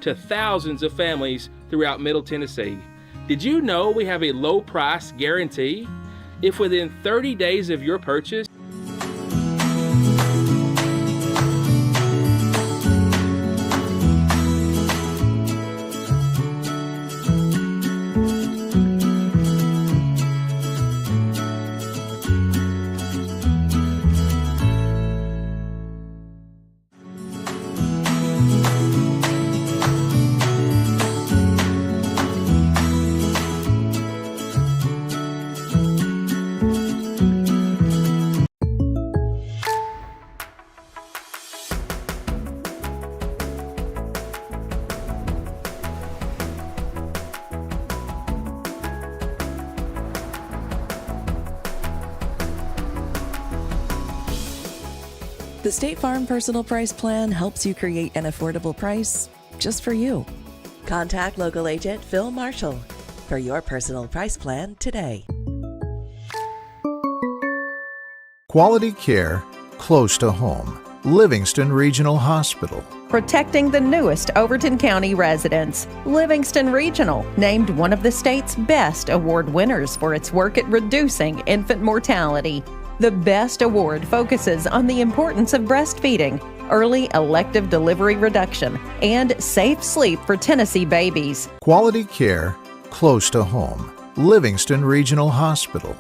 to thousands of families throughout Middle Tennessee. Did you know we have a low price guarantee? If within 30 days of your purchase, The State Farm Personal Price Plan helps you create an affordable price just for you. Contact local agent Phil Marshall for your personal price plan today. Quality care close to home. Livingston Regional Hospital. Protecting the newest Overton County residents. Livingston Regional, named one of the state's best award winners for its work at reducing infant mortality. The BEST Award focuses on the importance of breastfeeding, early elective delivery reduction, and safe sleep for Tennessee babies. Quality care close to home. Livingston Regional Hospital.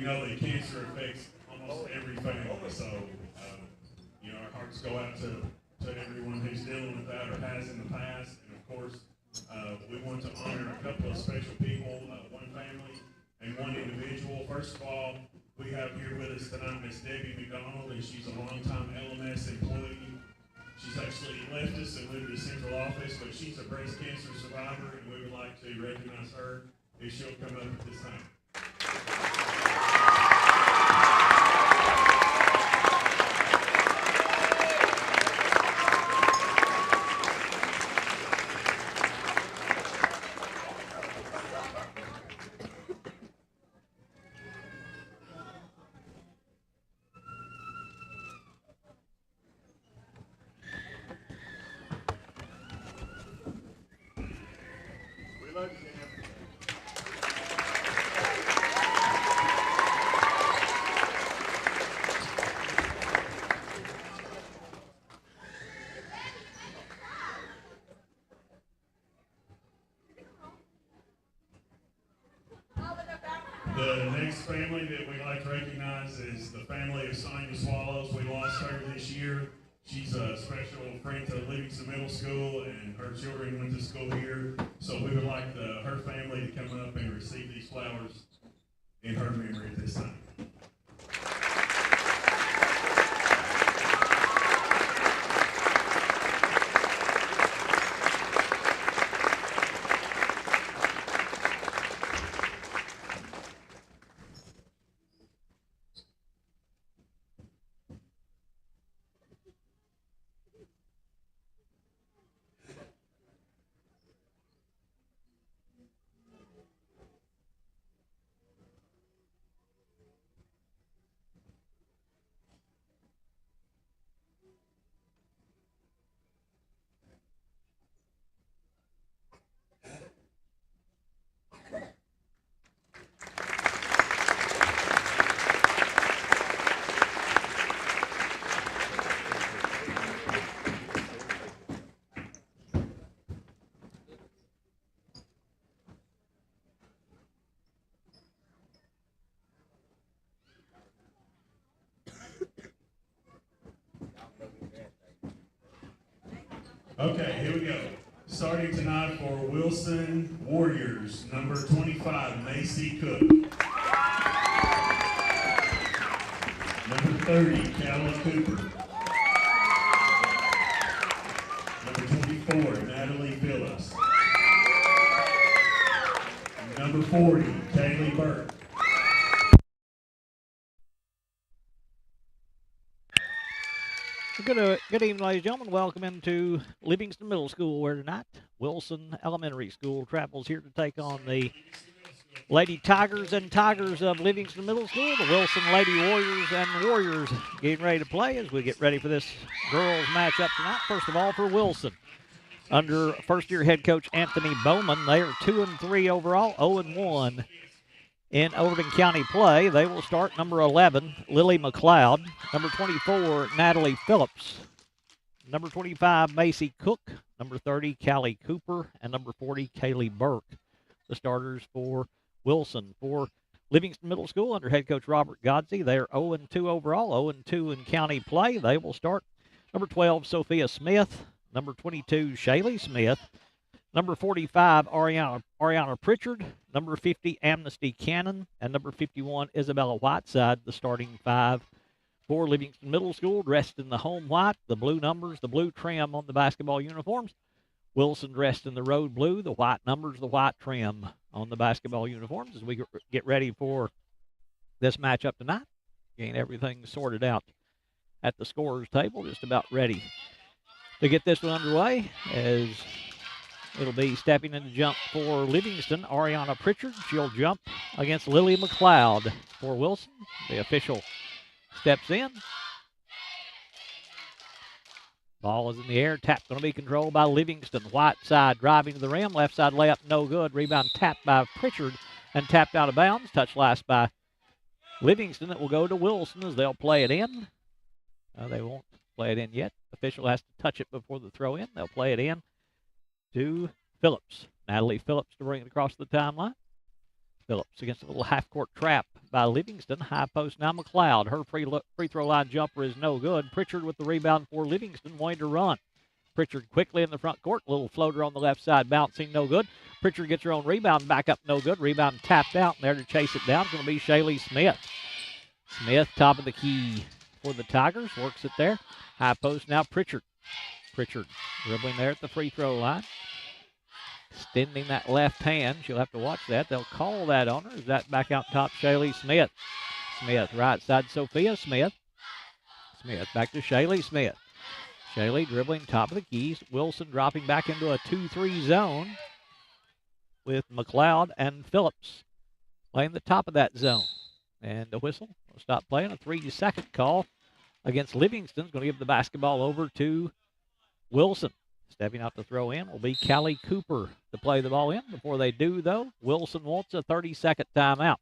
know that cancer affects almost every family, so our hearts go out to everyone who's dealing with that or has in the past, and of course, we want to honor a couple of special people, one family and one individual. First of all, we have here with us tonight Miss Debbie McDonald, and she's a longtime LMS employee. She's actually left us and moved to central office, but she's a breast cancer survivor, and we would like to recognize her if she'll come up at this time. The next family that we'd like to recognize is the family of Sonia Swallows. We lost her this year. She's a special friend to Livingston Middle School, and her children went to school here. So we would like her family to come up and receive these flowers in her memory at this time. Okay, here we go. Starting tonight for Wilson Warriors, number 25, Macy Cook. Number 30, Callie Cooper. Number 24, Natalie Phillips. Number 40, Kaylee Burke. Good evening, ladies and gentlemen. Welcome into Livingston Middle School, where tonight Wilson Elementary School travels here to take on the Lady Tigers and Tigers of Livingston Middle School. The Wilson Lady Warriors and Warriors getting ready to play as we get ready for this girls matchup tonight. First of all, for Wilson, under first-year head coach Anthony Bowman, they are 2-3 overall, 0-1 in Overton County play. They will start number 11, Lily McLeod, number 24, Natalie Phillips, number 25, Macy Cook, number 30, Callie Cooper, and number 40, Kaylee Burke. The starters for Wilson. For Livingston Middle School under head coach Robert Godsey, they are 0-2 overall, 0-2 in county play. They will start number 12, Sophia Smith, number 22, Shaylee Smith, number 45, Ariana Pritchard, number 50, Amnesty Cannon, and number 51, Isabella Whiteside, the starting five for Livingston Middle School, dressed in the home white, the blue numbers, the blue trim on the basketball uniforms. Wilson dressed in the road blue, the white numbers, the white trim on the basketball uniforms as we get ready for this matchup tonight. Getting everything sorted out at the scorer's table, just about ready to get this one underway as it'll be stepping in the jump for Livingston, Ariana Pritchard. She'll jump against Lily McLeod for Wilson. The official steps in. Ball is in the air. Tap going to be controlled by Livingston. White side driving to the rim. Left side layup, no good. Rebound tapped by Pritchard and tapped out of bounds. Touch last by Livingston. It will go to Wilson as they'll play it in. They won't play it in yet. Official has to touch it before the throw in. They'll play it in to Phillips. Natalie Phillips to bring it across the timeline. Phillips against a little half-court trap by Livingston. High post now McLeod. Her free throw line jumper is no good. Pritchard with the rebound for Livingston, wanting to run. Pritchard quickly in the front court. Little floater on the left side, bouncing, no good. Pritchard gets her own rebound, back up, no good. Rebound tapped out, and there to chase it down is going to be Shaylee Smith. Smith, top of the key for the Tigers, works it there. High post now Pritchard. Pritchard dribbling there at the free throw line. Extending that left hand. She'll have to watch that. They'll call that on her. Is that back out top, Shaylee Smith. Smith, right side, Sophia Smith. Smith, back to Shaylee Smith. Shaylee dribbling top of the keys. Wilson dropping back into a 2-3 zone with McLeod and Phillips playing the top of that zone. And the whistle will stop playing. A 3-second call against Livingston is going to give the basketball over to Wilson. Stepping out to throw in will be Callie Cooper to play the ball in. Before they do, though, Wilson wants a 30-second timeout.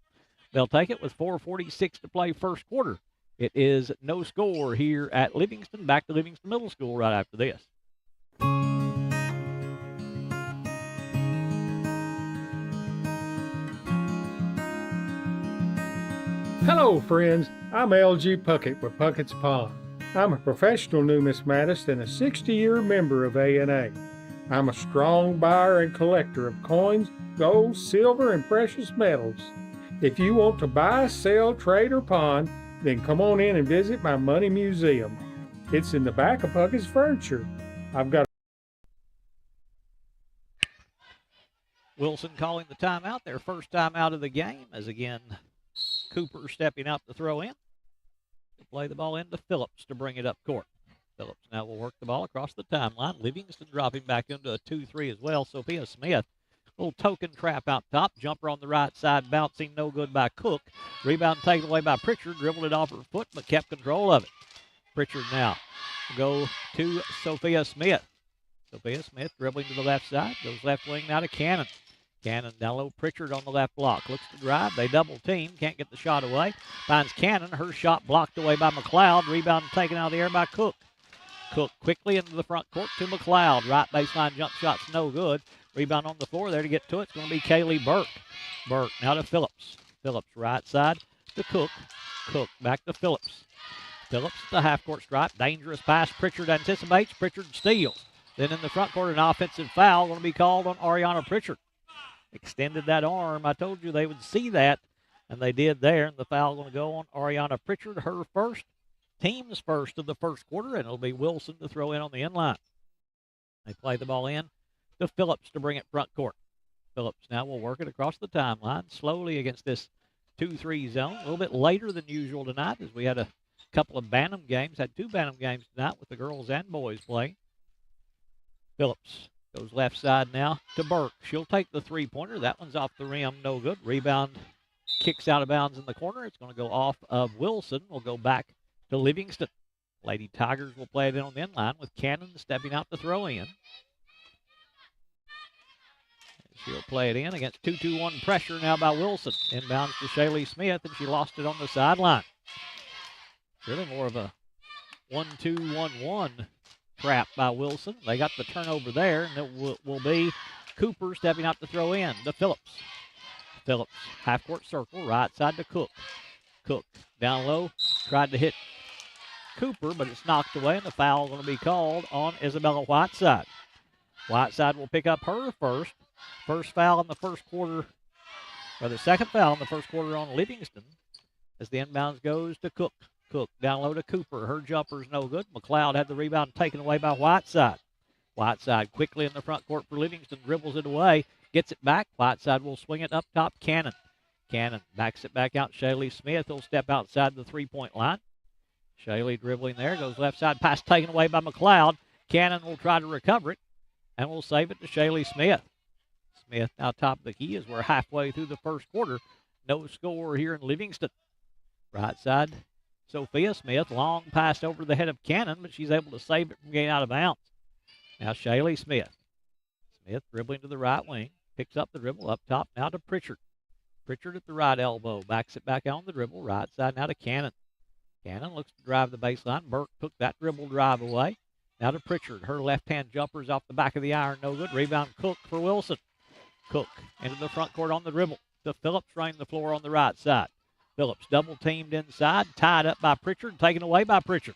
They'll take it with 4:46 to play first quarter. It is no score here at Livingston. Back to Livingston Middle School right after this. Hello, friends. I'm L.G. Puckett with Puckett's Pond. I'm a professional numismatist and a 60-year member of A&A. I'm a strong buyer and collector of coins, gold, silver, and precious metals. If you want to buy, sell, trade, or pawn, then come on in and visit my money museum. It's in the back of Puckett's Furniture. I've got Wilson calling the timeout, their first timeout of the game, as again Cooper stepping out to throw in. To play the ball into Phillips to bring it up court. Phillips now will work the ball across the timeline. Livingston dropping back into a 2-3 as well. Sophia Smith, little token trap out top. Jumper on the right side, bouncing, no good by Cook. Rebound taken away by Pritchard. Dribbled it off her foot, but kept control of it. Pritchard now go to Sophia Smith. Sophia Smith dribbling to the left side. Goes left wing now to Cannon. Cannon down low, Pritchard on the left block. Looks to drive. They double team. Can't get the shot away. Finds Cannon. Her shot blocked away by McLeod. Rebound taken out of the air by Cook. Cook quickly into the front court to McLeod. Right baseline jump shot's no good. Rebound on the floor there to get to it. It's going to be Kaylee Burke. Burke now to Phillips. Phillips right side to Cook. Cook back to Phillips. Phillips at the half-court stripe. Dangerous pass. Pritchard anticipates. Pritchard steals. Then in the front court, an offensive foul going to be called on Ariana Pritchard. Extended that arm. I told you they would see that, and they did there. And the foul going to go on Ariana Pritchard, her first, team's first of the first quarter, and it'll be Wilson to throw in on the inline. They play the ball in to Phillips to bring it front court. Phillips now will work it across the timeline slowly against this 2-3 zone. A little bit later than usual tonight, as we had a couple of Bantam games, had two Bantam games tonight with the girls and boys playing. Phillips goes left side now to Burke. She'll take the three-pointer. That one's off the rim, no good. Rebound kicks out of bounds in the corner. It's going to go off of Wilson. We'll go back to Livingston. Lady Tigers will play it in on the inline with Cannon stepping out to throw in. She'll play it in against 2-2-1 pressure now by Wilson. Inbounds to Shaylee Smith, and she lost it on the sideline. Really more of a 1-2-1-1 trap by Wilson. They got the turnover there, and it will be Cooper stepping out to throw in to Phillips. Phillips, half-court circle, right side to Cook. Cook down low, tried to hit Cooper, but it's knocked away, and the foul going to be called on Isabella Whiteside. Whiteside will pick up her first. First foul in the first quarter, or the second foul in the first quarter on Livingston, as the inbounds goes to Cook. Cook down low to Cooper. Her jumper's no good. McLeod had the rebound taken away by Whiteside. Whiteside quickly in the front court for Livingston, dribbles it away, gets it back. Whiteside will swing it up top. Cannon. Cannon backs it back out. Shaylee Smith will step outside the three-point line. Shaylee dribbling there, goes left side, pass taken away by McLeod. Cannon will try to recover it, and will save it to Shaylee Smith. Smith now top of the key as we're halfway through the first quarter. No score here in Livingston. Right side, Sophia Smith, long pass over the head of Cannon, but she's able to save it from getting out of bounds. Now Shaylee Smith. Smith dribbling to the right wing, picks up the dribble up top now to Pritchard. Pritchard at the right elbow, backs it back on the dribble, right side now to Cannon. Cannon looks to drive the baseline. Burke took that dribble drive away. Now to Pritchard. Her left-hand jumper is off the back of the iron, no good. Rebound Cook for Wilson. Cook into the front court on the dribble. to Phillips, running the floor on the right side. Phillips double teamed inside, tied up by Pritchard, taken away by Pritchard.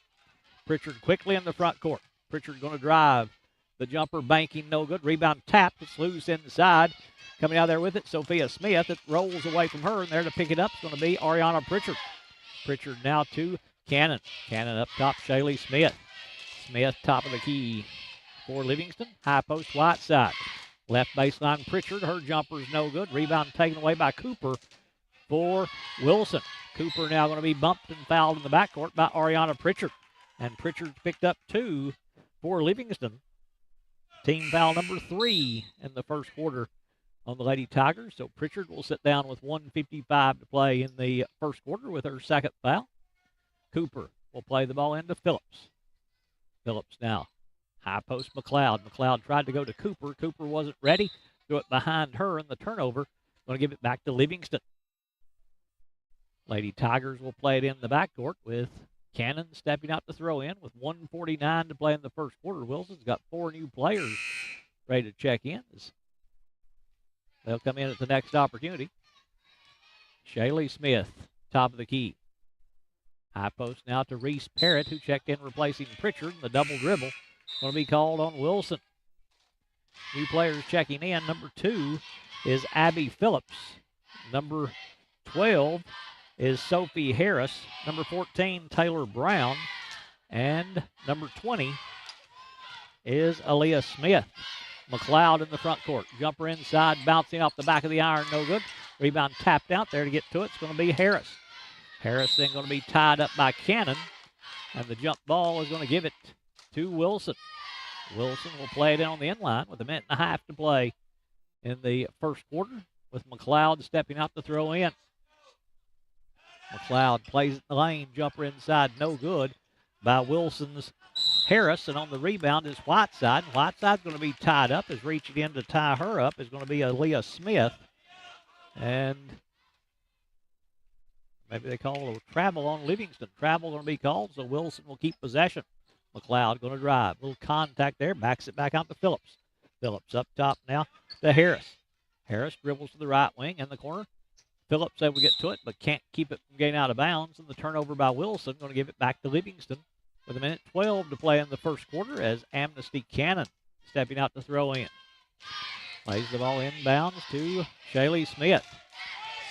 Pritchard quickly in the front court. Pritchard going to drive. The jumper banking no good. Rebound tapped. It's loose inside. Coming out there with it, Sophia Smith. It rolls away from her, and there to pick it up is going to be Ariana Pritchard. Pritchard now to Cannon. Cannon up top, Shaylee Smith. Smith top of the key for Livingston. High post, right side. Left baseline, Pritchard. Her jumper is no good. Rebound taken away by Cooper for Wilson. Cooper now going to be bumped and fouled in the backcourt by Ariana Pritchard. And Pritchard's picked up 2 for Livingston. Team foul number 3 in the first quarter on the Lady Tigers. So Pritchard will sit down with 1:55 to play in the first quarter with her second foul. Cooper will play the ball into Phillips. Phillips now. High post McLeod. McLeod tried to go to Cooper. Cooper wasn't ready. Threw it behind her, and the turnover. Going to give it back to Livingston. Lady Tigers will play it in the backcourt with Cannon stepping out to throw in with 1:49 to play in the first quarter. Wilson's got 4 new players ready to check in. They'll come in at the next opportunity. Shaylee Smith, top of the key. High post now to Reese Parrott, who checked in replacing Pritchard. The double dribble going to be called on Wilson. New players checking in. Number 2 is Abby Phillips. Number 12 is Sophie Harris. Number 14, Taylor Brown. And number 20 is Aaliyah Smith. McLeod in the front court. Jumper inside, bouncing off the back of the iron, no good. Rebound tapped out there to get to it. It's going to be Harris. Harris then going to be tied up by Cannon. And the jump ball is going to give it to Wilson. Wilson will play it in on the inline with 1.5 minutes to play in the first quarter, with McLeod stepping out to throw in. McLeod plays it in the lane. Jumper inside, no good by Wilson's Harris. And on the rebound is Whiteside. Whiteside's going to be tied up. Is reaching in to tie her up is going to be Aaliyah Smith. And maybe they call a travel on Livingston. Travel going to be called, so Wilson will keep possession. McLeod going to drive. A little contact there. Backs it back out to Phillips. Phillips up top now to Harris. Harris dribbles to the right wing in the corner. Phillips able to get to it, but can't keep it from getting out of bounds. And the turnover by Wilson going to give it back to Livingston with 1:12 to play in the first quarter as Amnesty Cannon stepping out to throw in. Plays the ball inbounds to Shaylee Smith.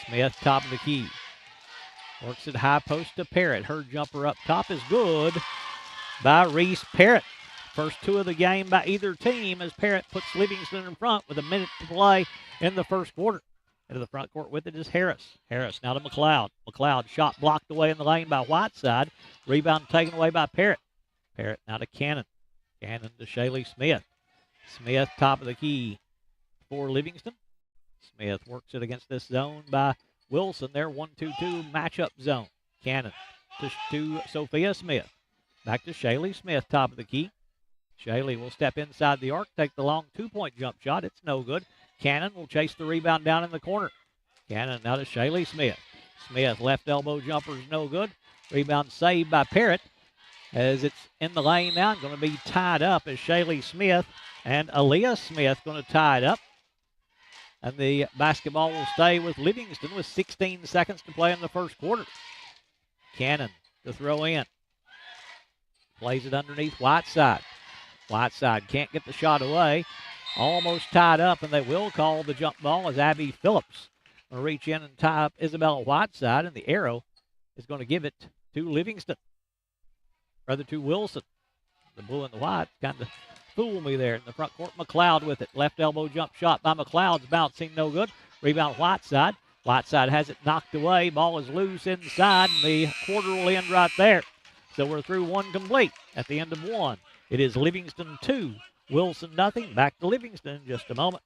Smith top of the key. Works it high post to Parrott. Her jumper up top is good by Reese Parrott. First 2 of the game by either team as Parrott puts Livingston in front with 1 minute to play in the first quarter. Into the front court with it is Harris. Harris now to McLeod. McLeod shot blocked away in the lane by Whiteside. Rebound taken away by Parrott. Parrott now to Cannon. Cannon to Shaylee Smith. Smith top of the key for Livingston. Smith works it against this zone by Wilson. Their 1-2-2 matchup zone. Cannon to Sophia Smith. Back to Shaylee Smith, top of the key. Shaylee will step inside the arc, take the long 2-point jump shot. It's no good. Cannon will chase the rebound down in the corner. Cannon now to Shaylee Smith. Smith, left elbow jumper is no good. Rebound saved by Parrott as it's in the lane now. Going to be tied up as Shaylee Smith and Aaliyah Smith going to tie it up. And the basketball will stay with Livingston with 16 seconds to play in the first quarter. Cannon to throw in. Plays it underneath Whiteside. Whiteside can't get the shot away. Almost tied up, and they will call the jump ball as Abby Phillips will reach in and tie up Isabella Whiteside, and the arrow is going to give it to Livingston. Rather to Wilson. The blue and the white kind of fooled me there in the front court. McLeod with it. Left elbow jump shot by McLeod's bouncing no good. Rebound Whiteside. Whiteside has it knocked away. Ball is loose inside, and the quarter will end right there. So we're through 1 complete at the end of 1. It is Livingston 2, Wilson nothing. Back to Livingston in just a moment.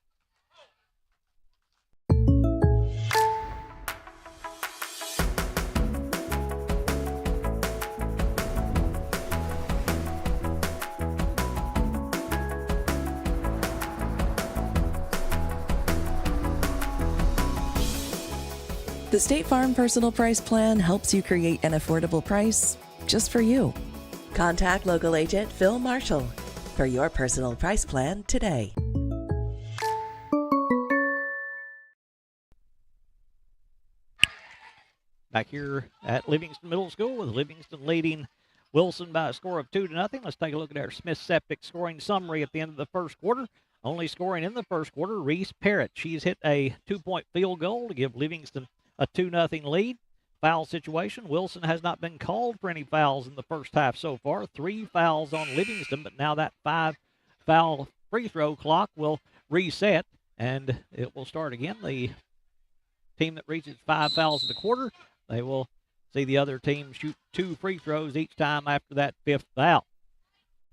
The State Farm Personal Price Plan helps you create an affordable price just for you. Contact local agent Phil Marshall for your personal price plan today. back here at Livingston Middle School, with Livingston leading Wilson by a score of 2-0. Let's take a look at our Smith Septic scoring summary at the end of the first quarter. Only scoring in the first quarter, Reese Parrott. She's hit a 2-point field goal to give Livingston a 2-0 lead. Foul situation, Wilson has not been called for any fouls in the first half so far. 3 fouls on Livingston, but now that 5-foul free throw clock will reset, and it will start again. The team that reaches 5 fouls in the quarter, they will see the other team shoot 2 free throws each time after that 5th foul.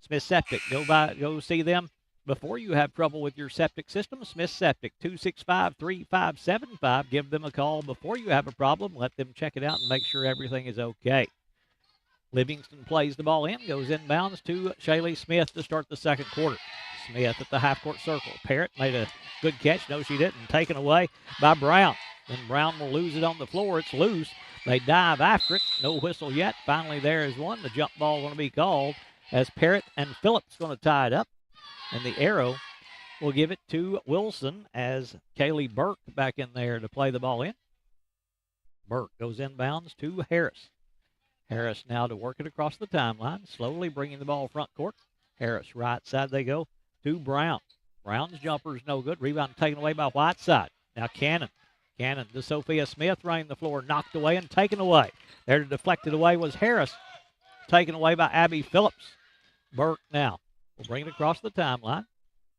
Smith Septic, go see them before you have trouble with your septic system. Smith Septic, 265-3575. Give them a call before you have a problem. Let them check it out and make sure everything is okay. Livingston plays the ball in, goes inbounds to Shaylee Smith to start the second quarter. Smith at the half-court circle. Parrott made a good catch. No, she didn't. Taken away by Brown. Then Brown will lose it on the floor. It's loose. They dive after it. No whistle yet. Finally, there is one. The jump ball going to be called as Parrott and Phillips going to tie it up. And the arrow will give it to Wilson as Kaylee Burke back in there to play the ball in. Burke goes inbounds to Harris. Harris now to work it across the timeline, slowly bringing the ball front court. Harris, right side they go to Brown. Brown's jumper is no good. Rebound taken away by Whiteside. Now Cannon. Cannon to Sophia Smith, running the floor, knocked away and taken away. There to deflect it away was Harris, taken away by Abby Phillips. Burke now will bring it across the timeline.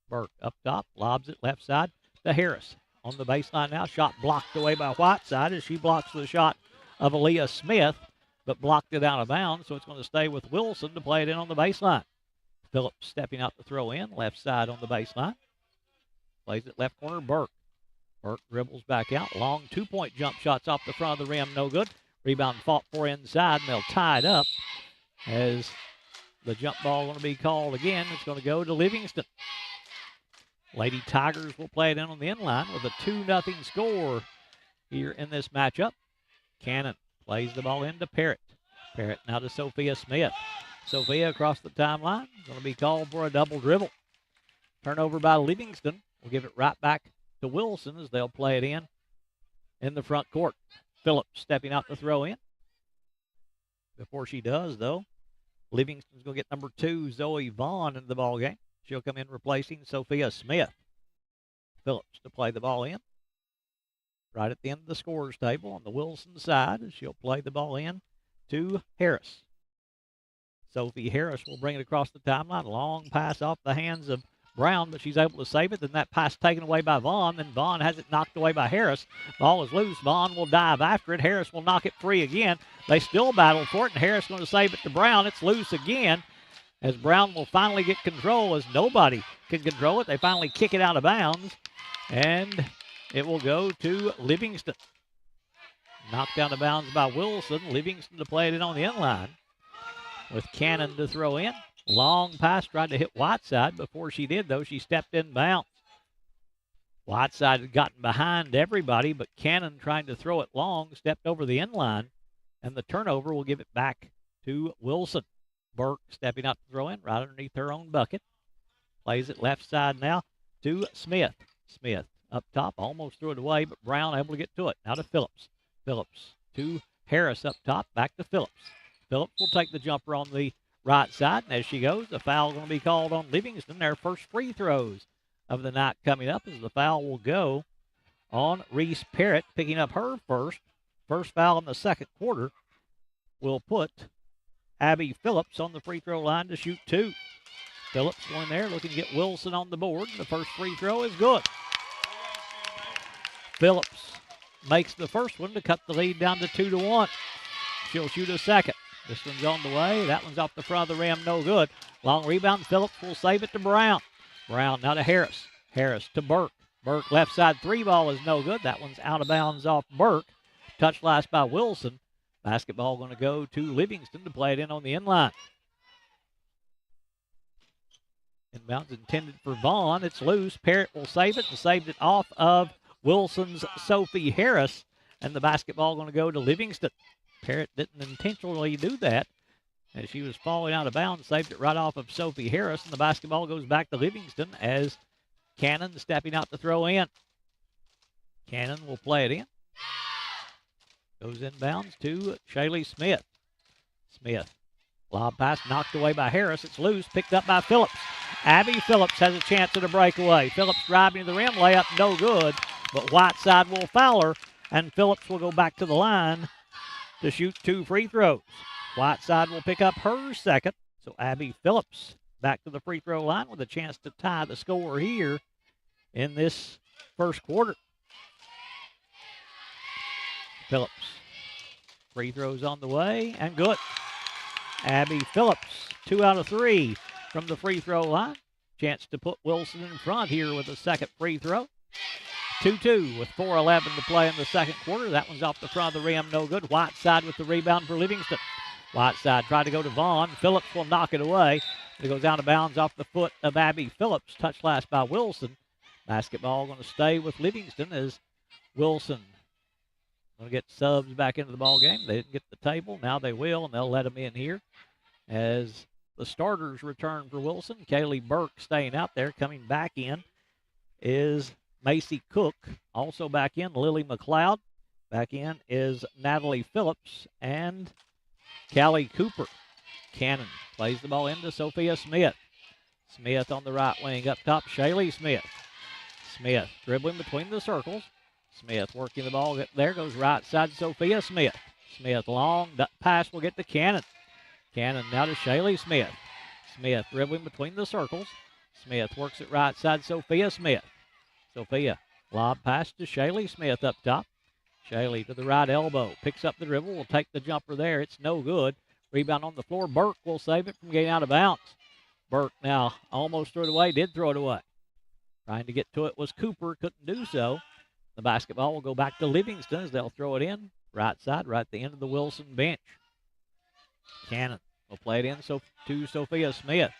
Burke up top, lobs it left side to Harris. On the baseline now, shot blocked away by Whiteside as she blocks the shot of Aaliyah Smith, but blocked it out of bounds, so it's going to stay with Wilson to play it in on the baseline. Phillips stepping out to throw in, left side on the baseline. Plays it left corner, Burke. Burke dribbles back out. Long 2-point jump shots off the front of the rim, no good. Rebound fought for inside, and they'll tie it up as the jump ball going to be called again. It's going to go to Livingston. Lady Tigers will play it in on the inline with a 2-0 score here in this matchup. Cannon plays the ball into Parrott. Parrott now to Sophia Smith. Sophia across the timeline. Going to be called for a double dribble. Turnover by Livingston. We'll give it right back to Wilson as they'll play it in the front court. Phillips stepping out to throw in. Before she does, though, Livingston's going to get number 2, Zoe Vaughn, into the ball game. She'll come in replacing Sophia Smith. Phillips to play the ball in. Right at the end of the scorer's table on the Wilson side, she'll play the ball in to Harris. Sophie Harris will bring it across the timeline. Long pass off the hands of Brown, but she's able to save it. Then that pass taken away by Vaughn. Then Vaughn has it knocked away by Harris. Ball is loose. Vaughn will dive after it. Harris will knock it free again. They still battle for it, and Harris going to save it to Brown. It's loose again as Brown will finally get control as nobody can control it. They finally kick it out of bounds, and it will go to Livingston. Knocked out of bounds by Wilson. Livingston to play it in on the inline with Cannon to throw in. Long pass, tried to hit Whiteside. Before she did, though, she stepped in bounds. Whiteside had gotten behind everybody, but Cannon trying to throw it long, stepped over the inline, and the turnover will give it back to Wilson. Burke stepping out to throw in right underneath her own bucket. Plays it left side now to Smith. Smith up top, almost threw it away, but Brown able to get to it. Now to Phillips. Phillips to Harris up top, back to Phillips. Phillips will take the jumper on the right side, and as she goes, the foul going to be called on Livingston. Their first free throws of the night coming up as the foul will go on Reese Parrott, picking up her first foul in the second quarter. Will put Abby Phillips on the free throw line to shoot 2. Phillips going there, looking to get Wilson on the board. The first free throw is good. Phillips makes the first one to cut the lead down to 2-1. She'll shoot a second. This one's on the way. That one's off the front of the rim, no good. Long rebound. Phillips will save it to Brown. Brown now to Harris. Harris to Burke. Burke left side 3 ball is no good. That one's out of bounds off Burke. Touch last by Wilson. Basketball going to go to Livingston to play it in on the inline. Inbounds intended for Vaughn. It's loose. Parrott will save it and saved it off of Wilson's Sophie Harris. And the basketball going to go to Livingston. Parrott didn't intentionally do that as she was falling out of bounds, saved it right off of Sophie Harris, and the basketball goes back to Livingston as Cannon stepping out to throw in. Cannon will play it in. Goes inbounds to Shaylee Smith. Smith. Lob pass knocked away by Harris. It's loose, picked up by Phillips. Abby Phillips has a chance at a breakaway. Phillips driving to the rim, layup no good, but Whiteside will foul her, and Phillips will go back to the line to shoot 2 free throws. Whiteside will pick up her second, so Abby Phillips back to the free throw line with a chance to tie the score here in this first quarter. Phillips. Free throws on the way, and good. Abby Phillips, 2 out of 3 from the free throw line. Chance to put Wilson in front here with a second free throw. 2-2 with 4:11 to play in the second quarter. That one's off the front of the rim, no good. Whiteside with the rebound for Livingston. Whiteside tried to go to Vaughn. Phillips will knock it away. It goes out of bounds off the foot of Abby Phillips. Touched last by Wilson. Basketball going to stay with Livingston as Wilson going to get subs back into the ball game. They didn't get the table. Now they will, and they'll let them in here as the starters return for Wilson. Kaylee Burke staying out there. Coming back in is Macy Cook. Also back in, Lily McLeod. Back in is Natalie Phillips and Callie Cooper. Cannon plays the ball into Sophia Smith. Smith on the right wing up top, Shaylee Smith. Smith dribbling between the circles. Smith working the ball. There goes right side Sophia Smith. Smith long pass will get to Cannon. Cannon now to Shaylee Smith. Smith dribbling between the circles. Smith works it right side Sophia Smith. Sophia lob pass to Shaylee Smith up top. Shaylee to the right elbow. Picks up the dribble. Will take the jumper there. It's no good. Rebound on the floor. Burke will save it from getting out of bounds. Burke now almost threw it away. Did throw it away. Trying to get to it was Cooper. Couldn't do so. The basketball will go back to Livingston as they'll throw it in. Right side, right at the end of the Wilson bench. Cannon will play it in to Sophia Smith.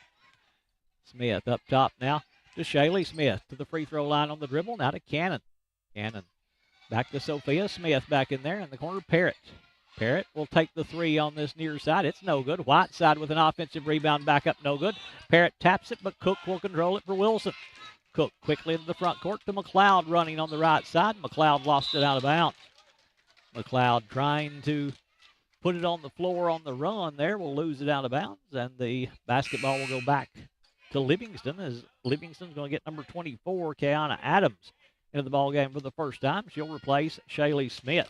Smith up top now to Shaylee Smith. To the free throw line on the dribble. Now to Cannon. Cannon back to Sophia Smith back in there in the corner. Parrott. Parrott will take the three on this near side. It's no good. Whiteside with an offensive rebound back up. No good. Parrott taps it, but Cook will control it for Wilson. Cook quickly into the front court to McLeod running on the right side. McLeod lost it out of bounds. McLeod trying to put it on the floor on the run there. Will lose it out of bounds, and the basketball will go back to Livingston as Livingston's going to get number 24, Kiana Adams, into the ball game for the first time. She'll replace Shaylee Smith.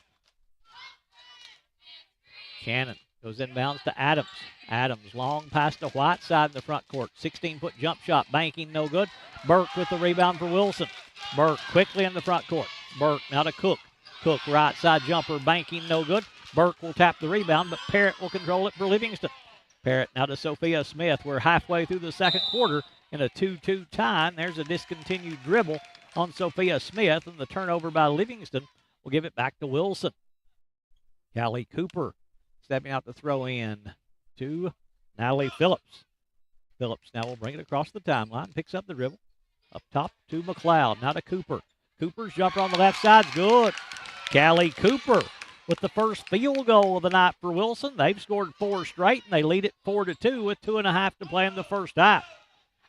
Cannon goes inbounds to Adams. Adams, long pass to Whiteside in the front court. 16-foot jump shot, banking, no good. Burke with the rebound for Wilson. Burke quickly in the front court. Burke now to Cook. Cook, right side jumper, banking, no good. Burke will tap the rebound, but Parrott will control it for Livingston. Parrott now to Sophia Smith. We're halfway through the second quarter in a 2-2 tie. There's a discontinued dribble on Sophia Smith, and the turnover by Livingston will give it back to Wilson. Callie Cooper stepping out to throw in to Natalie Phillips. Phillips now will bring it across the timeline, picks up the dribble. Up top to McLeod, now to Cooper. Cooper's jumper on the left side's good. Callie Cooper with the first field goal of the night for Wilson. They've scored 4 straight, and they lead it 4-2 with 2.5 to play in the first half.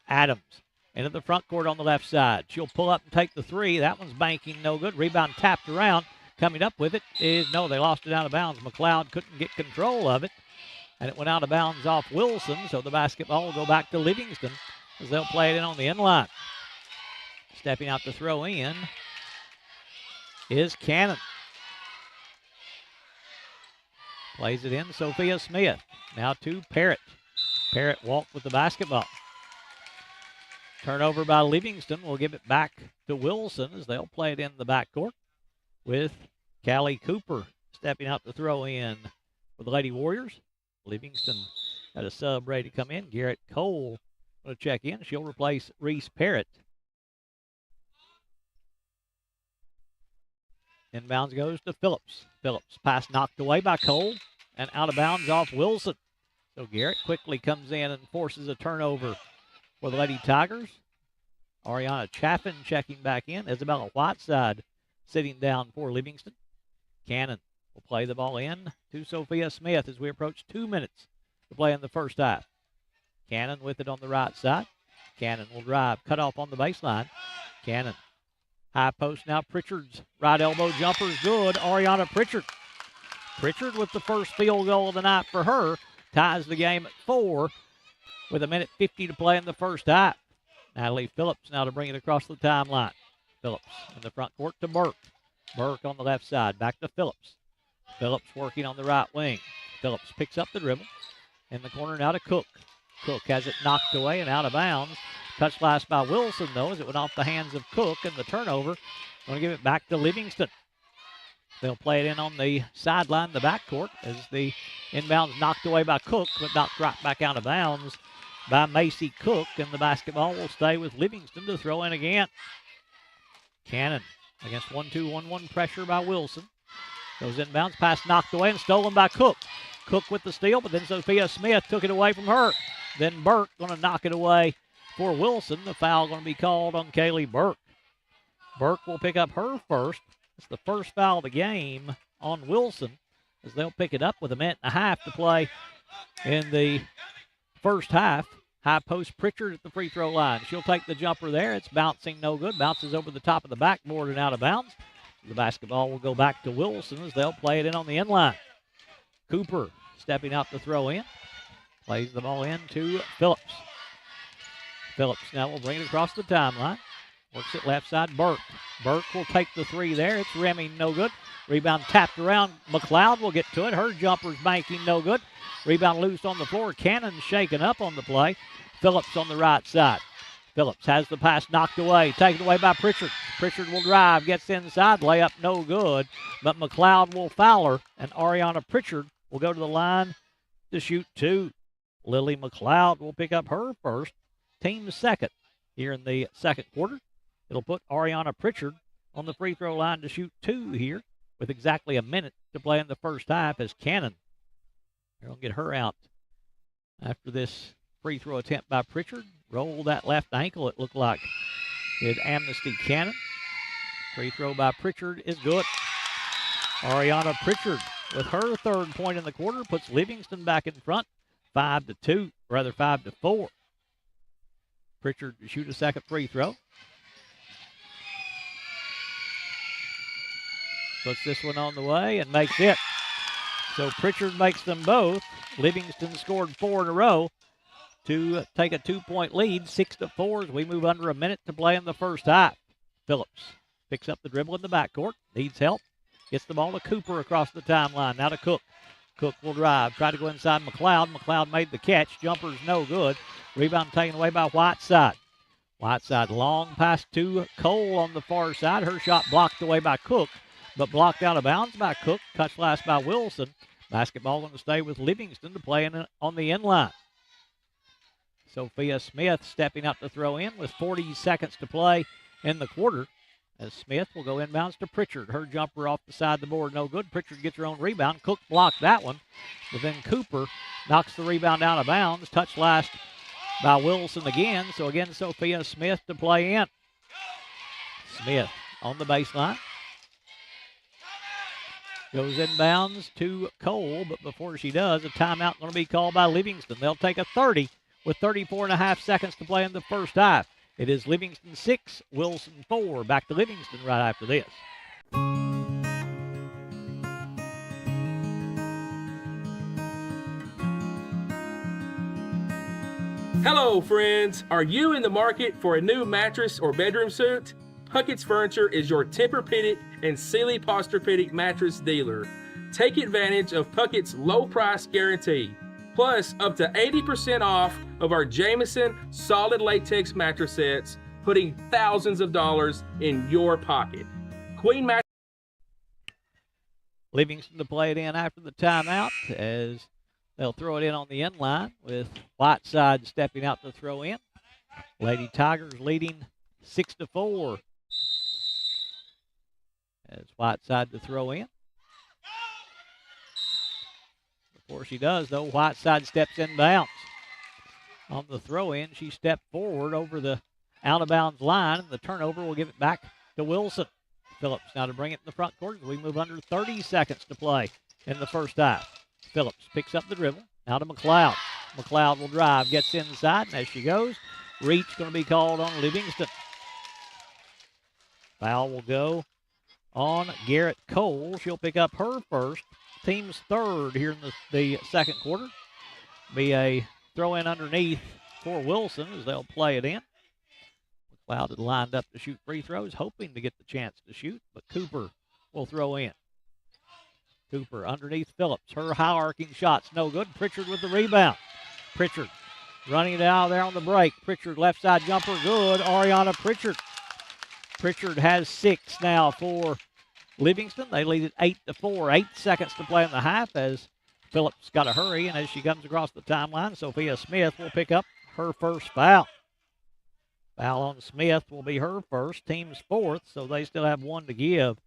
Adams into the front court on the left side. She'll pull up and take the three. That one's banking, no good. Rebound tapped around. Coming up with it is, no, they lost it out of bounds. McLeod couldn't get control of it, and it went out of bounds off Wilson, so the basketball will go back to Livingston as they'll play it in on the end line. Stepping out to throw in is Cannon. Plays it in, Sophia Smith. Now to Parrott. Parrott walked with the basketball. Turnover by Livingston will give it back to Wilson as they'll play it in the backcourt with Callie Cooper stepping out to throw in for the Lady Warriors. Livingston got a sub ready to come in. Garrett Cole going to check in. She'll replace Reese Parrott. Inbounds goes to Phillips. Phillips pass knocked away by Cole and out of bounds off Wilson. So Garrett quickly comes in and forces a turnover for the Lady Tigers. Ariana Chaffin checking back in. Isabella Whiteside sitting down for Livingston. Cannon will play the ball in to Sophia Smith as we approach 2 minutes to play in the first half. Cannon with it on the right side. Cannon will drive, cut off on the baseline. Cannon, high post now. Pritchard's right elbow jumper is good. Ariana Pritchard Pritchard with the first field goal of the night for her. Ties the game at 4 with 1:50 to play in the first half. Natalie Phillips now to bring it across the timeline. Phillips in the front court to Burke. Burke on the left side. Back to Phillips. Phillips working on the right wing. Phillips picks up the dribble. In the corner now to Cook. Cook has it knocked away and out of bounds. Touched last by Wilson, though, as it went off the hands of Cook, and the turnover. Going to give it back to Livingston. They'll play it in on the sideline, the backcourt, as the inbound's knocked away by Cook, but knocked right back out of bounds by Macy Cook, and the basketball will stay with Livingston to throw in again. Cannon against 1-2-1-1 pressure by Wilson. Goes inbounds, pass knocked away and stolen by Cook. Cook with the steal, but then Sophia Smith took it away from her. Then Burke going to knock it away for Wilson. The foul going to be called on Kaylee Burke. Burke will pick up her first. It's the first foul of the game on Wilson, as they'll pick it up with 1.5 to play in the first half. High post Pritchard at the free throw line. She'll take the jumper there. It's bouncing no good. Bounces over the top of the backboard and out of bounds. The basketball will go back to Wilson as they'll play it in on the inline. Cooper stepping out to throw in. Plays the ball in to Phillips. Phillips now will bring it across the timeline. Works it left side, Burke. Burke will take the three there. It's rimming, no good. Rebound tapped around. McLeod will get to it. Her jumper's banking, no good. Rebound loose on the floor. Cannon shaken up on the play. Phillips on the right side. Phillips has the pass knocked away. Taken away by Pritchard. Pritchard will drive. Gets inside. Layup no good. But McLeod will foul her. And Ariana Pritchard will go to the line to shoot 2. Lily McLeod will pick up her first. Team second here in the second quarter. It'll put Ariana Pritchard on the free throw line to shoot 2 here with exactly a minute to play in the first half as Cannon. They're going to get her out after this free throw attempt by Pritchard. Rolled that left ankle, it looked like. Did Amnesty Cannon. Free throw by Pritchard is good. Ariana Pritchard with her third point in the quarter puts Livingston back in front. 5-4. Pritchard to shoot a second free throw. Puts this one on the way and makes it. So Pritchard makes them both. Livingston scored 4 in a row to take a 2-point lead, 6-4 as we move under a minute to play in the first half. Phillips picks up the dribble in the backcourt, needs help, gets the ball to Cooper across the timeline. Now to Cook. Cook will drive, try to go inside McLeod. McLeod made the catch. Jumper's no good. Rebound taken away by Whiteside. Whiteside long pass to Cole on the far side. Her shot blocked away by Cook, but blocked out of bounds by Cook. Touched last by Wilson. Basketball going to stay with Livingston to play on the inline. Sophia Smith stepping up to throw in with 40 seconds to play in the quarter. As Smith will go inbounds to Pritchard. Her jumper off the side of the board, no good. Pritchard gets her own rebound. Cook blocked that one. But then Cooper knocks the rebound out of bounds. Touch last by Wilson again. So again, Sophia Smith to play in. Smith on the baseline. Goes inbounds to Cole, but before she does, a timeout going to be called by Livingston. They'll take a 30 with 34.5 seconds to play in the first half. It is Livingston 6, Wilson 4. Back to Livingston right after this. Hello, friends. Are you in the market for a new mattress or bedroom suite? Puckett's Furniture is your Tempur-Pedic and Sealy Posturepedic mattress dealer. Take advantage of Puckett's low price guarantee, plus up to 80% off of our Jameson solid latex mattress sets, putting thousands of dollars in your pocket. Queen mattress. Livingston to play it in after the timeout as they'll throw it in on the end line with Whiteside stepping out to throw in. Lady Tigers leading 6-4. As Whiteside to throw in. Before she does, though, Whiteside steps in bounds. On the throw-in, she stepped forward over the out-of-bounds line, and the turnover will give it back to Wilson. Phillips now to bring it in the front court as we move under 30 seconds to play in the first half. Phillips picks up the dribble. Now to McLeod. McLeod will drive, gets inside, and as she goes, reach going to be called on Livingston. Foul will go on Garrett Cole. She'll pick up her first. team's third here in the second quarter. Be a throw in underneath for Wilson as they'll play it in. McLeod had lined up to shoot free throws, hoping to get the chance to shoot, but Cooper will throw in. Cooper underneath Phillips. Her high arcing shot's no good. Pritchard with the rebound. Pritchard running it out there on the break. Pritchard left side jumper, good. Ariana Pritchard. Pritchard has 6 now for Livingston. They lead it 8-4. 8 seconds to play in the half as Phillips got to hurry, and as she comes across the timeline, Sophia Smith will pick up her first foul. Foul on Smith will be her first, team's fourth, so they still have 1 to give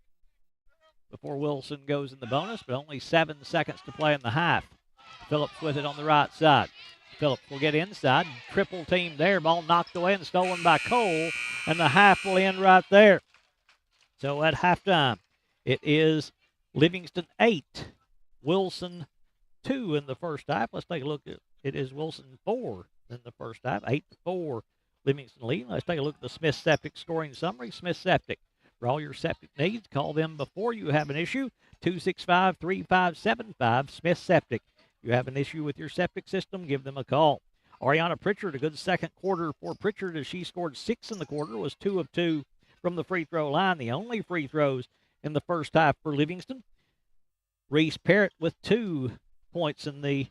before Wilson goes in the bonus, but only 7 seconds to play in the half. Phillips with it on the right side. Phillips will get inside. Triple team there. Ball knocked away and stolen by Cole, and the half will end right there. So at halftime, it is Livingston 8, Wilson 2 in the first half. Let's take a look at it. Is Wilson 4 in the first half. 8-4, Livingston lead. Let's take a look at the Smith Septic scoring summary. Smith Septic. For all your septic needs, call them before you have an issue. 265-3575, Smith Septic. If you have an issue with your septic system, give them a call. Ariana Pritchard, a good second quarter for Pritchard as she scored 6 in the quarter, was 2 of 2 from the free throw line. The only free throws in the first half for Livingston. Reese Parrott with 2 points in the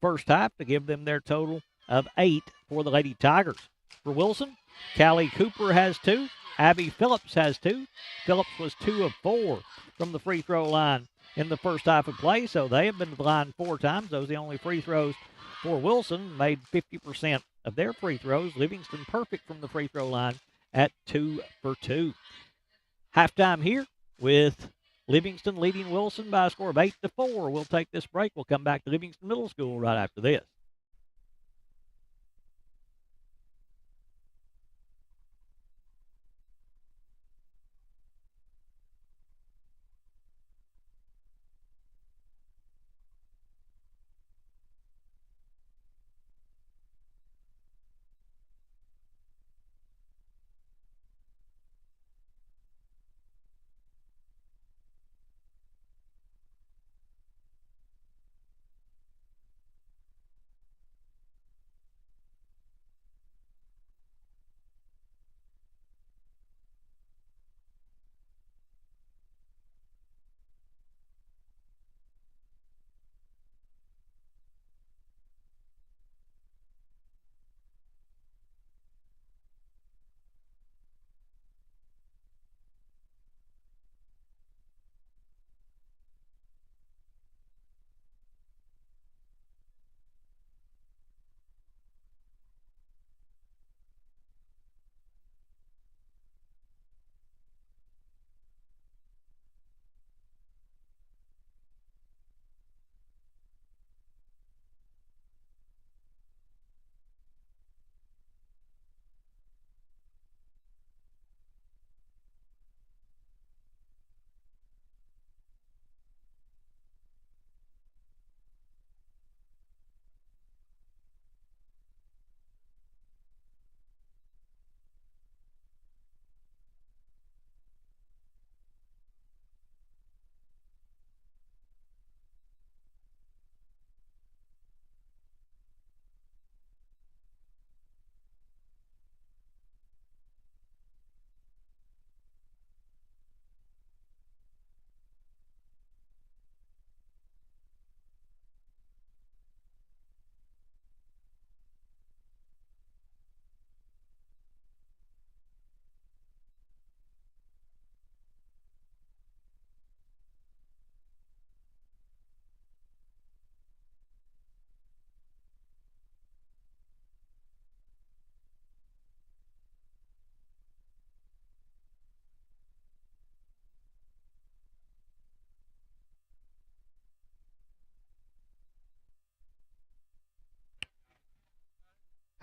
first half to give them their total of 8 for the Lady Tigers. For Wilson, Callie Cooper has 2. Abby Phillips has 2. Phillips was 2 of 4 from the free throw line in the first half of play, so they have been to the line 4 times. Those are the only free throws for Wilson. Made 50% of their free throws. Livingston perfect from the free throw line at 2 for 2. Halftime here with Livingston leading Wilson by a score of 8-4. We'll take this break. We'll come back to Livingston Middle School right after this.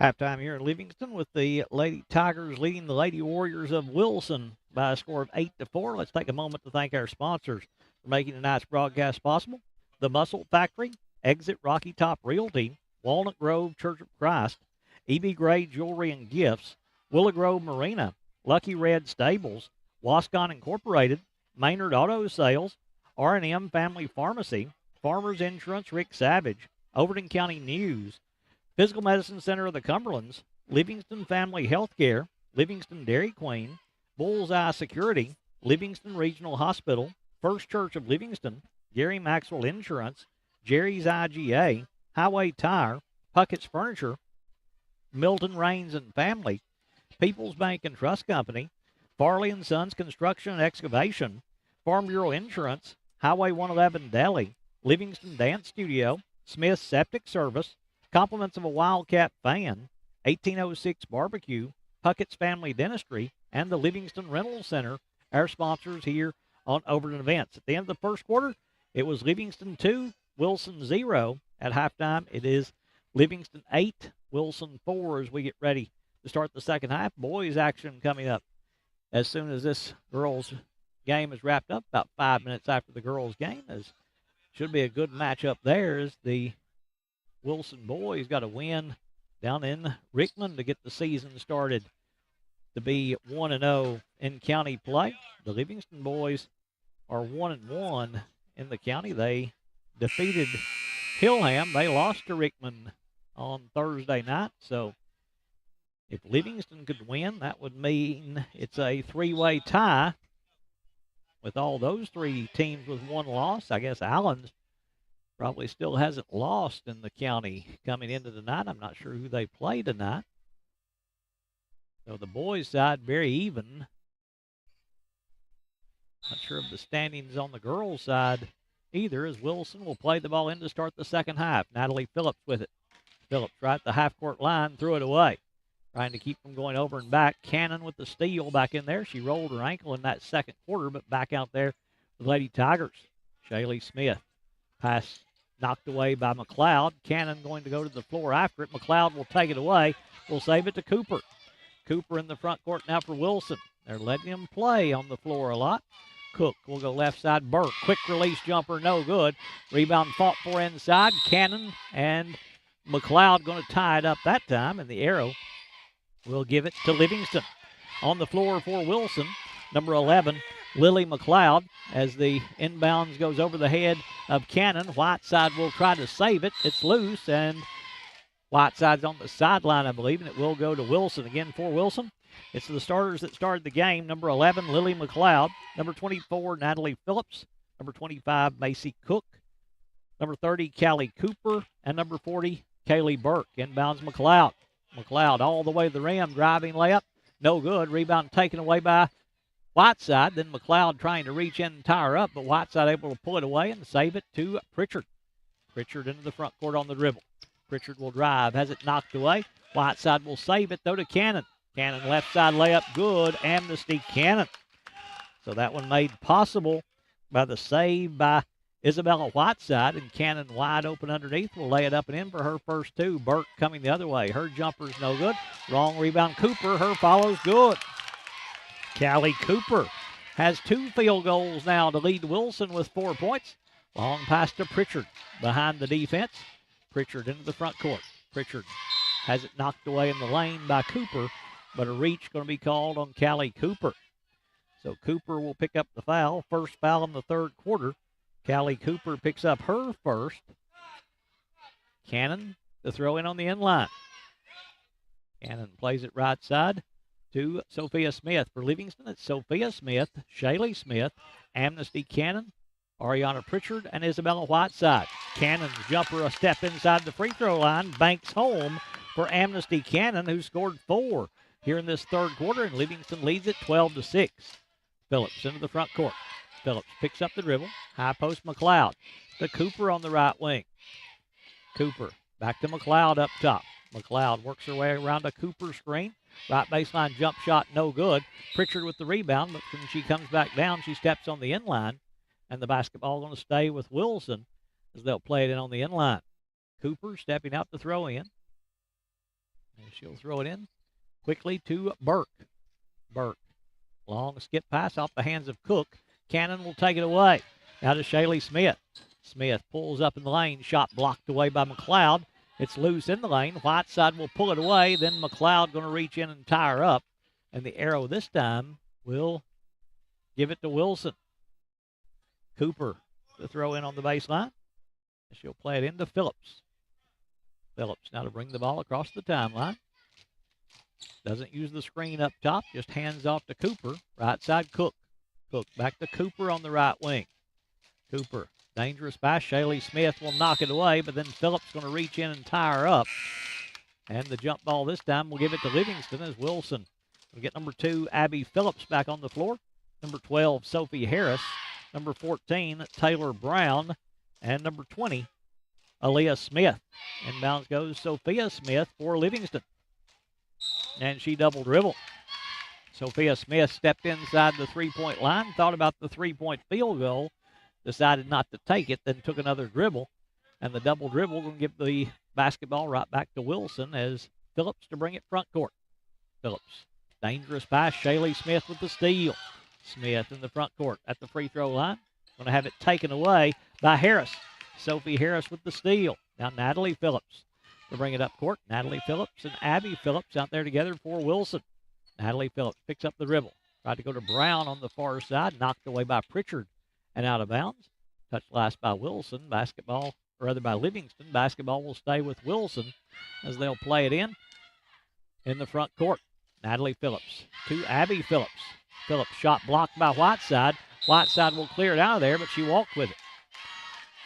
Halftime here in Livingston with the Lady Tigers leading the Lady Warriors of Wilson by a score of 8-4. Let's take a moment to thank our sponsors for making tonight's broadcast possible. The Muscle Factory, Exit Rocky Top Realty, Walnut Grove Church of Christ, E.B. Gray Jewelry and Gifts, Willow Grove Marina, Lucky Red Stables, Wascon Incorporated, Maynard Auto Sales, R&M Family Pharmacy, Farmers Insurance, Rick Savage, Overton County News, Physical Medicine Center of the Cumberlands, Livingston Family Healthcare, Livingston Dairy Queen, Bullseye Security, Livingston Regional Hospital, First Church of Livingston, Gary Maxwell Insurance, Jerry's IGA, Highway Tire, Puckett's Furniture, Milton Rains and Family, People's Bank and Trust Company, Farley and Sons Construction and Excavation, Farm Bureau Insurance, Highway 111 Deli, Livingston Dance Studio, Smith's Septic Service, Compliments of a Wildcat Fan, 1806 Barbecue, Puckett's Family Dentistry, and the Livingston Rental Center, our sponsors here on Overton Events. At the end of the first quarter, it was Livingston 2, Wilson 0. At halftime, it is Livingston 8, Wilson 4 as we get ready to start the second half. Boys action coming up as soon as this girls game is wrapped up, about 5 minutes after the girls game. As should be a good matchup there as the Wilson boys got a win down in Rickman to get the season started to be 1-0 in county play. The Livingston boys are 1-1 in the county. They defeated Hillham. They lost to Rickman on Thursday night. So if Livingston could win, that would mean it's a three-way tie with all those three teams with one loss. I guess Allen's probably still hasn't lost in the county coming into tonight. I'm not sure who they play tonight. So the boys' side very even. Not sure of the standings on the girls' side either, as Wilson will play the ball in to start the second half. Natalie Phillips with it. Phillips right at the half-court line, threw it away. Trying to keep them going over and back. Cannon with the steal back in there. She rolled her ankle in that second quarter, but back out there with Lady Tigers. Shaylee Smith. Pass knocked away by McLeod. Cannon going to go to the floor after it. McLeod will take it away. Will save it to Cooper. Cooper in the front court now for Wilson. They're letting him play on the floor a lot. Cook will go left side. Burke. Quick release jumper, no good. Rebound fought for inside. Cannon and McLeod going to tie it up that time, and the arrow will give it to Livingston. On the floor for Wilson, number 11, Lily McLeod, as the inbounds goes over the head of Cannon. Whiteside will try to save it. It's loose, and Whiteside's on the sideline, I believe, and it will go to Wilson. Again for Wilson, it's the starters that started the game. Number 11, Lily McLeod. Number 24, Natalie Phillips. Number 25, Macy Cook. Number 30, Callie Cooper. And number 40, Kaylee Burke. Inbounds McLeod. McLeod all the way to the rim, driving layup, no good. Rebound taken away by Whiteside. Then McLeod trying to reach in and tie her up, but Whiteside able to pull it away and save it to Pritchard. Pritchard into the front court on the dribble. Pritchard will drive, has it knocked away. Whiteside will save it, though, to Cannon. Cannon left side layup, good. Amnesty Cannon. So that one made possible by the save by Isabella Whiteside, and Cannon wide open underneath will lay it up and in for her first two. Burke coming the other way. Her jumper's no good. Wrong rebound. Cooper, her follows good. Callie Cooper has 2 field goals now to lead Wilson with 4 points. Long pass to Pritchard behind the defense. Pritchard into the front court. Pritchard has it knocked away in the lane by Cooper, but a reach going to be called on Callie Cooper. So Cooper will pick up the foul. First foul in the third quarter. Callie Cooper picks up her first. Cannon to throw in on the end line. Cannon plays it right side to Sophia Smith. For Livingston, it's Sophia Smith, Shaylee Smith, Amnesty Cannon, Ariana Pritchard, and Isabella Whiteside. Cannon's jumper a step inside the free throw line. Banks home for Amnesty Cannon, who scored 4 here in this third quarter, and Livingston leads it 12-6. Phillips into the front court. Phillips picks up the dribble. High post McLeod. To Cooper on the right wing. Cooper back to McLeod up top. McLeod works her way around a Cooper screen. Right baseline jump shot, no good. Pritchard with the rebound, but when she comes back down, she steps on the end line. And the basketball going to stay with Wilson as they'll play it in on the end line. Cooper stepping out to throw in. And she'll throw it in quickly to Burke. Burke. Long skip pass off the hands of Cook. Cannon will take it away. Now to Shaylee Smith. Smith pulls up in the lane. Shot blocked away by McLeod. It's loose in the lane. Whiteside will pull it away. Then McLeod going to reach in and tie her up. And the arrow this time will give it to Wilson. Cooper to throw in on the baseline. She'll play it into Phillips. Phillips now to bring the ball across the timeline. Doesn't use the screen up top, just hands off to Cooper. Right side, Cook. Cook back to Cooper on the right wing. Cooper, dangerous pass. Shaylee Smith will knock it away, but then Phillips going to reach in and tie her up. And the jump ball this time will give it to Livingston as Wilson will get number 2, Abby Phillips, back on the floor. Number 12, Sophie Harris. Number 14, Taylor Brown. And number 20, Aaliyah Smith. Inbounds goes Sophia Smith for Livingston. And she double dribble. Sophia Smith stepped inside the three-point line, thought about the three-point field goal, decided not to take it, then took another dribble. And the double dribble will give the basketball right back to Wilson as Phillips to bring it front court. Phillips, dangerous pass. Shaylee Smith with the steal. Smith in the front court at the free throw line. Going to have it taken away by Harris. Sophie Harris with the steal. Now Natalie Phillips to bring it up court. Natalie Phillips and Abby Phillips out there together for Wilson. Natalie Phillips picks up the dribble. Tried to go to Brown on the far side. Knocked away by Pritchard and out of bounds. Touched last by Wilson. Basketball, or rather by Livingston. Basketball will stay with Wilson as they'll play it in the front court. Natalie Phillips to Abby Phillips. Phillips shot blocked by Whiteside. Whiteside will clear it out of there, but she walked with it.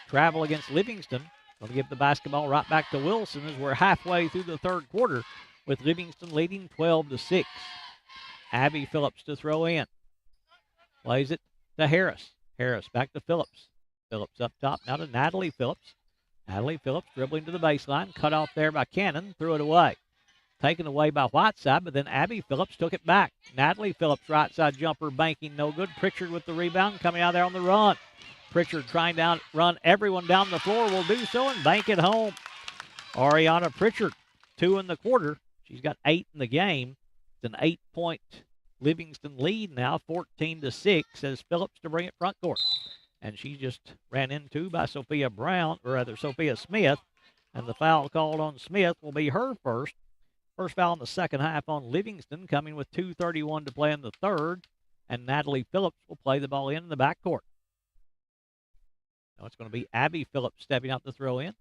Travel against Livingston. Going to give the basketball right back to Wilson as we're halfway through the third quarter with Livingston leading 12-6. Abby Phillips to throw in. Plays it to Harris. Harris back to Phillips. Phillips up top now to Natalie Phillips. Natalie Phillips dribbling to the baseline. Cut off there by Cannon. Threw it away. Taken away by Whiteside, but then Abby Phillips took it back. Natalie Phillips right side jumper banking no good. Pritchard with the rebound coming out there on the run. Pritchard trying to run everyone down the floor, will do so and bank it home. Ariana Pritchard, 2 in the quarter. She's got 8 in the game. It's an 8-point Livingston lead now, 14-6, as Phillips to bring it front court. And she just ran into by Sophia Smith, and the foul called on Smith will be her first. First foul in the second half on Livingston, coming with 2:31 to play in the third, and Natalie Phillips will play the ball in the backcourt. Now it's going to be Abby Phillips stepping out to throw in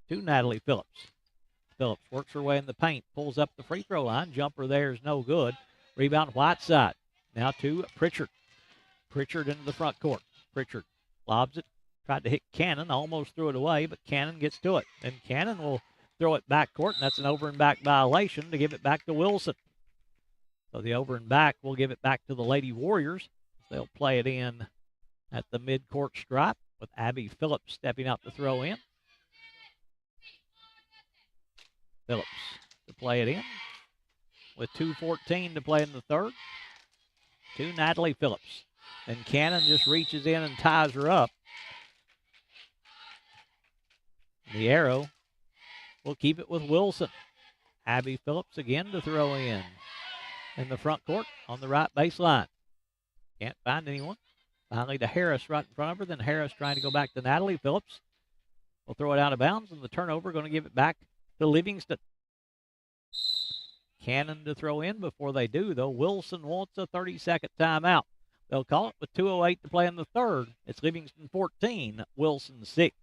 to Natalie Phillips. Phillips works her way in the paint, pulls up the free throw line. Jumper there is no good. Rebound Whiteside. Now to Pritchard. Pritchard into the front court. Pritchard lobs it. Tried to hit Cannon. Almost threw it away, but Cannon gets to it. And Cannon will throw it back court, and that's an over and back violation to give it back to Wilson. So the over and back will give it back to the Lady Warriors. They'll play it in at the mid-court stripe with Abby Phillips stepping out to throw in. Phillips to play it in with 2:14 to play in the third. To Natalie Phillips. And Cannon just reaches in and ties her up. The arrow will keep it with Wilson. Abby Phillips again to throw in the front court on the right baseline. Can't find anyone. Finally to Harris right in front of her. Then Harris trying to go back to Natalie Phillips. Will throw it out of bounds, and the turnover going to give it back to Livingston. Cannon to throw in. Before they do, though, Wilson wants a 30-second timeout. They'll call it with 2:08 to play in the third. It's Livingston 14, Wilson 6.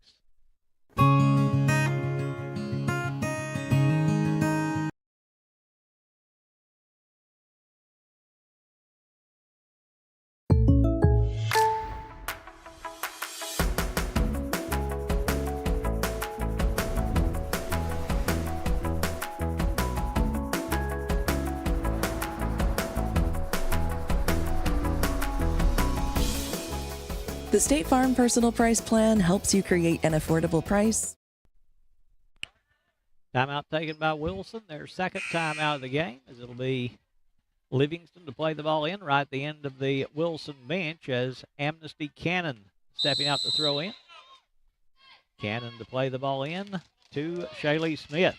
The State Farm Personal Price Plan helps you create an affordable price. Timeout taken by Wilson. Their second timeout of the game, as it'll be Livingston to play the ball in right at the end of the Wilson bench as Amnesty Cannon stepping out to throw in. Cannon to play the ball in to Shaylee Smith.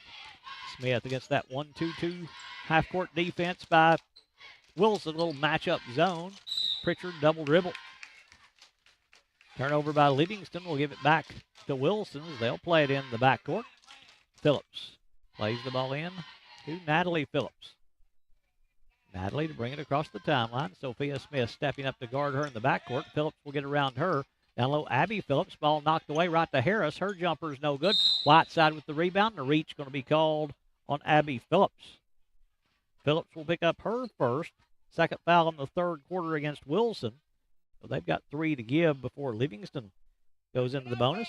Smith against that 1-2-2 half-court defense by Wilson. Little matchup zone. Pritchard double dribble. Turnover by Livingston will give it back to Wilson as they'll play it in the backcourt. Phillips plays the ball in to Natalie Phillips. Natalie to bring it across the timeline. Sophia Smith stepping up to guard her in the backcourt. Phillips will get around her. Down low, Abby Phillips. Ball knocked away right to Harris. Her jumper's no good. Whiteside with the rebound. And a reach going to be called on Abby Phillips. Phillips will pick up her first. Second foul in the third quarter against Wilson. So they've got 3 to give before Livingston goes into the bonus.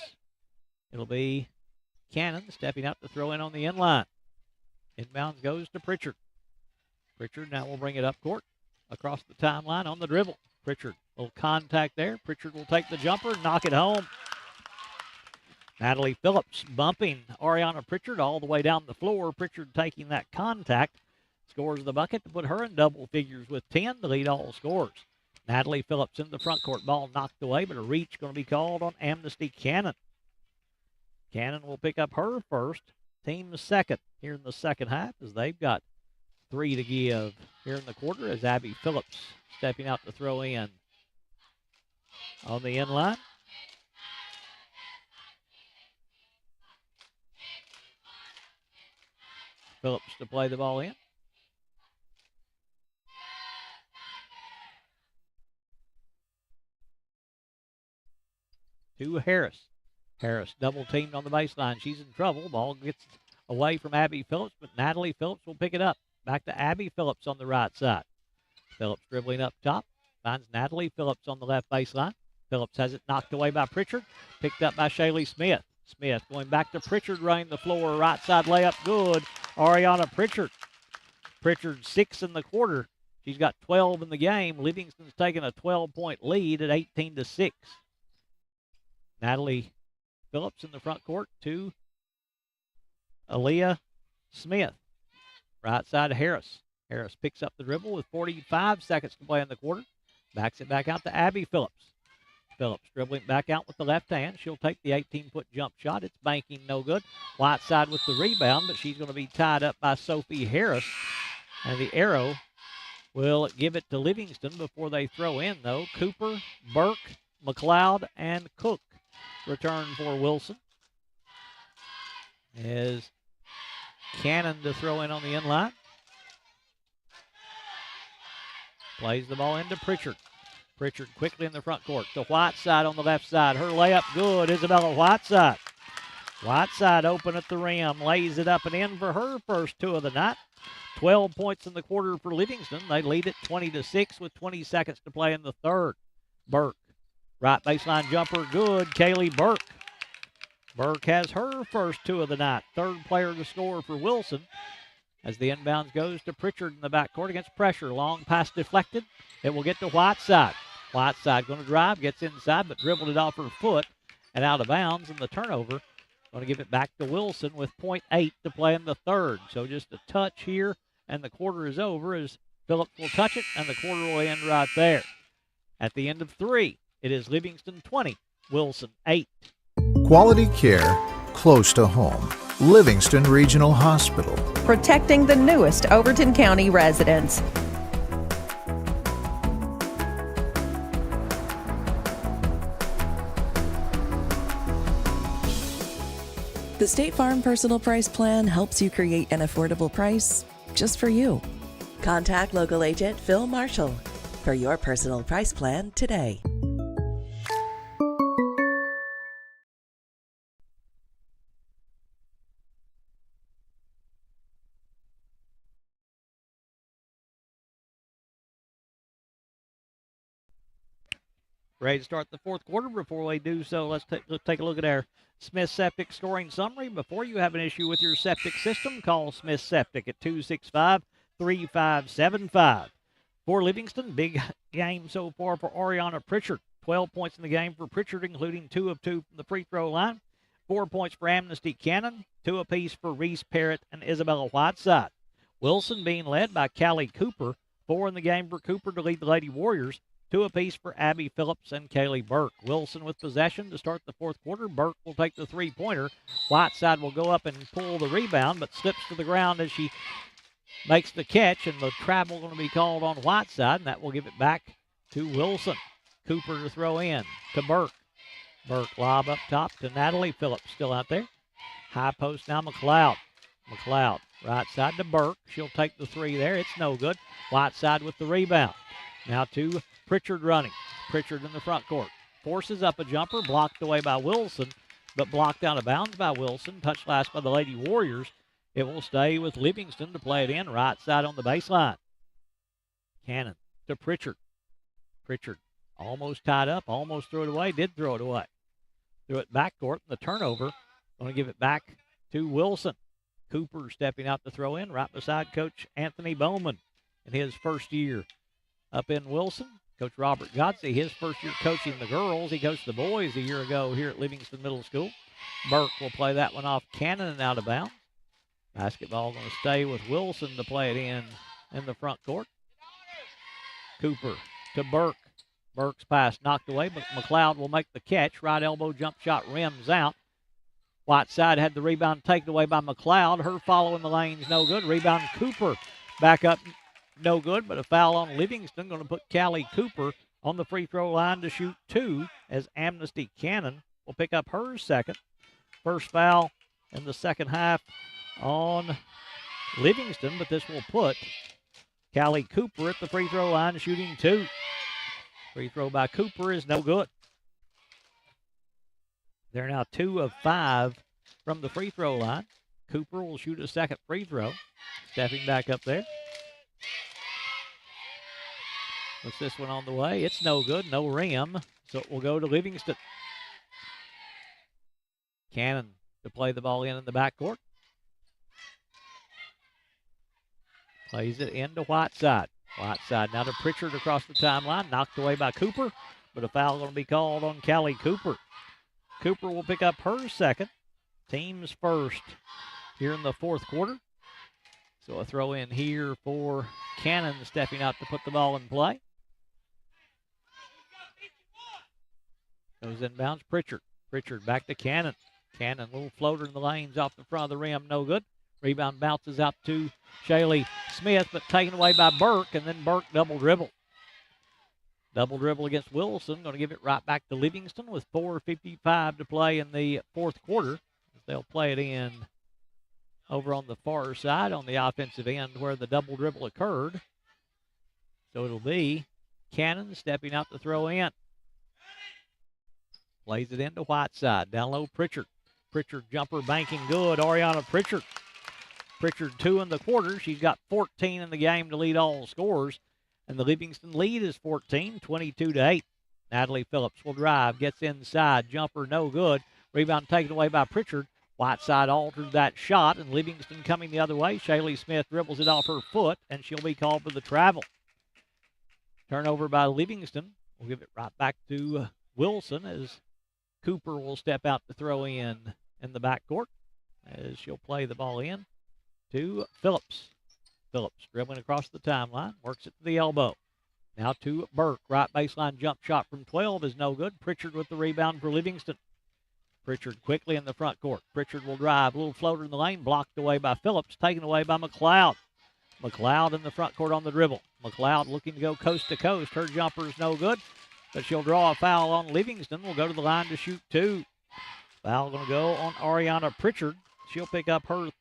It'll be Cannon stepping out to throw in on the inline. Inbounds goes to Pritchard. Pritchard now will bring it up court across the timeline on the dribble. Pritchard, little contact there. Pritchard will take the jumper and knock it home. Natalie Phillips bumping Ariana Pritchard all the way down the floor. Pritchard taking that contact. Scores the bucket to put her in double figures with 10 to lead all scores. Natalie Phillips in the front court. Ball knocked away, but a reach going to be called on Amnesty Cannon. Cannon will pick up her first. Team's second here in the second half as they've got 3 to give here in the quarter as Abby Phillips stepping out to throw in on the inline. Phillips to play the ball in. To Harris. Harris double teamed on the baseline. She's in trouble. Ball gets away from Abby Phillips, but Natalie Phillips will pick it up. Back to Abby Phillips on the right side. Phillips dribbling up top. Finds Natalie Phillips on the left baseline. Phillips has it knocked away by Pritchard. Picked up by Shaylee Smith. Smith going back to Pritchard, running the floor. Right side layup good. Ariana Pritchard. Pritchard 6 in the quarter. She's got 12 in the game. Livingston's taking a 12-point lead at 18-6. Natalie Phillips in the front court to Aaliyah Smith. Right side to Harris. Harris picks up the dribble with 45 seconds to play in the quarter. Backs it back out to Abby Phillips. Phillips dribbling back out with the left hand. She'll take the 18-foot jump shot. It's banking no good. Whiteside with the rebound, but she's going to be tied up by Sophie Harris. And the arrow will give it to Livingston before they throw in, though. Cooper, Burke, McLeod, and Cook return for Wilson. As Cannon to throw in on the inline. Plays the ball into Pritchard. Pritchard quickly in the front court to Whiteside on the left side. Her layup good. Isabella Whiteside. Whiteside open at the rim. Lays it up and in for her first 2 of the night. 12 points in the quarter for Livingston. They lead it 20-6 with 20 seconds to play in the third. Burke. Right baseline jumper good. Kaylee Burke. Burke has her first 2 of the night. Third player to score for Wilson. As the inbounds goes to Pritchard in the backcourt against pressure. Long pass deflected. It will get to Whiteside. Whiteside going to drive, gets inside, but dribbled it off her foot and out of bounds. And the turnover going to give it back to Wilson with 0.8 to play in the third. So just a touch here, and the quarter is over as Phillips will touch it, and the quarter will end right there. At the end of 3, it is Livingston 20, Wilson 8. Quality care close to home. Livingston Regional Hospital. Protecting the newest Overton County residents. The State Farm Personal Price Plan helps you create an affordable price just for you. Contact local agent Phil Marshall for your personal price plan today. Ready to start the fourth quarter. Before we do so, let's take a look at our Smith Septic scoring summary. Before you have an issue with your septic system, call Smith Septic at 265-3575. For Livingston, big game so far for Ariana Pritchard. 12 points in the game for Pritchard, including 2 of 2 from the free throw line. 4 points for Amnesty Cannon, 2 apiece for Reese Parrott and Isabella Whiteside. Wilson being led by Callie Cooper. 4 in the game for Cooper to lead the Lady Warriors. 2 apiece for Abby Phillips and Kaylee Burke. Wilson with possession to start the fourth quarter. Burke will take the three-pointer. Whiteside will go up and pull the rebound, but slips to the ground as she makes the catch, and the travel going to be called on Whiteside, and that will give it back to Wilson. Cooper to throw in to Burke. Burke lob up top to Natalie Phillips, still out there. High post now McLeod. McLeod right side to Burke. She'll take the 3 there. It's no good. Whiteside with the rebound. Now to Pritchard running. Pritchard in the front court. forces up a jumper, blocked away by Wilson, but blocked out of bounds by Wilson. Touched last by the Lady Warriors. It will stay with Livingston to play it in, right side on the baseline. Cannon to Pritchard. Pritchard almost tied up, almost threw it away, did throw it away. Threw it backcourt, and the turnover, going to give it back to Wilson. Cooper stepping out to throw in, right beside Coach Anthony Bowman in his first year up in Wilson. Coach Robert Godsey, his first year coaching the girls. He coached the boys a year ago here at Livingston Middle School. Burke will play that one off Cannon and out of bounds. Basketball going to stay with Wilson to play it in the front court. Cooper to Burke. Burke's pass knocked away, but McLeod will make the catch. Right elbow jump shot rims out. Whiteside had the rebound taken away by McLeod. Her following the lane's no good. Rebound Cooper back up, no good, but a foul on Livingston. Going to put Callie Cooper on the free throw line to shoot 2 as Amnesty Cannon will pick up her second. First foul in the second half on Livingston, but this will put Callie Cooper at the free throw line shooting 2. Free throw by Cooper is no good. They're now 2 of 5 from the free throw line. Cooper will shoot a second free throw. Stepping back up there. Puts this one on the way. It's no good, no rim, so it will go to Livingston. Cannon to play the ball in the backcourt. Plays it into Whiteside. Whiteside now to Pritchard across the timeline. Knocked away by Cooper, but a foul going to be called on Callie Cooper. Cooper will pick up her second. Team's first here in the fourth quarter. So a throw in here for Cannon stepping out to put the ball in play. Goes inbounds, Pritchard. Pritchard back to Cannon. Cannon, little floater in the lanes off the front of the rim, no good. Rebound bounces out to Shaylee Smith, but taken away by Burke, and then Burke double dribble. Double dribble against Wilson. Going to give it right back to Livingston with 4:55 to play in the fourth quarter. They'll play it in over on the far side on the offensive end where the double dribble occurred. So it'll be Cannon stepping out to throw in. Plays it into Whiteside. Down low, Pritchard. Pritchard jumper banking good. Ariana Pritchard. Pritchard 2 in the quarter. She's got 14 in the game to lead all scorers. And the Livingston lead is 14, 22-8. Natalie Phillips will drive, gets inside. Jumper no good. Rebound taken away by Pritchard. Whiteside altered that shot, and Livingston coming the other way. Shaylee Smith dribbles it off her foot, and she'll be called for the travel. Turnover by Livingston. We'll give it right back to Wilson as Cooper will step out to throw in the backcourt as she'll play the ball in to Phillips. Phillips dribbling across the timeline, works it to the elbow. Now to Burke. Right baseline jump shot from 12 is no good. Pritchard with the rebound for Livingston. Pritchard quickly in the front court. Pritchard will drive. A little floater in the lane, blocked away by Phillips, taken away by McLeod. McLeod in the front court on the dribble. McLeod looking to go coast to coast. Her jumper is no good, but she'll draw a foul on Livingston. Will go to the line to shoot 2. Foul going to go on Ariana Pritchard. She'll pick up her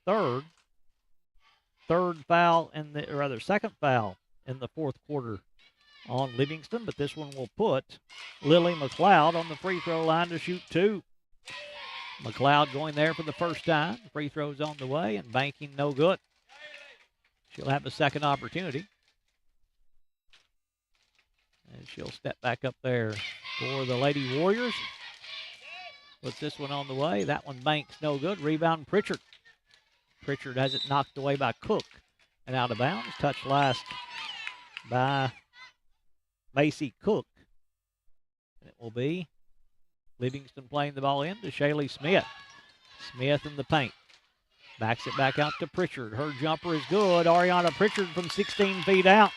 second foul in the fourth quarter on Livingston, but this one will put Lily McLeod on the free throw line to shoot 2. McLeod going there for the first time. Free throws on the way and banking no good. She'll have a second opportunity. And she'll step back up there for the Lady Warriors. Puts this one on the way. That one banks no good. Rebound Pritchard. Pritchard has it knocked away by Cook and out of bounds. Touched last by Macy Cook. And it will be Livingston playing the ball in to Shaylee Smith. Smith in the paint. Backs it back out to Pritchard. Her jumper is good. Ariana Pritchard from 16 feet out.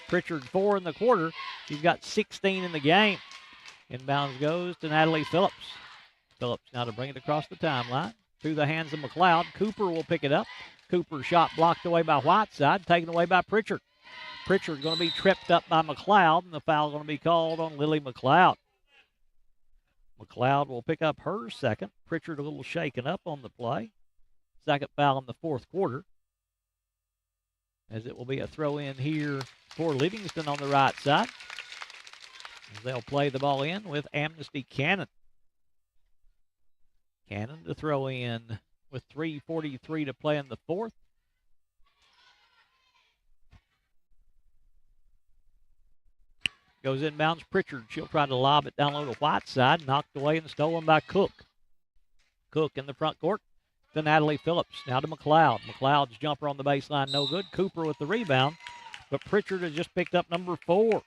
Pritchard 4 in the quarter. She's got 16 in the game. Inbounds goes to Natalie Phillips. Phillips now to bring it across the timeline. Through the hands of McLeod. Cooper will pick it up. Cooper's shot blocked away by Whiteside. Taken away by Pritchard. Pritchard going to be tripped up by McLeod. And the foul going to be called on Lily McLeod. McLeod will pick up her second. Pritchard a little shaken up on the play. Second foul in the fourth quarter. As it will be a throw in here for Livingston on the right side. They'll play the ball in with Amnesty Cannon. Cannon to throw in with 3:43 to play in the fourth. Goes inbounds. Pritchard. She'll try to lob it down low to Whiteside. Knocked away and stolen by Cook. Cook in the front court to Natalie Phillips. Now to McLeod. McLeod's jumper on the baseline, no good. Cooper with the rebound. But Pritchard has just picked up number 4.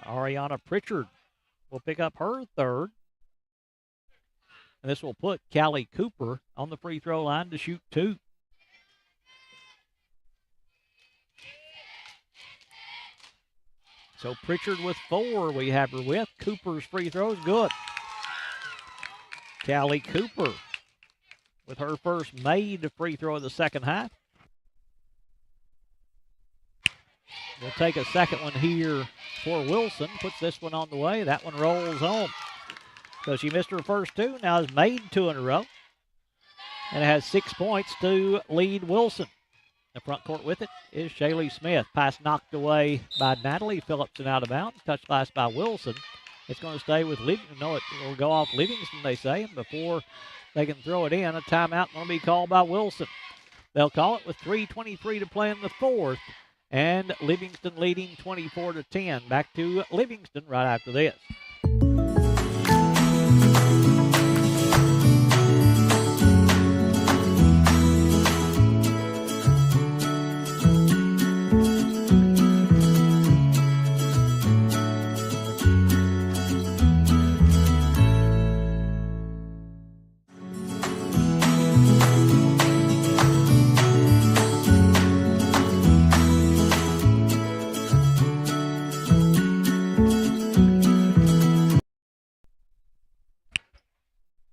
Ariana Pritchard will pick up her third. And this will put Callie Cooper on the free throw line to shoot 2. So Pritchard with 4 we have her with. Cooper's free throw is good. Callie Cooper with her first made free throw of the second half. We'll take a second one here for Wilson. Puts this one on the way. That one rolls home. So she missed her first 2. Now has made 2 in a row. And has 6 points to lead Wilson. The front court with it is Shaylee Smith. Pass knocked away by Natalie Phillips and out of bounds. Touch pass by Wilson. It's going to stay with Livingston. No, it will go off Livingston, they say. And before they can throw it in, a timeout going to be called by Wilson. They'll call it with 3:23 to play in the fourth. And Livingston leading 24-10. Back to Livingston right after this.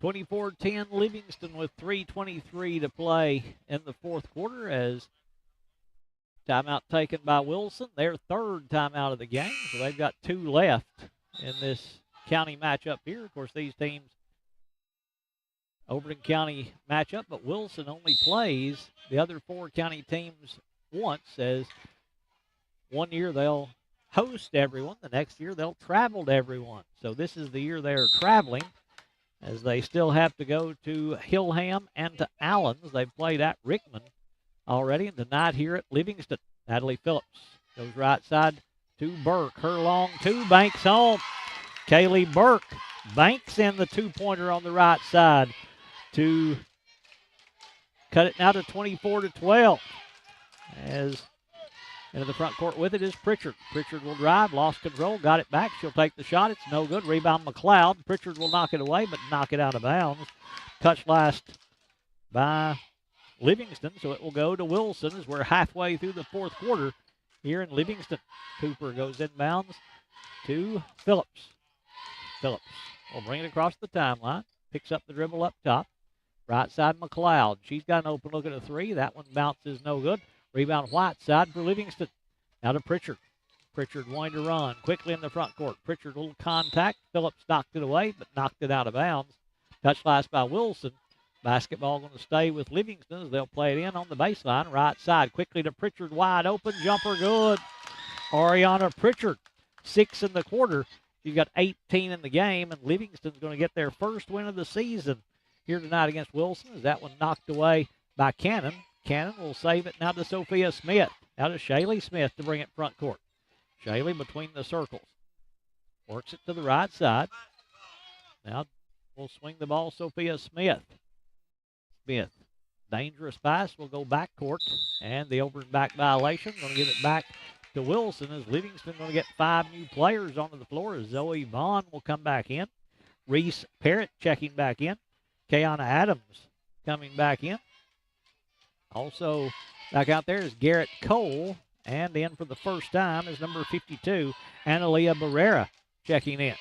24-10 Livingston with 3:23 to play in the fourth quarter as timeout taken by Wilson. Their third timeout of the game, so they've got 2 left in this county matchup here. Of course, these teams, Overton County matchup, but Wilson only plays the other 4 county teams once, as one year they'll host everyone, the next year they'll travel to everyone. So this is the year they're traveling, as they still have to go to Hillham and to Allens. They've played at Rickman already, and tonight here at Livingston. Natalie Phillips goes right side to Burke. Her long 2 banks home. Kaylee Burke banks in the 2-pointer on the right side to cut it now to 24-12. As into the front court with it is Pritchard. Pritchard will drive, lost control, got it back. She'll take the shot. It's no good. Rebound McLeod. Pritchard will knock it away, but knock it out of bounds. Touch last by Livingston, so it will go to Wilson as we're halfway through the fourth quarter here in Livingston. Cooper goes inbounds to Phillips. Phillips will bring it across the timeline. Picks up the dribble up top. Right side McLeod. She's got an open look at a 3. That one bounces no good. Rebound Whiteside for Livingston. Now to Pritchard. Pritchard wanting to run quickly in the front court. Pritchard, a little contact. Phillips knocked it away, but knocked it out of bounds. Touch last by Wilson. Basketball going to stay with Livingston as they'll play it in on the baseline. Right side quickly to Pritchard. Wide open. Jumper good. Ariana Pritchard. 6 in the quarter. She's got 18 in the game, and Livingston's going to get their first win of the season here tonight against Wilson. As that one knocked away by Cannon. Cannon will save it now to Sophia Smith. Now to Shaylee Smith to bring it front court. Shaylee between the circles. Works it to the right side. Now will swing the ball Sophia Smith. Smith. Dangerous pass will go back court. And the over and back violation. Going to give it back to Wilson as Livingston going to get 5 new players onto the floor. Zoe Vaughn will come back in. Reese Parrott checking back in. Kayana Adams coming back in. Also back out there is Garrett Cole, and in for the first time is number 52, Analia Barrera checking in.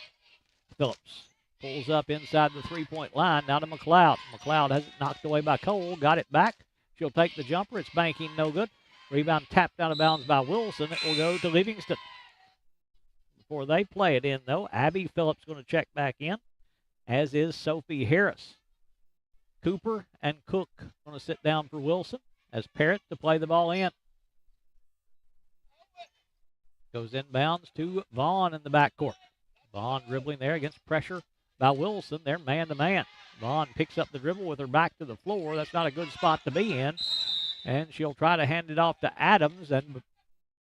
Phillips pulls up inside the 3-point line, now to McLeod. McLeod has it knocked away by Cole, got it back. She'll take the jumper. It's banking, no good. Rebound tapped out of bounds by Wilson. It will go to Livingston. Before they play it in, though, Abby Phillips going to check back in, as is Sophie Harris. Cooper and Cook going to sit down for Wilson as Parrott to play the ball in. Goes inbounds to Vaughn in the backcourt. Vaughn dribbling there against pressure by Wilson. They're man-to-man. Vaughn picks up the dribble with her back to the floor. That's not a good spot to be in. And she'll try to hand it off to Adams. And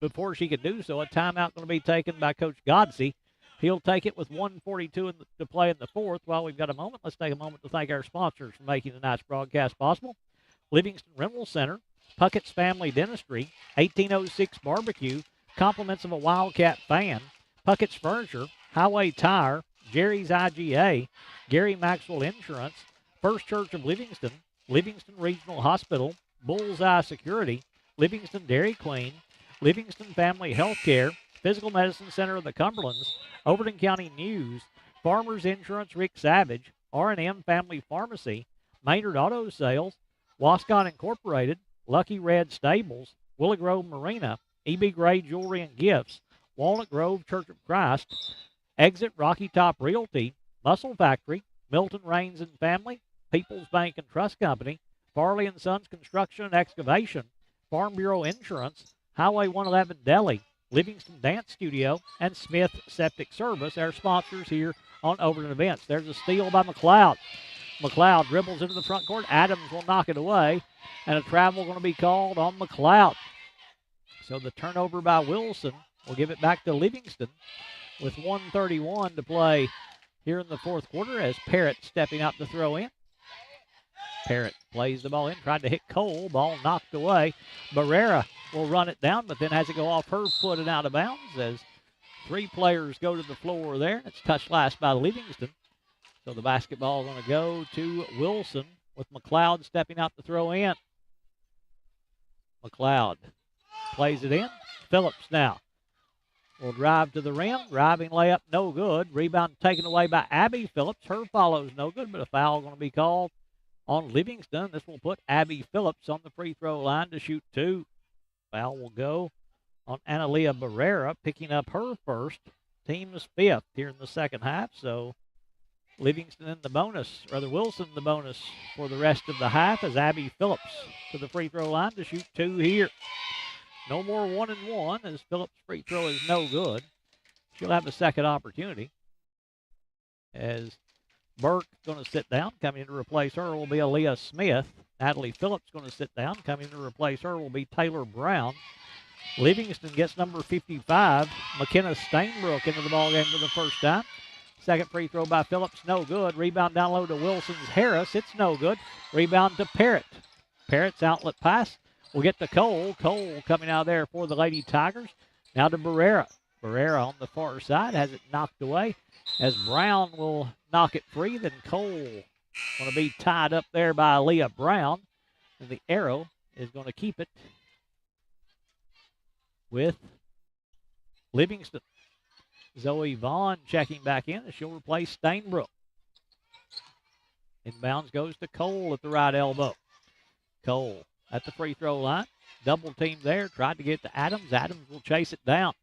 before she can do so, a timeout going to be taken by Coach Godsey. He'll take it with 1:42 to play in the fourth. While we've got a moment, let's take a moment to thank our sponsors for making tonight's broadcast possible. Livingston Rental Center, Puckett's Family Dentistry, 1806 Barbecue, compliments of a Wildcat fan, Puckett's Furniture, Highway Tire, Jerry's IGA, Gary Maxwell Insurance, First Church of Livingston, Livingston Regional Hospital, Bullseye Security, Livingston Dairy Queen, Livingston Family Healthcare, Physical Medicine Center of the Cumberlands, Overton County News, Farmers Insurance Rick Savage, R&M Family Pharmacy, Maynard Auto Sales, Wascott Incorporated, Lucky Red Stables, Willow Grove Marina, E.B. Gray Jewelry and Gifts, Walnut Grove Church of Christ, Exit Rocky Top Realty, Muscle Factory, Milton Rains and Family, People's Bank and Trust Company, Farley and Sons Construction and Excavation, Farm Bureau Insurance, Highway 111 Deli, Livingston Dance Studio, and Smith Septic Service, our sponsors here on Overton Events. There's a steal by McLeod. McLeod dribbles into the front court. Adams will knock it away, and a travel going to be called on McLeod. So the turnover by Wilson will give it back to Livingston with 1:31 to play here in the fourth quarter as Parrott stepping up to throw in. Parrott plays the ball in, tried to hit Cole, ball knocked away. Barrera will run it down, but then has it go off her foot and out of bounds as three players go to the floor there. It's touched last by Livingston. So the basketball going to go to Wilson with McLeod stepping out to throw in. McLeod plays it in. Phillips now will drive to the rim. Driving layup, no good. Rebound taken away by Abby Phillips. Her follows no good, but a foul going to be called on Livingston. This will put Abby Phillips on the free throw line to shoot two. Foul will go on Analia Barrera, picking up her first. Team's fifth here in the second half. So Livingston in the bonus, rather Wilson in the bonus for the rest of the half as Abby Phillips to the free throw line to shoot two here. No more 1-and-1 as Phillips' free throw is no good. She'll have a second opportunity as Burke going to sit down. Coming in to replace her will be Aaliyah Smith. Natalie Phillips going to sit down. Coming in to replace her will be Taylor Brown. Livingston gets number 55, McKenna Stainbrook, into the ballgame for the first time. Second free throw by Phillips, no good. Rebound down low to Wilson's Harris. It's no good. Rebound to Parrott. Parrott's outlet pass will get to Cole. Cole coming out there for the Lady Tigers. Now to Barrera. Barrera on the far side has it knocked away as Brown will knock it free. Then Cole going to be tied up there by Leah Brown. And the arrow is going to keep it with Livingston. Zoe Vaughn checking back in as she'll replace Stainbrook. Inbounds goes to Cole at the right elbow. Cole at the free throw line. Double team there. Tried to get to Adams. Adams will chase it down.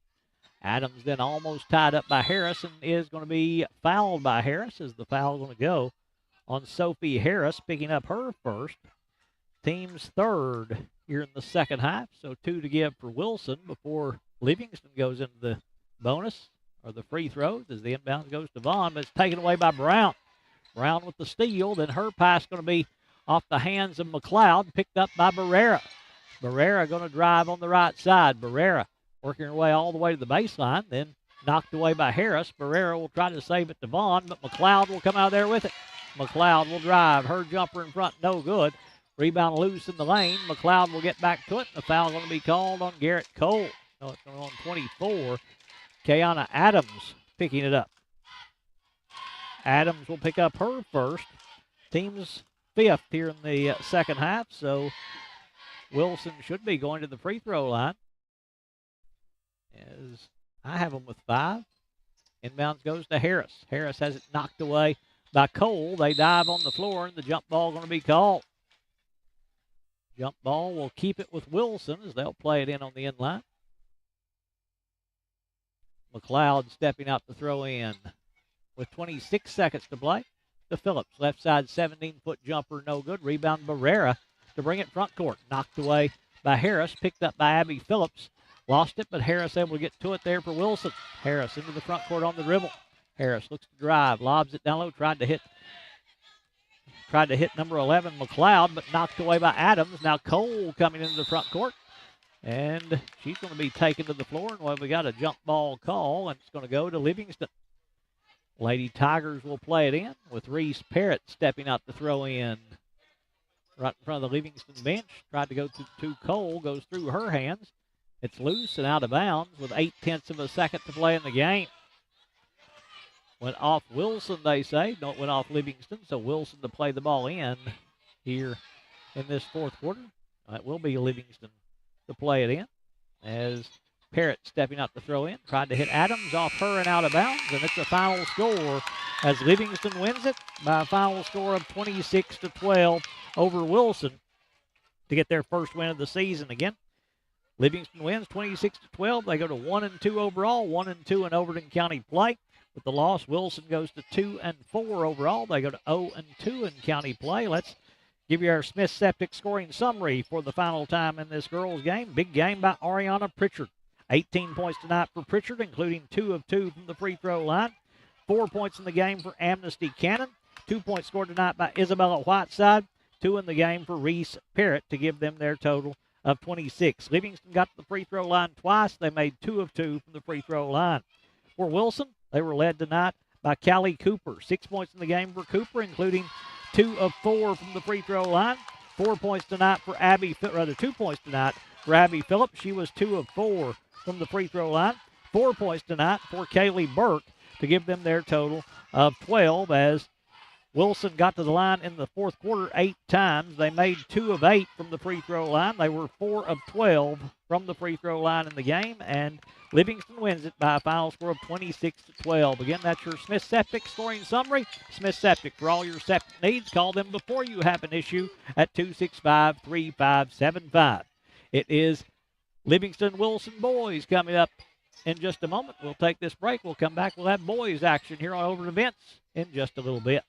Adams then almost tied up by Harris and is going to be fouled by Harris as the foul going to go on Sophie Harris, picking up her first. Team's third here in the second half. So 2 to give for Wilson before Livingston goes into the bonus or the free throws as the inbound goes to Vaughn, but it's taken away by Brown. Brown with the steal. Then her pass going to be off the hands of McLeod, picked up by Barrera. Barrera going to drive on the right side. Barrera working her way all the way to the baseline, then knocked away by Harris. Barrera will try to save it to Vaughn, but McLeod will come out there with it. McLeod will drive. Her jumper in front, no good. Rebound loose in the lane. McLeod will get back to it. The foul going to be called on Garrett Cole. No, it's going on 24. Kayana Adams picking it up. Adams will pick up her first. Team's fifth here in the second half, so Wilson should be going to the free throw line. As I have them with 5. Inbounds goes to Harris. Harris has it knocked away by Cole. They dive on the floor, and the jump ball going to be called. Jump ball will keep it with Wilson as they'll play it in on the end line. McLeod stepping out to throw in with 26 seconds to play. To Phillips, left side 17-foot jumper, no good. Rebound Barrera to bring it front court. Knocked away by Harris, picked up by Abby Phillips. Lost it, but Harris able to get to it there for Wilson. Harris into the front court on the dribble. Harris looks to drive, lobs it down low, tried to hit number 11, McLeod, but knocked away by Adams. Now Cole coming into the front court, and she's going to be taken to the floor, and we got a jump ball call, and it's going to go to Livingston. Lady Tigers will play it in with Reese Parrott stepping out to throw in right in front of the Livingston bench. Tried to go to Cole, goes through her hands. It's loose and out of bounds with 0.8 of a second to play in the game. Went off Wilson, they say. Don't went off Livingston, so Wilson to play the ball in here in this fourth quarter. It will be Livingston to play it in as Parrott stepping out to throw in. Tried to hit Adams off her and out of bounds, and it's a final score as Livingston wins it by a final score of 26-12 over Wilson to get their first win of the season again. Livingston wins 26-12. They go to 1-2 overall, 1-2 in Overton County play. With the loss, Wilson goes to 2-4 overall. They go to 0-2 in county play. Let's give you our Smith Septic scoring summary for the final time in this girls' game. Big game by Ariana Pritchard. 18 points tonight for Pritchard, including 2 of 2 from the free throw line. 4 points in the game for Amnesty Cannon. 2 points scored tonight by Isabella Whiteside. 2 in the game for Reese Parrott to give them their total of 26. Livingston got to the free throw line twice. They made 2 of 2 from the free throw line. For Wilson, they were led tonight by Callie Cooper. 6 points in the game for Cooper, including 2 of 4 from the free throw line. 4 points tonight for 2 points tonight for Abby Phillips. She was 2 of 4 from the free throw line. 4 points tonight for Kaylee Burke to give them their total of 12 as Wilson got to the line in the fourth quarter 8 times. They made 2 of 8 from the free throw line. They were 4 of 12 from the free throw line in the game, and Livingston wins it by a final score of 26-12. Again, that's your Smith Septic scoring summary. Smith Septic, for all your septic needs, call them before you have an issue at 265-3575. It is Livingston Wilson boys coming up in just a moment. We'll take this break. We'll come back. We'll have boys action here on Overton Events in just a little bit.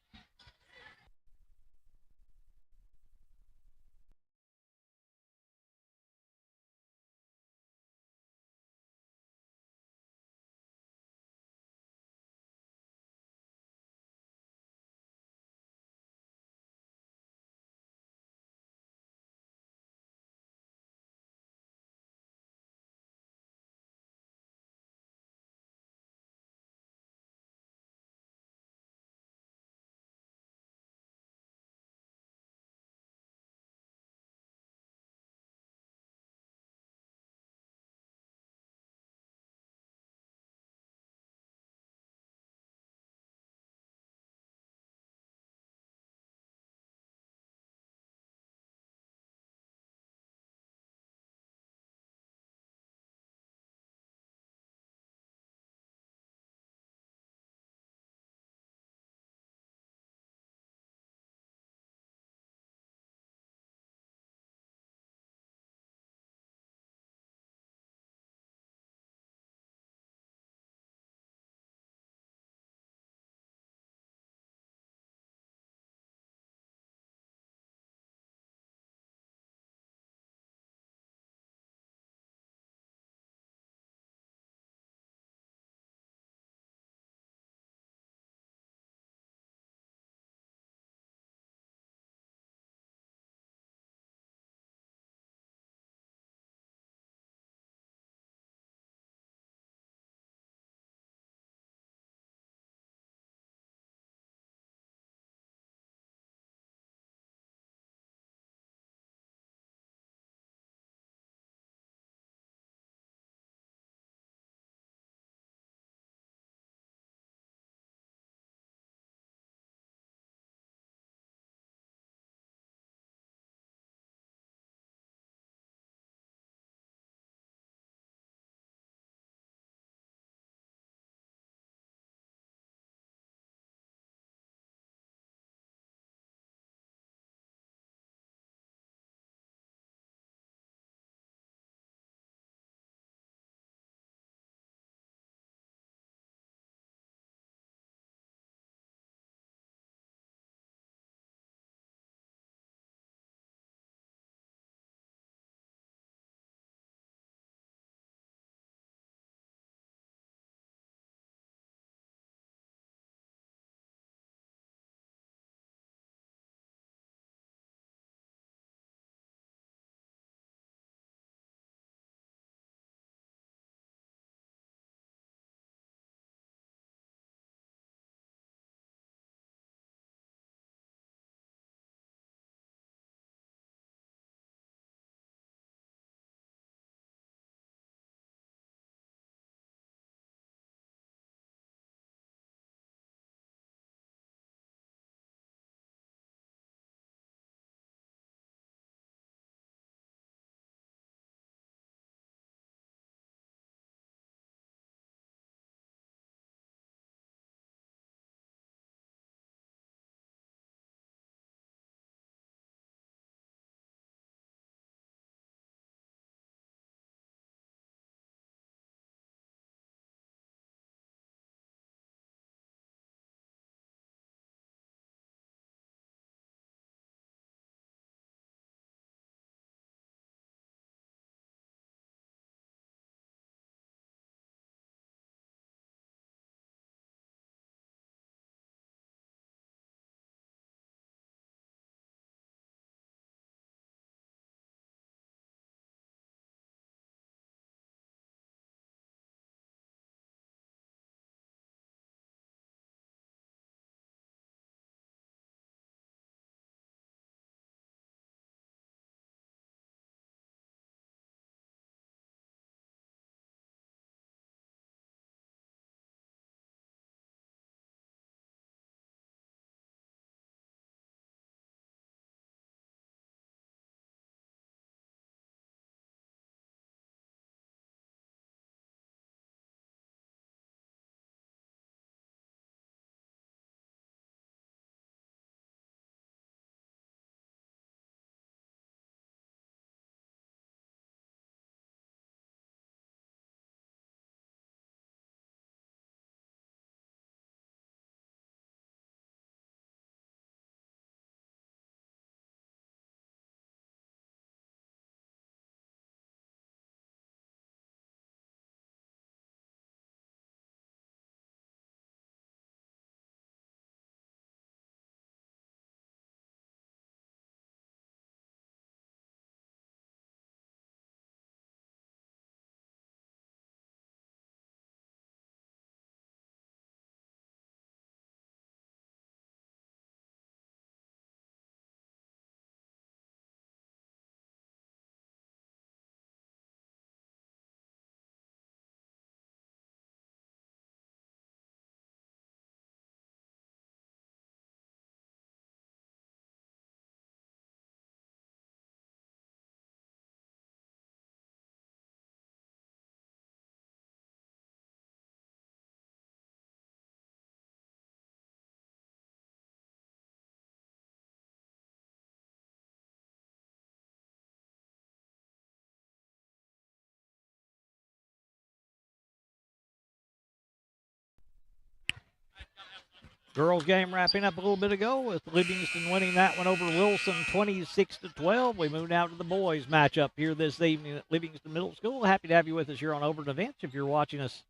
Girls game wrapping up a little bit ago with Livingston winning that one over Wilson 26-12. We move now to the boys matchup here this evening at Livingston Middle School. Happy to have you with us here on Overton Events. If you're watching us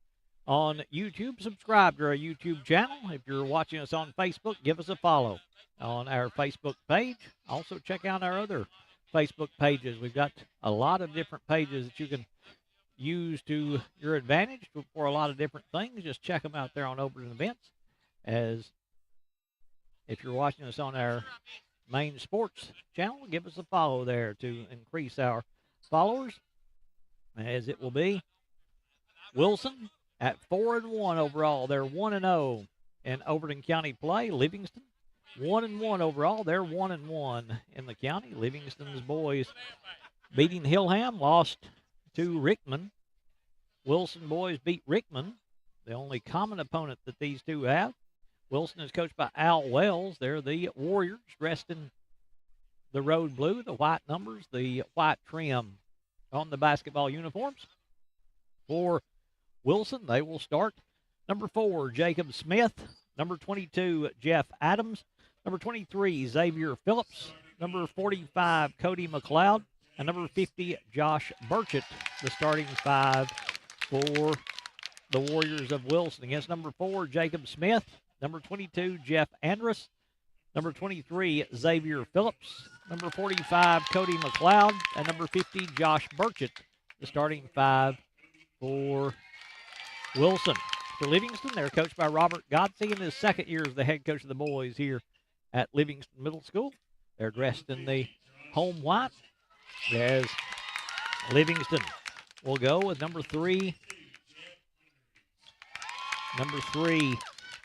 on YouTube, subscribe to our YouTube channel. If you're watching us on Facebook, give us a follow on our Facebook page. Also check out our other Facebook pages. We've got a lot of different pages that you can use to your advantage for a lot of different things. Just check them out there on Overton Events. As if you're watching us on our main sports channel, give us a follow there to increase our followers, as it will be Wilson at 4-1 overall. They're 1-0 in Overton County play. Livingston 1-1 overall. They're 1-1 in the county. Livingston's boys beating Hillham, lost to Rickman. Wilson boys beat Rickman, the only common opponent that these two have. Wilson is coached by Al Wells. They're the Warriors, dressed in the road blue, the white numbers, the white trim on the basketball uniforms. For Wilson, they will start number 4, Jacob Smith, number 22, Jeff Adams, number 23, Xavier Phillips, number 45, Cody McLeod, and number 50, Josh Burchett, the starting 5 for the Warriors of Wilson. Against number 4, Jacob Smith, number 22, Jeff Andrus, number 23, Xavier Phillips, number 45, Cody McLeod, and number 50, Josh Burchett, the starting 5 for Wilson. For Livingston, they're coached by Robert Godsey in his second year as the head coach of the boys here at Livingston Middle School. They're dressed in the home white, as Livingston will go with number 3,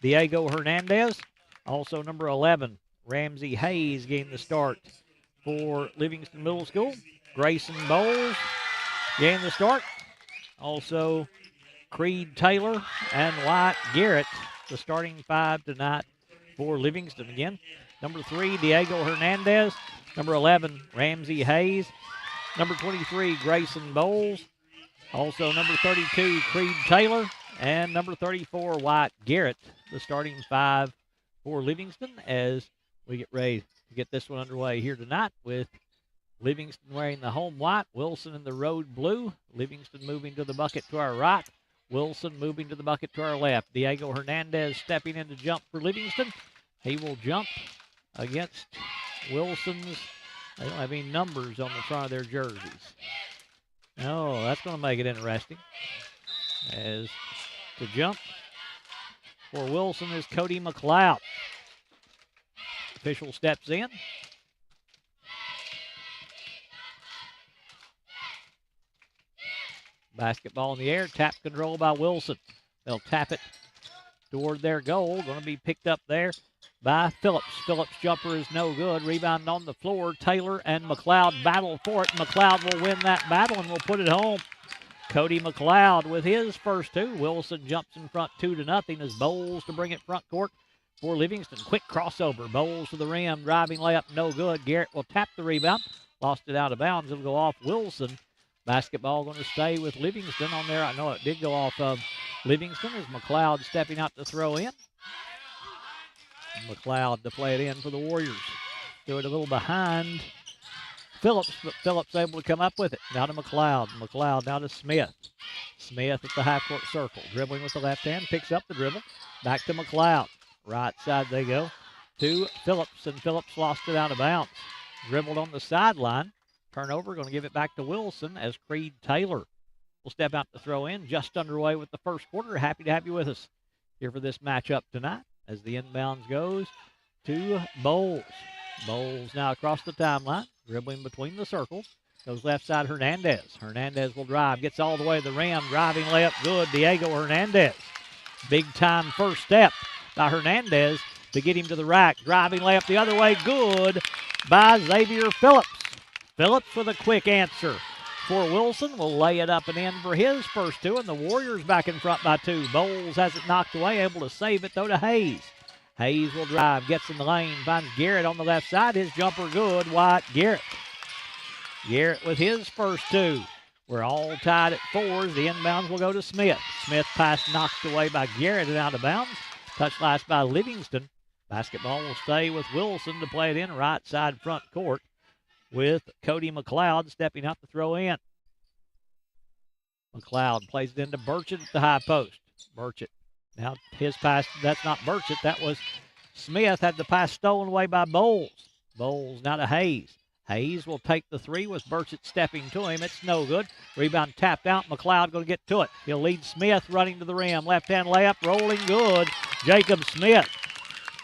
Diego Hernandez. Also number 11, Ramsey Hayes getting the start for Livingston Middle School. Grayson Bowles getting the start. Also Creed Taylor and Wyatt Garrett, the starting 5 tonight for Livingston. Again, number 3, Diego Hernandez. Number 11, Ramsey Hayes. Number 23, Grayson Bowles. Also number 32, Creed Taylor. And number 34, Wyatt Garrett, the starting 5 for Livingston, as we get ready to get this one underway here tonight with Livingston wearing the home white, Wilson in the road blue. Livingston moving to the bucket to our right, Wilson moving to the bucket to our left. Diego Hernandez stepping in to jump for Livingston. He will jump against Wilson's. They don't have any numbers on the front of their jerseys. Oh, that's going to make it interesting. As to jump for Wilson is Cody McLeod. Official steps in. Basketball in the air, tap control by Wilson. They'll tap it toward their goal. Going to be picked up there by Phillips. Phillips' jumper is no good. Rebound on the floor. Taylor and McLeod battle for it. McLeod will win that battle and will put it home. Cody McLeod with his first 2. Wilson jumps in front 2-0 as Bowles to bring it front court for Livingston. Quick crossover. Bowles to the rim. Driving layup, no good. Garrett will tap the rebound. Lost it out of bounds. It'll go off Wilson. Basketball going to stay with Livingston on there. I know it did go off of Livingston as McLeod stepping out to throw in. McLeod to play it in for the Warriors. Do it a little behind Phillips, but Phillips able to come up with it. Now to McLeod. McLeod now to Smith. Smith at the half-court circle. Dribbling with the left hand. Picks up the dribble. Back to McLeod. Right side they go to Phillips, and Phillips lost it out of bounds. Dribbled on the sideline. Turnover, going to give it back to Wilson as Creed Taylor will step out to throw in. Just underway with the first quarter. Happy to have you with us here for this matchup tonight as the inbounds goes to Bowles. Bowles now across the timeline, dribbling between the circles. Goes left side, Hernandez. Hernandez will drive, gets all the way to the rim. Driving layup, good. Diego Hernandez. Big time first step by Hernandez to get him to the rack. Driving layup the other way, good by Xavier Phillips. Phillips with a quick answer for Wilson. Will lay it up and in for his first 2, and the Warriors back in front by 2. Bowles has it knocked away, able to save it though to Hayes. Hayes will drive, gets in the lane, finds Garrett on the left side. His jumper good, Wyatt Garrett. Garrett with his first 2. We're all tied at 4s. The inbounds will go to Smith. Smith pass knocked away by Garrett and out of bounds. Touch last by Livingston. Basketball will stay with Wilson to play it in right side front court with Cody McLeod stepping up to throw in. McLeod plays it into Burchett at the high post. Burchett. Now his pass, that's not Burchett, that was Smith, had the pass stolen away by Bowles. Bowles now to Hayes. Hayes will take the three with Burchett stepping to him. It's no good. Rebound tapped out. McLeod going to get to it. He'll lead Smith running to the rim. Left-hand layup, rolling good. Jacob Smith.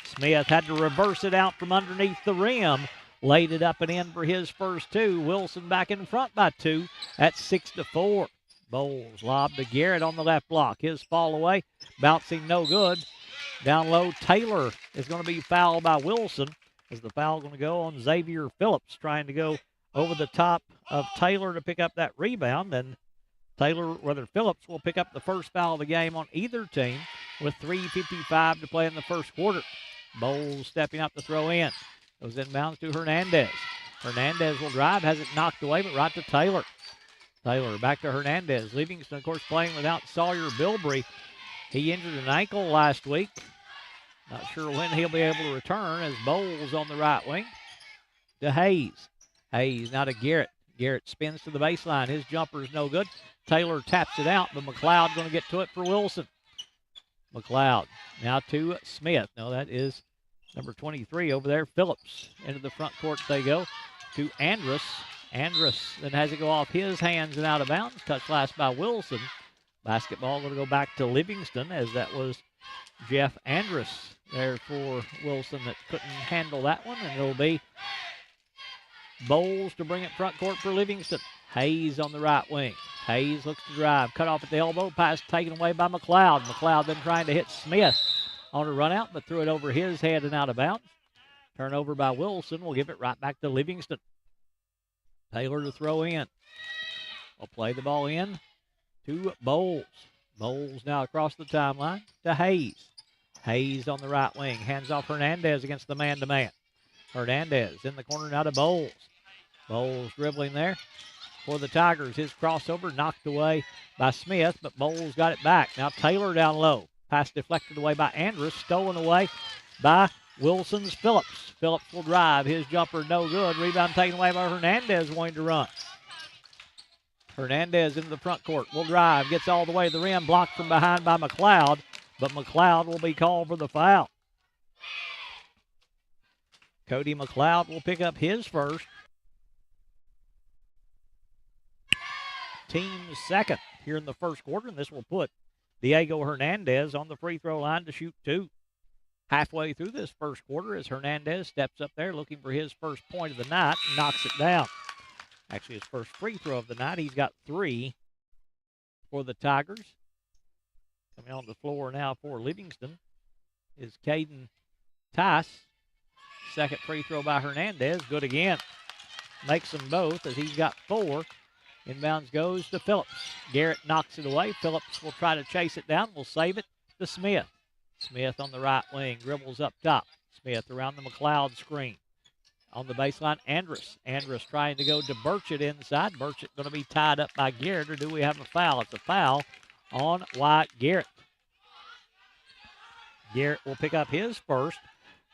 Smith had to reverse it out from underneath the rim. Laid it up and in for his first two. Wilson back in front by two at 6-4. Bowles lob to Garrett on the left block. His fall away. Bouncing no good. Down low, Taylor is going to be fouled by Wilson. Is the foul going to go on Xavier Phillips, trying to go over the top of Taylor to pick up that rebound. And Phillips will pick up the first foul of the game on either team with 3:55 to play in the first quarter. Bowles stepping up to throw in. Goes inbounds to Hernandez. Hernandez will drive, has it knocked away, but right to Taylor. Taylor back to Hernandez. Livingston, of course, playing without Sawyer Bilbrey. He injured an ankle last week. Not sure when he'll be able to return as Bowles on the right wing to Hayes. Hayes now to Garrett. Garrett spins to the baseline. His jumper is no good. Taylor taps it out, but McLeod going to get to it for Wilson. McLeod now to Smith. No, that is number 23 over there. Phillips into the front court they go to Andrus. Andrus then has it go off his hands and out of bounds. Touch last by Wilson. Basketball going to go back to Livingston as that was Jeff Andrus there for Wilson that couldn't handle that one. And it'll be Bowles to bring it front court for Livingston. Hayes on the right wing. Hayes looks to drive. Cut off at the elbow. Pass taken away by McLeod. McLeod then trying to hit Smith on a run out, but threw it over his head and out of bounds. Turnover by Wilson. We'll give it right back to Livingston. Taylor to throw in. We'll play the ball in to Bowles. Bowles now across the timeline to Hayes. Hayes on the right wing. Hands off Hernandez against the man-to-man. Hernandez in the corner now to Bowles. Bowles dribbling there for the Tigers. His crossover knocked away by Smith, but Bowles got it back. Now Taylor down low. Pass deflected away by Andrus. Stolen away by Wilson's Phillips. Phillips will drive. His jumper no good. Rebound taken away by Hernandez wanting to run. Hernandez into the front court. Will drive. Gets all the way to the rim. Blocked from behind by McLeod. But McLeod will be called for the foul. Cody McLeod will pick up his first. Team's second here in the first quarter. And this will put Diego Hernandez on the free throw line to shoot two. Halfway through this first quarter as Hernandez steps up there looking for his first point of the night and knocks it down. Actually, his first free throw of the night. He's got three for the Tigers. Coming on the floor now for Livingston is Caden Tice. Second free throw by Hernandez. Good again. Makes them both as he's got four. Inbounds goes to Phillips. Garrett knocks it away. Phillips will try to chase it down. Will save it to Smith. Smith on the right wing. Dribbles up top. Smith around the McLeod screen. On the baseline, Andrus. Andrus trying to go to Burchett inside. Burchett going to be tied up by Garrett, or do we have a foul? It's a foul on Wyatt Garrett. Garrett will pick up his first.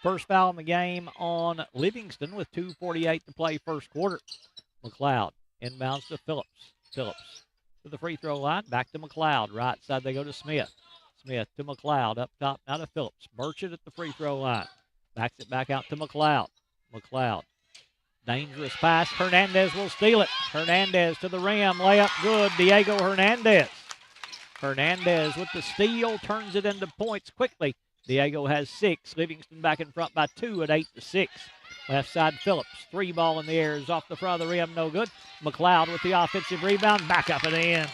First foul in the game on Livingston with 2:48 to play first quarter. McLeod inbounds to Phillips. Phillips to the free throw line. Back to McLeod. Right side they go to Smith. Smith to McLeod. Up top now to Phillips. Burchett at the free throw line. Backs it back out to McLeod. McLeod. Dangerous pass. Hernandez will steal it. Hernandez to the rim. Layup good. Diego Hernandez. Hernandez with the steal. Turns it into points quickly. Diego has 6. Livingston back in front by 2 at 8-6. Left side Phillips. 3 ball in the air is off the front of the rim. No good. McLeod with the offensive rebound. Back up and in.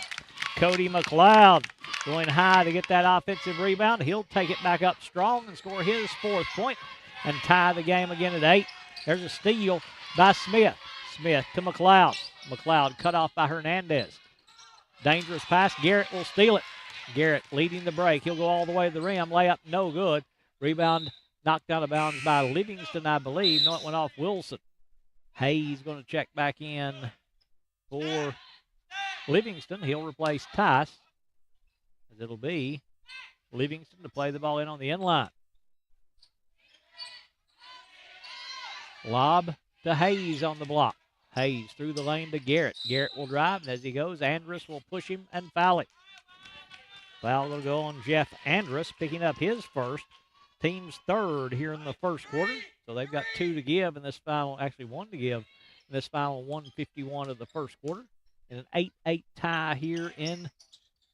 Cody McLeod going high to get that offensive rebound. He'll take it back up strong and score his 4th point and tie the game again at 8. There's a steal by Smith. Smith to McLeod. McLeod cut off by Hernandez. Dangerous pass. Garrett will steal it. Garrett leading the break. He'll go all the way to the rim. Layup no good. Rebound knocked out of bounds by Livingston, I believe. No, it went off Wilson. Hayes going to check back in for Livingston. He'll replace Tice. As it'll be Livingston to play the ball in on the end line. Lob to Hayes on the block. Hayes through the lane to Garrett. Garrett will drive, and as he goes, Andrus will push him and foul him. Foul will go on Jeff Andrus, picking up his first. Team's third here in the first quarter. So they've got 2 to give in this final, actually 1 to give in this final 1:51 of the first quarter. And an 8-8 tie here in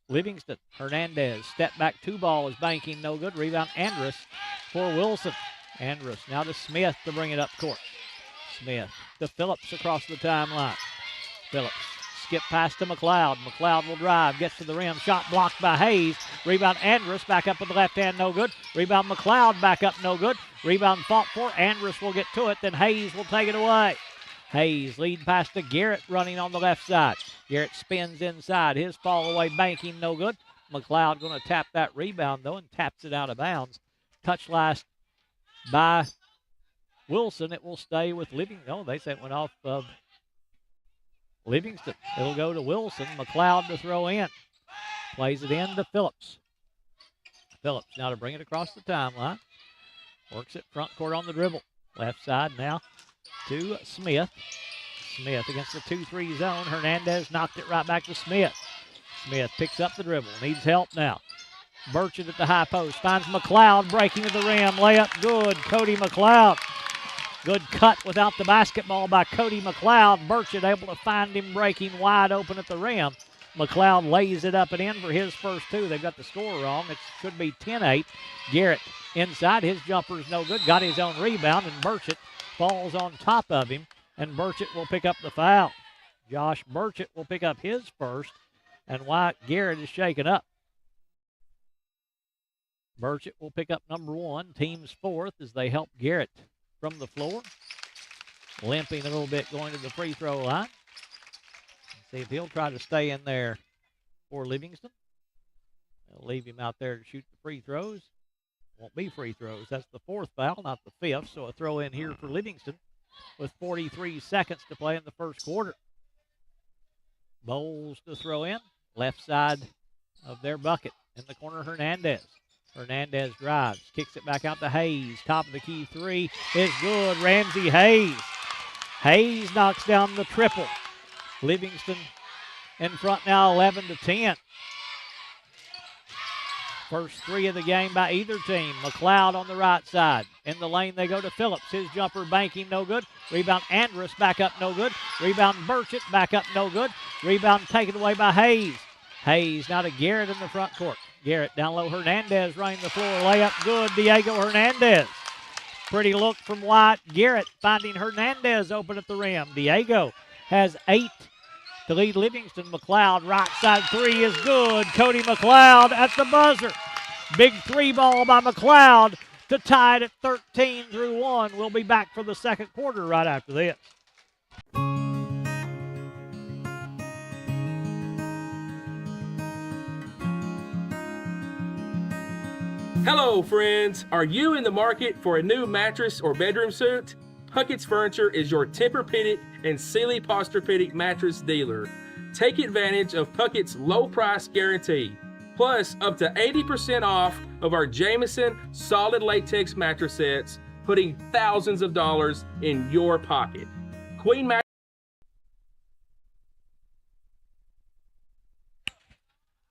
Livingston. Hernandez, step back 2 ball is banking, no good. Rebound Andrus for Wilson. Andrus now to Smith to bring it up court. Smith to Phillips across the timeline. Phillips skip pass to McLeod. McLeod will drive, gets to the rim, shot blocked by Hayes. Rebound Andrus, back up with the left hand, no good. Rebound McLeod, back up, no good. Rebound fought for, Andrus will get to it, then Hayes will take it away. Hayes lead pass to Garrett running on the left side. Garrett spins inside, his fall away banking, no good. McLeod going to tap that rebound though and taps it out of bounds. Touch last by Wilson. It will stay with Livingston. Oh, they say it went off of Livingston. It'll go to Wilson. McLeod to throw in. Plays it in to Phillips. Phillips now to bring it across the timeline. Works it front court on the dribble. Left side now to Smith. Smith against the 2-3 zone. Hernandez knocked it right back to Smith. Smith picks up the dribble. Needs help now. Burchett at the high post. Finds McLeod breaking to the rim. Layup good. Cody McLeod. Good cut without the basketball by Cody McLeod. Burchett able to find him breaking wide open at the rim. McLeod lays it up and in for his first 2. They've got the score wrong. It should be 10-8. Garrett inside. His jumper's no good. Got his own rebound, and Burchett falls on top of him, and Burchett will pick up the foul. Josh Burchett will pick up his first, and Wyatt Garrett is shaken up. Burchett will pick up number 1, team's 4th, as they help Garrett from the floor. Limping a little bit going to the free throw line. See if he'll try to stay in there for Livingston. They'll leave him out there to shoot the free throws. Won't be free throws. That's the 4th foul, not the 5th. So a throw in here for Livingston with 43 seconds to play in the first quarter. Bowles to throw in. Left side of their bucket. In the corner, Hernandez. Hernandez drives, kicks it back out to Hayes. Top of the key 3 is good. Ramsey Hayes. Hayes knocks down the triple. Livingston in front now 11-10. First 3 of the game by either team. McLeod on the right side. In the lane they go to Phillips. His jumper banking no good. Rebound Andrus back up no good. Rebound Burchett back up no good. Rebound taken away by Hayes. Hayes now to Garrett in the front court. Garrett down low. Hernandez running the floor. Layup good. Diego Hernandez. Pretty look from Wyatt Garrett finding Hernandez open at the rim. Diego has 8 to lead Livingston. McLeod right side 3 is good. Cody McLeod at the buzzer. Big 3 ball by McLeod to tie it at 13-1. We'll be back for the second quarter right after this. Hello, friends. Are you in the market for a new mattress or bedroom suit? Puckett's Furniture is your Tempur-Pedic and Sealy Posturepedic mattress dealer. Take advantage of Puckett's low price guarantee, plus up to 80% off of our Jameson solid latex mattress sets, putting thousands of dollars in your pocket. Queen mattress.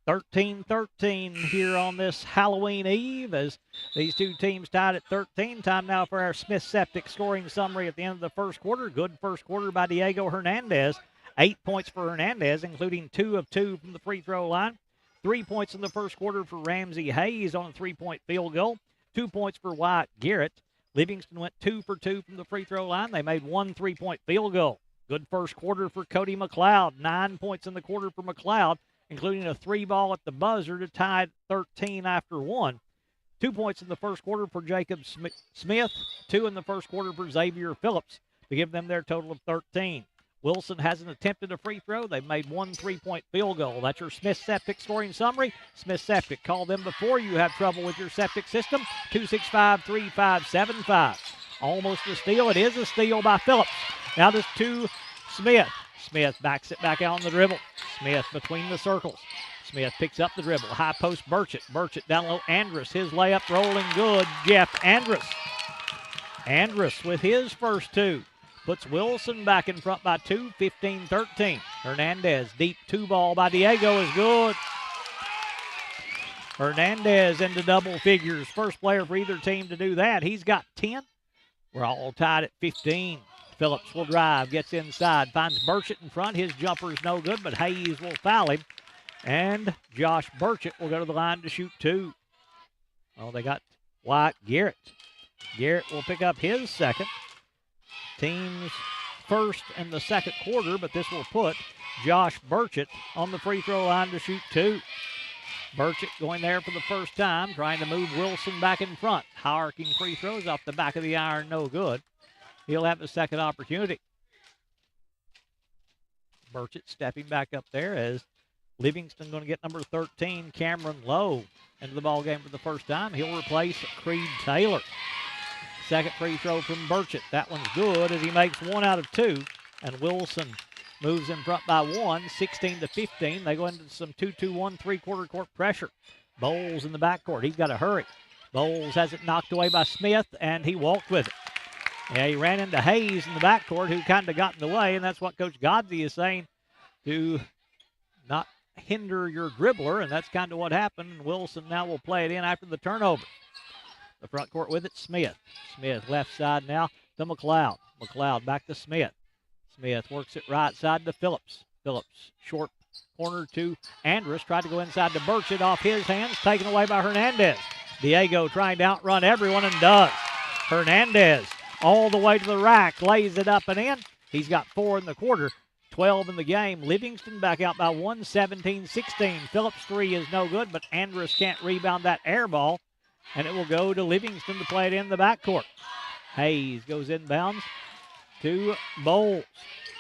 13-13 here on this Halloween Eve as these two teams tied at 13. Time now for our Smith Septic scoring summary at the end of the first quarter. Good first quarter by Diego Hernandez. 8 points for Hernandez, including 2 of 2 from the free throw line. 3 points in the first quarter for Ramsey Hayes on a 3-point field goal. 2 points for Wyatt Garrett. Livingston went 2 for 2 from the free throw line. They made 1 3-point field goal. Good first quarter for Cody McLeod. 9 points in the quarter for McLeod, including a 3 ball at the buzzer to tie at 13 after 1. 2 points in the first quarter for Jacob Smith, 2 in the first quarter for Xavier Phillips to give them their total of 13. Wilson hasn't attempted a free throw. They've made 1 3-point field goal. That's your Smith Septic scoring summary. Smith Septic, call them before you have trouble with your septic system. 265-3575. Almost a steal. It is a steal by Phillips. Now this to Smith. Smith backs it back out on the dribble. Smith between the circles. Smith picks up the dribble. High post Burchett. Burchett down low. Andrus. His layup rolling good. Jeff Andrus. Andrus with his first two. Puts Wilson back in front by 2, 15-13. Hernandez, deep 2 ball by Diego is good. Hernandez into double figures. First player for either team to do that. He's got 10. We're all tied at 15. Phillips will drive, gets inside, finds Burchett in front. His jumper's no good, but Hayes will foul him. And Josh Burchett will go to the line to shoot 2. Oh, they got Wyatt Garrett. Garrett will pick up his second. Team's first in the second quarter, but this will put Josh Burchett on the free throw line to shoot 2. Burchett going there for the first time, trying to move Wilson back in front. Hierarchy free throws off the back of the iron, no good. He'll have a second opportunity. Burchett stepping back up there as Livingston going to get number 13, Cameron Lowe, into the ball game for the first time. He'll replace Creed Taylor. Second free throw from Burchett. That one's good as he makes 1 out of 2. And Wilson moves in front by 1, 16-15. They go into some 2-2-1 3/4 court pressure. Bowles in the backcourt. He's got to hurry. Bowles has it knocked away by Smith, and he walked with it. Yeah, he ran into Hayes in the backcourt, who kind of got in the way, and that's what Coach Godsey is saying, to not hinder your dribbler, and that's kind of what happened. And Wilson now will play it in after the turnover. The front court with it, Smith. Smith left side now to McLeod. McLeod back to Smith. Smith works it right side to Phillips. Phillips, short corner to Andrus. Tried to go inside to Burchett, off his hands, taken away by Hernandez. Diego trying to outrun everyone and does. Hernandez all the way to the rack, lays it up and in. He's got 4 in the quarter, 12 in the game. Livingston back out by 1, 17-16. Phillips' 3 is no good, but Andrus can't rebound that air ball, and it will go to Livingston to play it in the backcourt. Hayes goes inbounds to Bowles.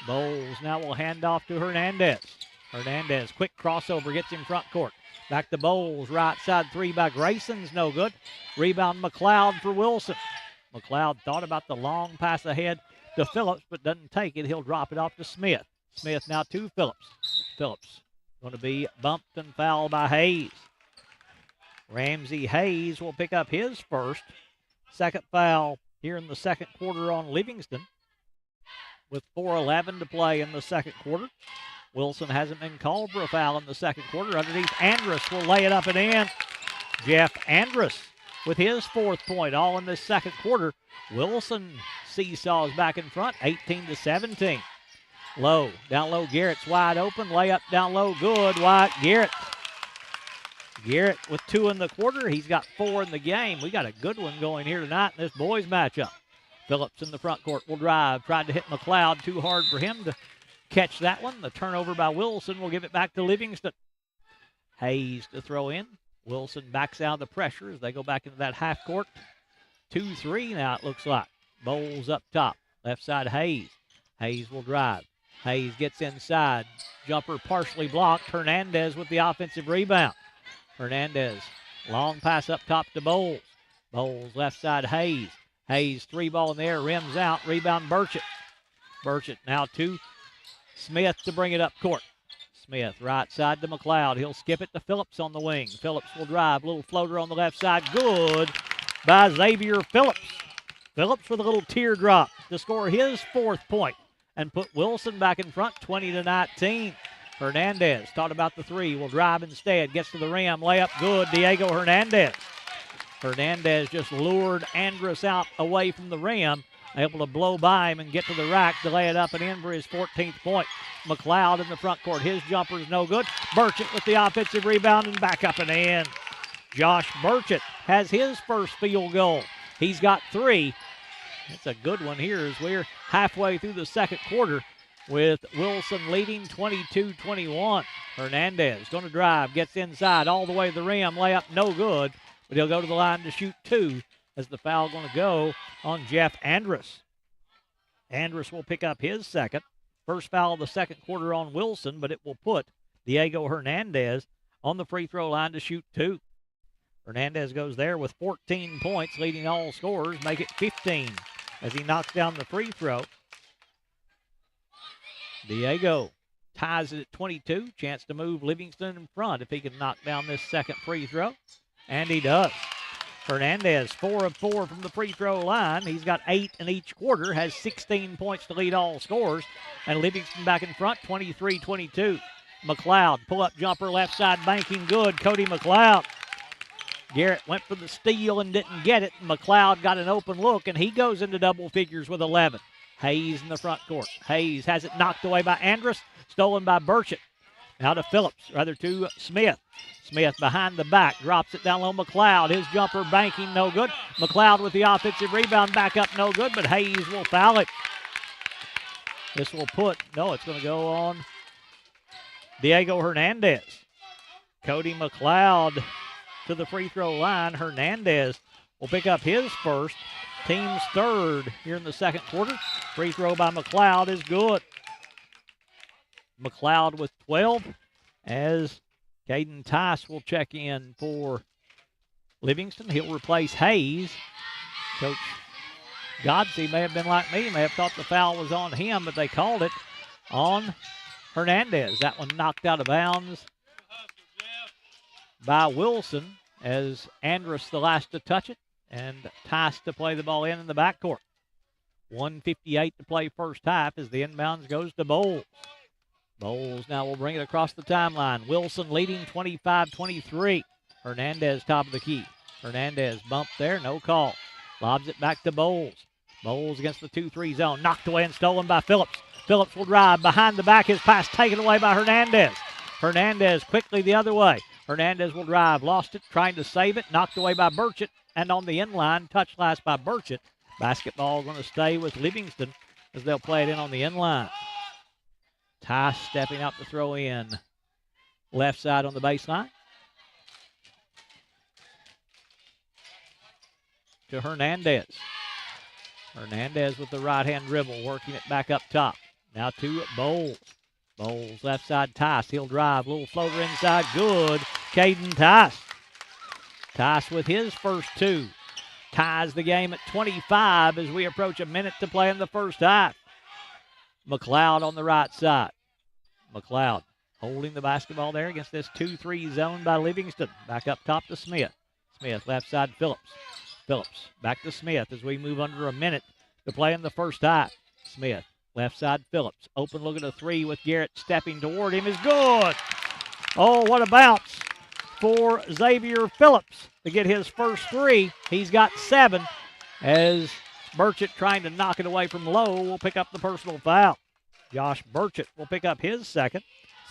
Bowles now will hand off to Hernandez. Hernandez, quick crossover, gets in front court. Back to Bowles, right side 3 by Grayson's no good. Rebound McLeod for Wilson. McLeod thought about the long pass ahead to Phillips, but doesn't take it. He'll drop it off to Smith. Smith now to Phillips. Phillips going to be bumped and fouled by Hayes. Ramsey Hayes will pick up his first. Second foul here in the second quarter on Livingston, with 4:11 to play in the second quarter. Wilson hasn't been called for a foul in the second quarter. Underneath, Andrus will lay it up and in. Jeff Andrus with his 4th point, all in this second quarter. Wilson seesaws back in front, 18-17. Low, down low, Garrett's wide open. Layup down low, good. Wyatt Garrett. Garrett with 2 in the quarter. He's got 4 in the game. We got a good one going here tonight in this boys matchup. Phillips in the front court will drive. Tried to hit McLeod. Too hard for him to catch that one. The turnover by Wilson will give it back to Livingston. Hayes to throw in. Wilson backs out of the pressure as they go back into that half court. 2-3 now it looks like. Bowles up top. Left side Hayes. Hayes will drive. Hayes gets inside. Jumper partially blocked. Hernandez with the offensive rebound. Hernandez, long pass up top to Bowles. Bowles left side Hayes. Hayes 3-ball in the air, rims out. Rebound Burchett. Burchett now to Smith to bring it up court. Smith right side to McLeod. He'll skip it to Phillips on the wing. Phillips will drive. Little floater on the left side. Good by Xavier Phillips. Phillips with a little teardrop to score his 4th point and put Wilson back in front, 20-19. Hernandez thought about the 3. Will drive instead. Gets to the rim. Layup good. Diego Hernandez. Hernandez just lured Andrus out away from the rim. Able to blow by him and get to the rack to lay it up and in for his 14th point. McLeod in the front court. His jumper is no good. Burchett with the offensive rebound and back up and in. Josh Burchett has his first field goal. He's got 3. That's a good one here as we're halfway through the second quarter with Wilson leading 22-21. Hernandez going to drive, gets inside all the way to the rim. Layup no good, but he'll go to the line to shoot 2 as the foul going to go on Jeff Andrus. Andrus will pick up his second. First foul of the second quarter on Wilson, but it will put Diego Hernandez on the free throw line to shoot 2. Hernandez goes there with 14 points, leading all scorers, make it 15 as he knocks down the free throw. Diego ties it at 22. Chance to move Livingston in front if he can knock down this second free throw. And he does. Hernandez, 4 of 4 from the free throw line. He's got 8 in each quarter, has 16 points to lead all scorers. And Livingston back in front, 23-22. McLeod, pull-up jumper, left side banking good. Cody McLeod. Garrett went for the steal and didn't get it. McLeod got an open look, and he goes into double figures with 11. Hayes in the front court. Hayes has it knocked away by Andrus, stolen by Burchett. Now to Phillips, rather to Smith. Smith behind the back, drops it down low. McLeod, his jumper banking, no good. McLeod with the offensive rebound, back up, no good, but Hayes will foul it. This will put, no, it's going to go on Diego Hernandez. Cody McLeod to the free throw line. Hernandez will pick up his first, team's third here in the second quarter. Free throw by McLeod is good. McLeod with 12 as Caden Tice will check in for Livingston. He'll replace Hayes. Coach Godsey may have been like me, may have thought the foul was on him, but they called it on Hernandez. That one knocked out of bounds by Wilson as Andrus the last to touch it, and Tice to play the ball in the backcourt. 1:58 to play first half as the inbounds goes to Bowles. Bowles now will bring it across the timeline. Wilson leading 25-23. Hernandez top of the key. Hernandez bumped there, no call. Lobs it back to Bowles. Bowles against the 2-3 zone. Knocked away and stolen by Phillips. Phillips will drive behind the back. His pass taken away by Hernandez. Hernandez quickly the other way. Hernandez will drive. Lost it, trying to save it. Knocked away by Burchett. And on the inline, touched last by Burchett. Basketball going to stay with Livingston as they'll play it in on the inline. Tice stepping up to throw in. Left side on the baseline. To Hernandez. Hernandez with the right-hand dribble, working it back up top. Now to Bowles. Bowles left side Tice. He'll drive. Little floater inside. Good. Caden Tice. Tice with his first two. Ties the game at 25 as we approach a minute to play in the first half. McLeod on the right side. McLeod holding the basketball there against this 2-3 zone by Livingston. Back up top to Smith. Smith left side Phillips. Phillips back to Smith as we move under a minute to play in the first half. Smith left side Phillips. Open look at a three with Garrett stepping toward him is good. Oh, what a bounce for Xavier Phillips to get his first three. He's got 7 as Burchett trying to knock it away from Lowe will pick up the personal foul. Josh Burchett will pick up his second.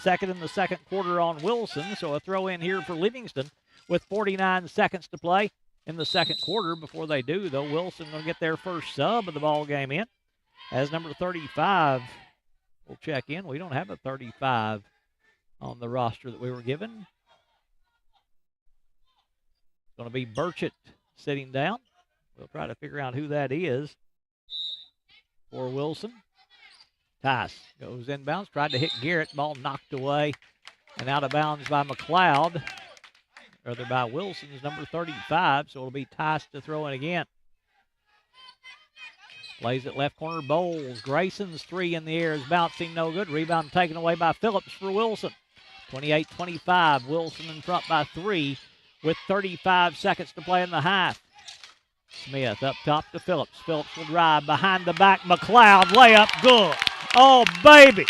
Second in the second quarter on Wilson. So a throw in here for Livingston with 49 seconds to play in the second quarter. Before they do, though, Wilson will get their first sub of the ball game in. As number 35 will check in. We don't have a 35 on the roster that we were given. It's going to be Burchett sitting down. We'll try to figure out who that is for Wilson. Tice goes inbounds, tried to hit Garrett. Ball knocked away and out of bounds by McLeod. Rather by Wilson's number 35, so it'll be Tice to throw in again. Plays it left corner, Bowles. Grayson's three in the air is bouncing, no good. Rebound taken away by Phillips for Wilson. 28-25, Wilson in front by 3 with 35 seconds to play in the half. Smith up top to Phillips. Phillips will drive behind the back. McLeod layup good. Oh, baby.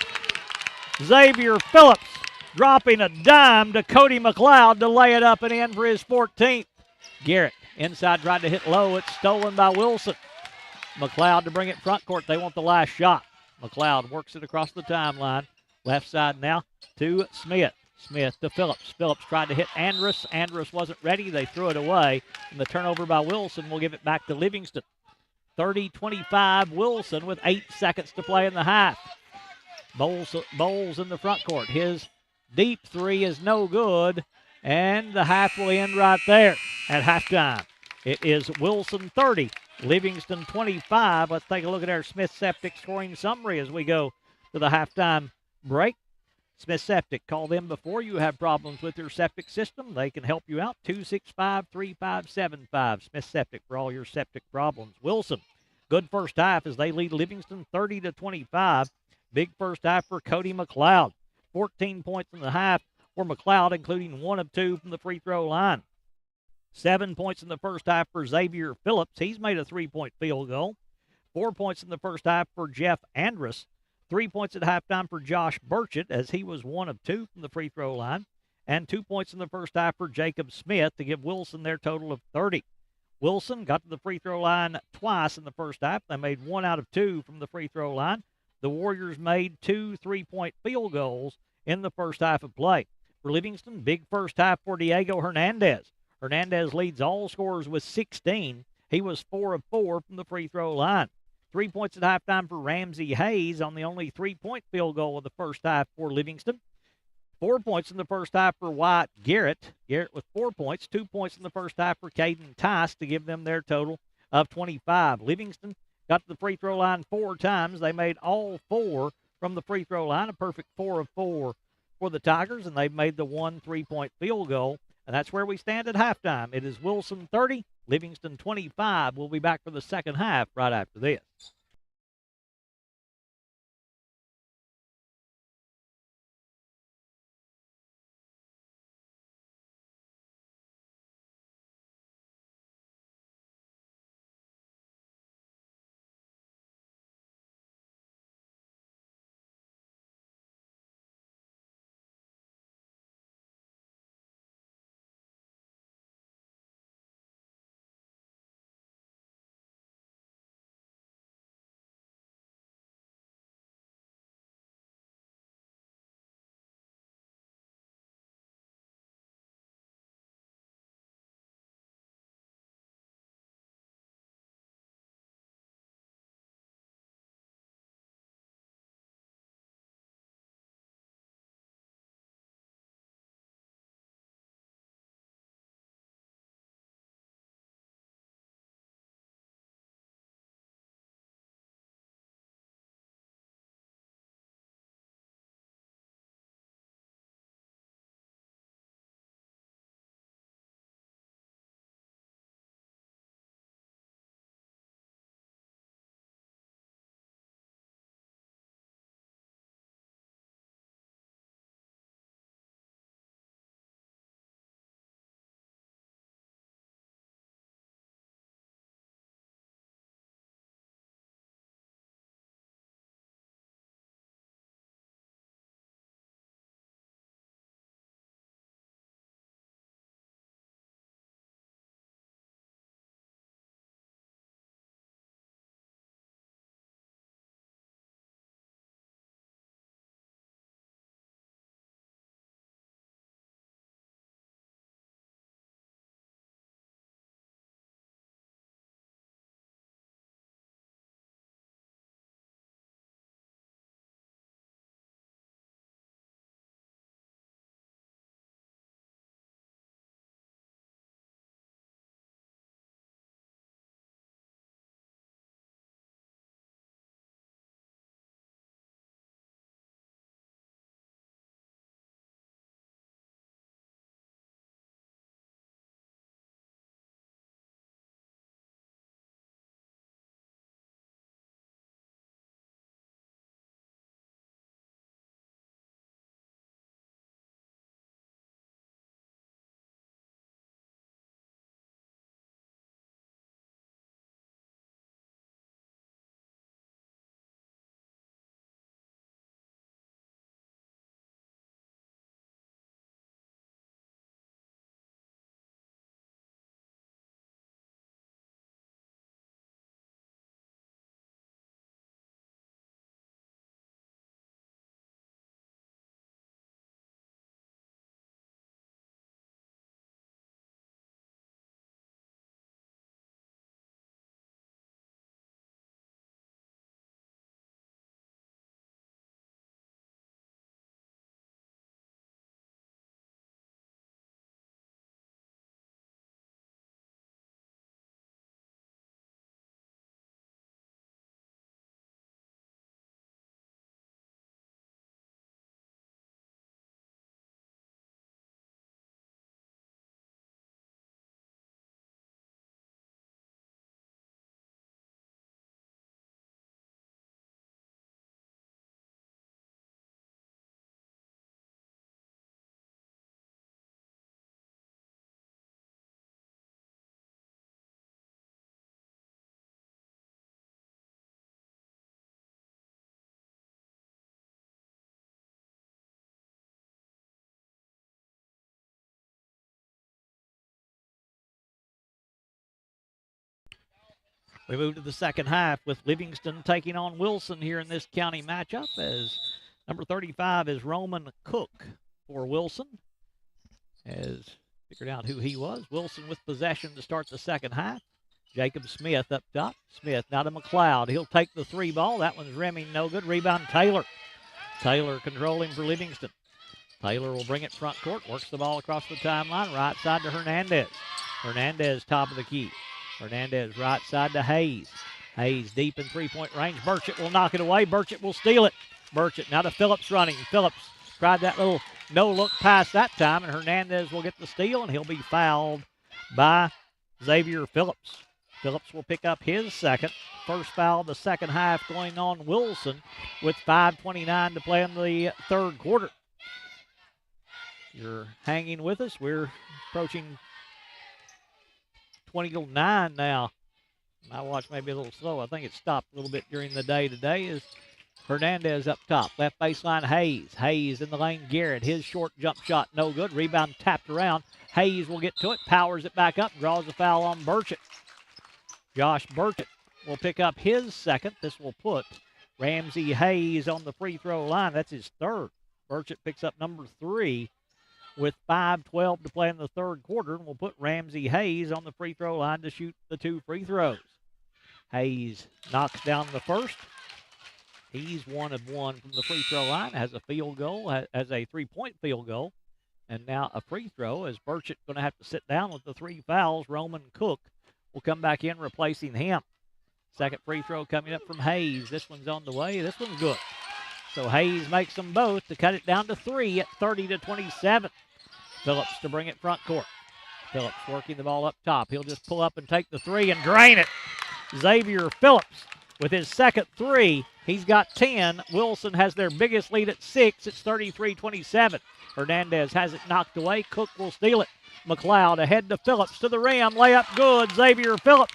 Xavier Phillips dropping a dime to Cody McLeod to lay it up and in for his 14th. Garrett inside tried to hit low. It's stolen by Wilson. McLeod to bring it front court. They want the last shot. McLeod works it across the timeline. Left side now to Smith. Smith to Phillips. Phillips tried to hit Andrus. Andrus wasn't ready. They threw it away. And the turnover by Wilson will give it back to Livingston. 30-25 Wilson with 8 seconds to play in the half. Bowles in the front court. His deep three is no good. And the half will end right there at halftime. It is Wilson 30, Livingston 25. Let's take a look at our Smith Septic scoring summary as we go to the halftime break. Smith Septic, call them before you have problems with your septic system. They can help you out. 265-3575. Smith Septic for all your septic problems. Wilson, good first half as they lead Livingston 30-25. Big first half for Cody McLeod. 14 points in the half for McLeod, including 1 of 2 from the free throw line. 7 points in the first half for Xavier Phillips. He's made a 3-point field goal. 4 points in the first half for Jeff Andrus. 3 points at halftime for Josh Burchett, as he was 1 of 2 from the free throw line. And 2 points in the first half for Jacob Smith to give Wilson their total of 30. Wilson got to the free throw line twice in the first half. They made 1 out of 2 from the free throw line. The Warriors made 2 3-point field goals in the first half of play. For Livingston, big first half for Diego Hernandez. Hernandez leads all scorers with 16. He was 4 of 4 from the free throw line. 3 points at halftime for Ramsey Hayes on the only 3-point field goal of the first half for Livingston. 4 points in the first half for Wyatt Garrett. Garrett with 4 points. 2 points in the first half for Caden Tice to give them their total of 25. Livingston got to the free throw line 4 times. They made all 4 from the free throw line, a perfect 4 of 4 for the Tigers, and they've made the 1 3-point field goal. And that's where we stand at halftime. It is Wilson 30, Livingston 25. We'll be back for the second half right after this. We move to the second half with Livingston taking on Wilson here in this county matchup, as number 35 is Roman Cook for Wilson. Has figured out who he was. Wilson with possession to start the second half. Jacob Smith up top. Smith now to McLeod. He'll take the three ball. That one's rimming, no good. Rebound Taylor. Taylor controlling for Livingston. Taylor will bring it front court. Works the ball across the timeline. Right side to Hernandez. Hernandez top of the key. Hernandez right side to Hayes. Hayes deep in three-point range. Burchett will knock it away. Burchett will steal it. Burchett now to Phillips running. Phillips tried that little no-look pass that time, and Hernandez will get the steal, and he'll be fouled by Xavier Phillips. Phillips will pick up his second. First foul of the second half going on Wilson with 5:29 to play in the third quarter. You're hanging with us. We're approaching 20 to 9 now. My watch may be a little slow. I think it stopped a little bit during the day today. Is Hernandez up top. Left baseline Hayes. Hayes in the lane Garrett. His short jump shot no good. Rebound tapped around. Hayes will get to it. Powers it back up. Draws a foul on Burchett. Josh Burchett will pick up his second. This will put Ramsey Hayes on the free throw line. That's his third. Burchett picks up number 3 with 5:12 to play in the third quarter, and we'll put Ramsey Hayes on the free throw line to shoot the 2 free throws. Hayes knocks down the first. He's 1 of 1 from the free throw line, has a field goal, has a 3-point field goal, and now a free throw as Burchett going to have to sit down with the 3 fouls. Roman Cook will come back in replacing him. Second free throw coming up from Hayes. This one's on the way. This one's good. So Hayes makes them both to cut it down to 3 at 30 to 27. Phillips to bring it front court. Phillips working the ball up top. He'll just pull up and take the 3 and drain it. Xavier Phillips with his second 3. He's got 10. Wilson has their biggest lead at 6. It's 33-27. Hernandez has it knocked away. Cook will steal it. McLeod ahead to Phillips to the rim. Layup good. Xavier Phillips.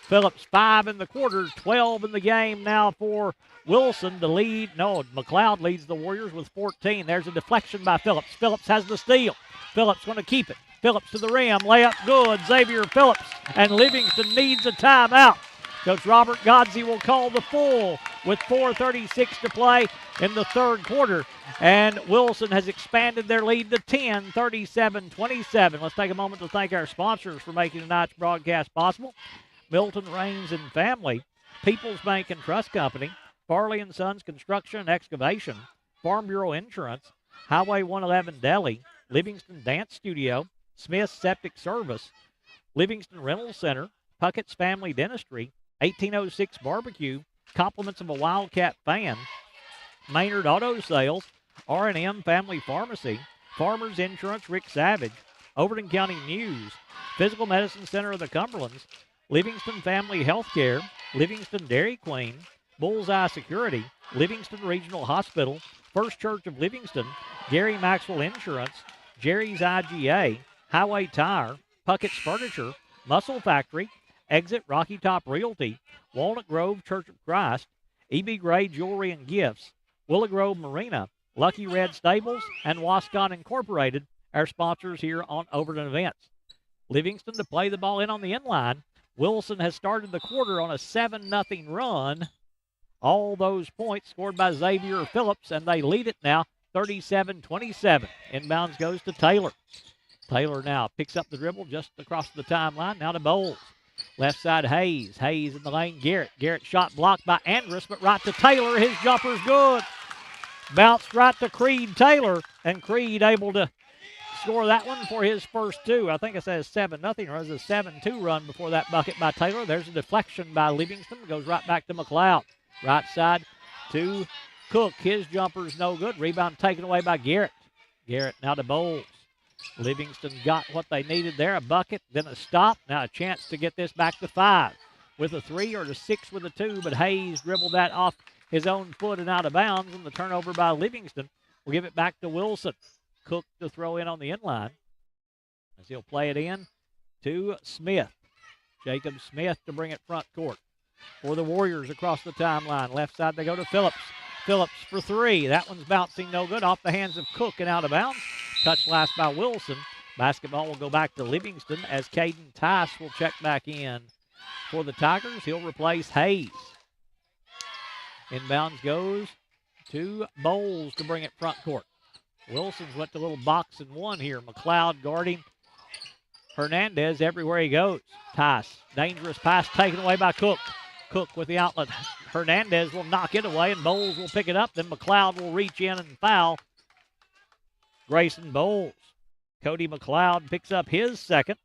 Phillips 5 in the quarter, 12 in the game now for Wilson to lead. No, McLeod leads the Warriors with 14. There's a deflection by Phillips. Phillips has the steal. Phillips going to keep it. Phillips to the rim. Layup good. Xavier Phillips. And Livingston needs a timeout. Coach Robert Godsey will call the full with 4:36 to play in the third quarter. And Wilson has expanded their lead to 10, 37-27. Let's take a moment to thank our sponsors for making tonight's broadcast possible. Milton Rains and Family, People's Bank and Trust Company, Farley & Sons Construction and Excavation, Farm Bureau Insurance, Highway 111 Deli, Livingston Dance Studio, Smith's Septic Service, Livingston Rental Center, Puckett's Family Dentistry, 1806 Barbecue, Compliments of a Wildcat Fan, Maynard Auto Sales, R&M Family Pharmacy, Farmers Insurance Rick Savage, Overton County News, Physical Medicine Center of the Cumberlands, Livingston Family Healthcare, Livingston Dairy Queen, Bullseye Security, Livingston Regional Hospital, First Church of Livingston, Gary Maxwell Insurance, Jerry's IGA, Highway Tire, Puckett's Furniture, Muscle Factory, Exit Rocky Top Realty, Walnut Grove Church of Christ, E.B. Gray Jewelry and Gifts, Willow Grove Marina, Lucky Red Stables, and Wascott Incorporated, our sponsors here on Overton Events. Livingston to play the ball in on the inline. Wilson has started the quarter on a 7-0 run. All those points scored by Xavier Phillips, and they lead it now 37-27. Inbounds goes to Taylor. Taylor now picks up the dribble just across the timeline. Now to Bowles. Left side Hayes. Hayes in the lane Garrett. Garrett shot blocked by Andrus, but right to Taylor. His jumper's good. Bounced right to Creed Taylor, and Creed able to score that one for his first 2. I think it says 7-0, or it was a 7-2 run before that bucket by Taylor. There's a deflection by Livingston. Goes right back to McLeod. Right side to Cook. His jumper's no good. Rebound taken away by Garrett. Garrett now to Bowles. Livingston got what they needed there, a bucket, then a stop. Now a chance to get this back to 5 with a 3 or to 6 with a 2, but Hayes dribbled that off his own foot and out of bounds, and the turnover by Livingston will give it back to Wilson. Cook to throw in on the inline as he'll play it in to Smith. Jacob Smith to bring it front court for the Warriors across the timeline. Left side they go to Phillips. Phillips for 3. That one's bouncing no good off the hands of Cook and out of bounds. Touch last by Wilson. Basketball will go back to Livingston as Caden Tice will check back in for the Tigers. He'll replace Hayes. Inbounds goes to Bowles to bring it front court. Wilson's went to a little box and one here. McLeod guarding Hernandez everywhere he goes. Tice, dangerous pass taken away by Cook. Cook with the outlet. Hernandez will knock it away, and Bowles will pick it up. Then McLeod will reach in and foul Grayson Bowles. Cody McLeod picks up his second.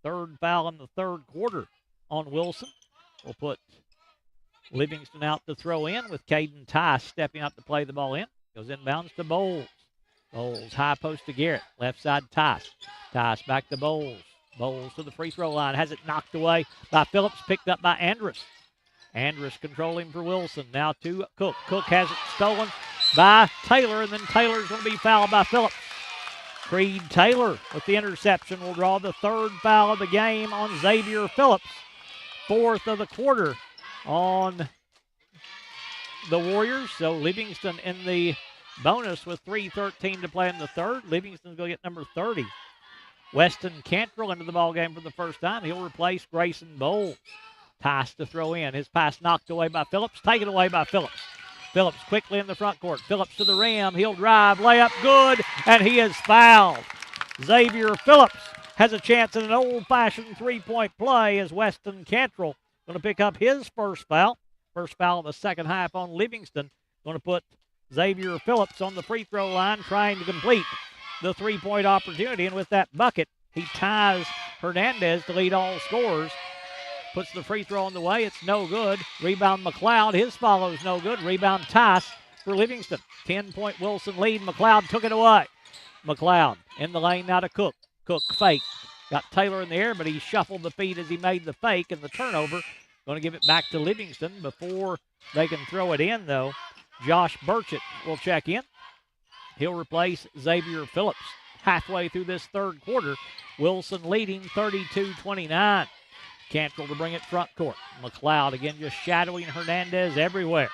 Third foul in the third quarter on Wilson. We'll put Livingston out to throw in with Caden Tice stepping out to play the ball in. Goes inbounds to Bowles. Bowles high post to Garrett. Left side Tice. Tice back to Bowles. Bowles to the free throw line. Has it knocked away by Phillips. Picked up by Andrus. Andrus controlling for Wilson. Now to Cook. Cook has it stolen by Taylor, and then Taylor's going to be fouled by Phillips. Creed Taylor with the interception will draw the third foul of the game on Xavier Phillips. Fourth of the quarter on the Warriors. So Livingston in the bonus with 3:13 to play in the third. Livingston's going to get number 30. Weston Cantrell into the ballgame for the first time. He'll replace Grayson Bowles. Tice to throw in. His pass knocked away by Phillips. Taken away by Phillips. Phillips quickly in the front court. Phillips to the rim. He'll drive. Layup good. And he is fouled. Xavier Phillips has a chance at an old-fashioned three-point play as Weston Cantrell going to pick up his first foul. First foul of the second half on Livingston. Going to put Xavier Phillips on the free throw line trying to complete the three-point opportunity. And with that bucket, he ties Hernandez to lead all scorers. Puts the free throw on the way. It's no good. Rebound McLeod. His follow is no good. Rebound Tice for Livingston. 10-point Wilson lead. McLeod took it away. McLeod in the lane now to Cook. Cook fake. Got Taylor in the air, but he shuffled the feet as he made the fake, and the turnover. Going to give it back to Livingston before they can throw it in, though. Josh Burchett will check in. He'll replace Xavier Phillips. Halfway through this third quarter, Wilson leading 32-29. Cantrell to bring it front court. McLeod again just shadowing Hernandez everywhere.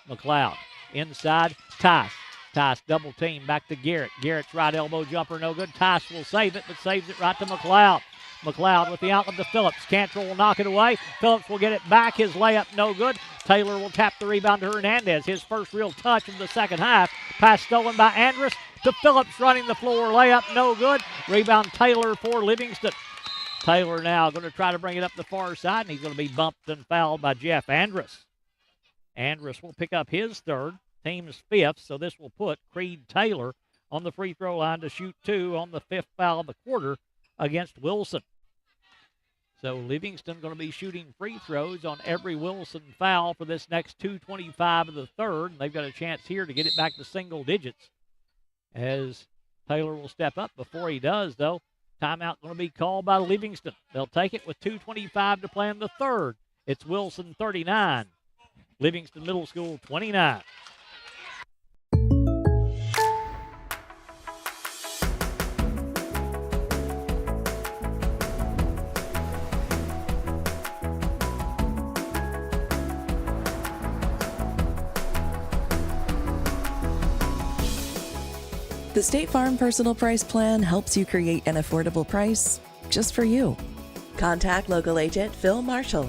McLeod inside. Tice. Tice double team back to Garrett. Garrett's right elbow jumper no good. Tice will save it, but saves it right to McLeod. McLeod with the outlet to Phillips. Cantrell will knock it away. Phillips will get it back. His layup no good. Taylor will tap the rebound to Hernandez. His first real touch of the second half. Pass stolen by Andrus to Phillips running the floor. Layup no good. Rebound Taylor for Livingston. Taylor now going to try to bring it up the far side, and he's going to be bumped and fouled by Jeff Andrus. Andrus will pick up his third, team's fifth, so this will put Creed Taylor on the free throw line to shoot two on the fifth foul of the quarter against Wilson. So Livingston going to be shooting free throws on every Wilson foul for this next 2:25 of the third, and they've got a chance here to get it back to single digits as Taylor will step up. Before he does, though, timeout going to be called by Livingston. They'll take it with 2:25 to play in the third. It's Wilson 39, Livingston Middle School 29. The State Farm Personal Price Plan helps you create an affordable price just for you. Contact local agent Phil Marshall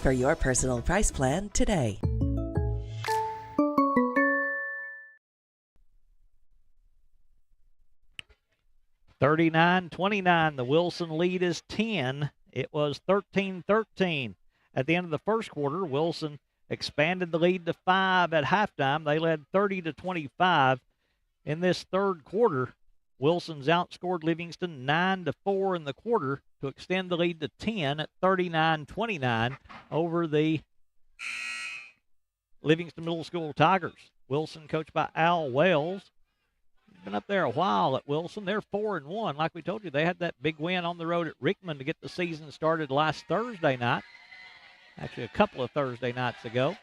for your personal price plan today. (39-29). The Wilson lead is 10. It was 13-13 at the end of the first quarter. Wilson expanded the lead to 5 at halftime. They led 30-25. In this third quarter, Wilson's outscored Livingston 9-4 in the quarter to extend the lead to 10 at 39-29 over the Livingston Middle School Tigers. Wilson coached by Al Wells. He's been up there a while at Wilson. They're 4-1. Like we told you, they had that big win on the road at Rickman to get the season started last Thursday night. Actually, a couple of Thursday nights ago.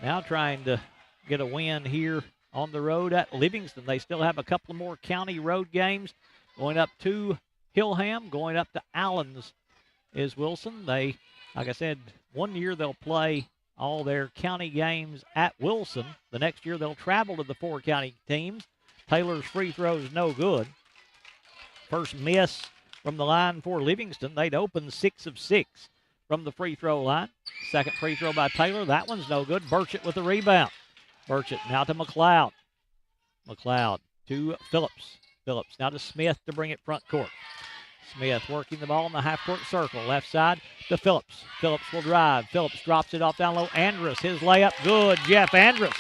Now trying to get a win here on the road at Livingston. They still have a couple more county road games going up to Hillham, going up to Allens is Wilson. They, like I said, one year they'll play all their county games at Wilson. The next year they'll travel to the four county teams. Taylor's free throw is no good. First miss from the line for Livingston. They'd opened 6 of 6 from the free throw line. Second free throw by Taylor. That one's no good. Burchett with the rebound. Burchett now to McLeod. McLeod to Phillips. Phillips now to Smith to bring it front court. Smith working the ball in the half-court circle. Left side to Phillips. Phillips will drive. Phillips drops it off down low. Andrus, his layup, good. Jeff Andrus.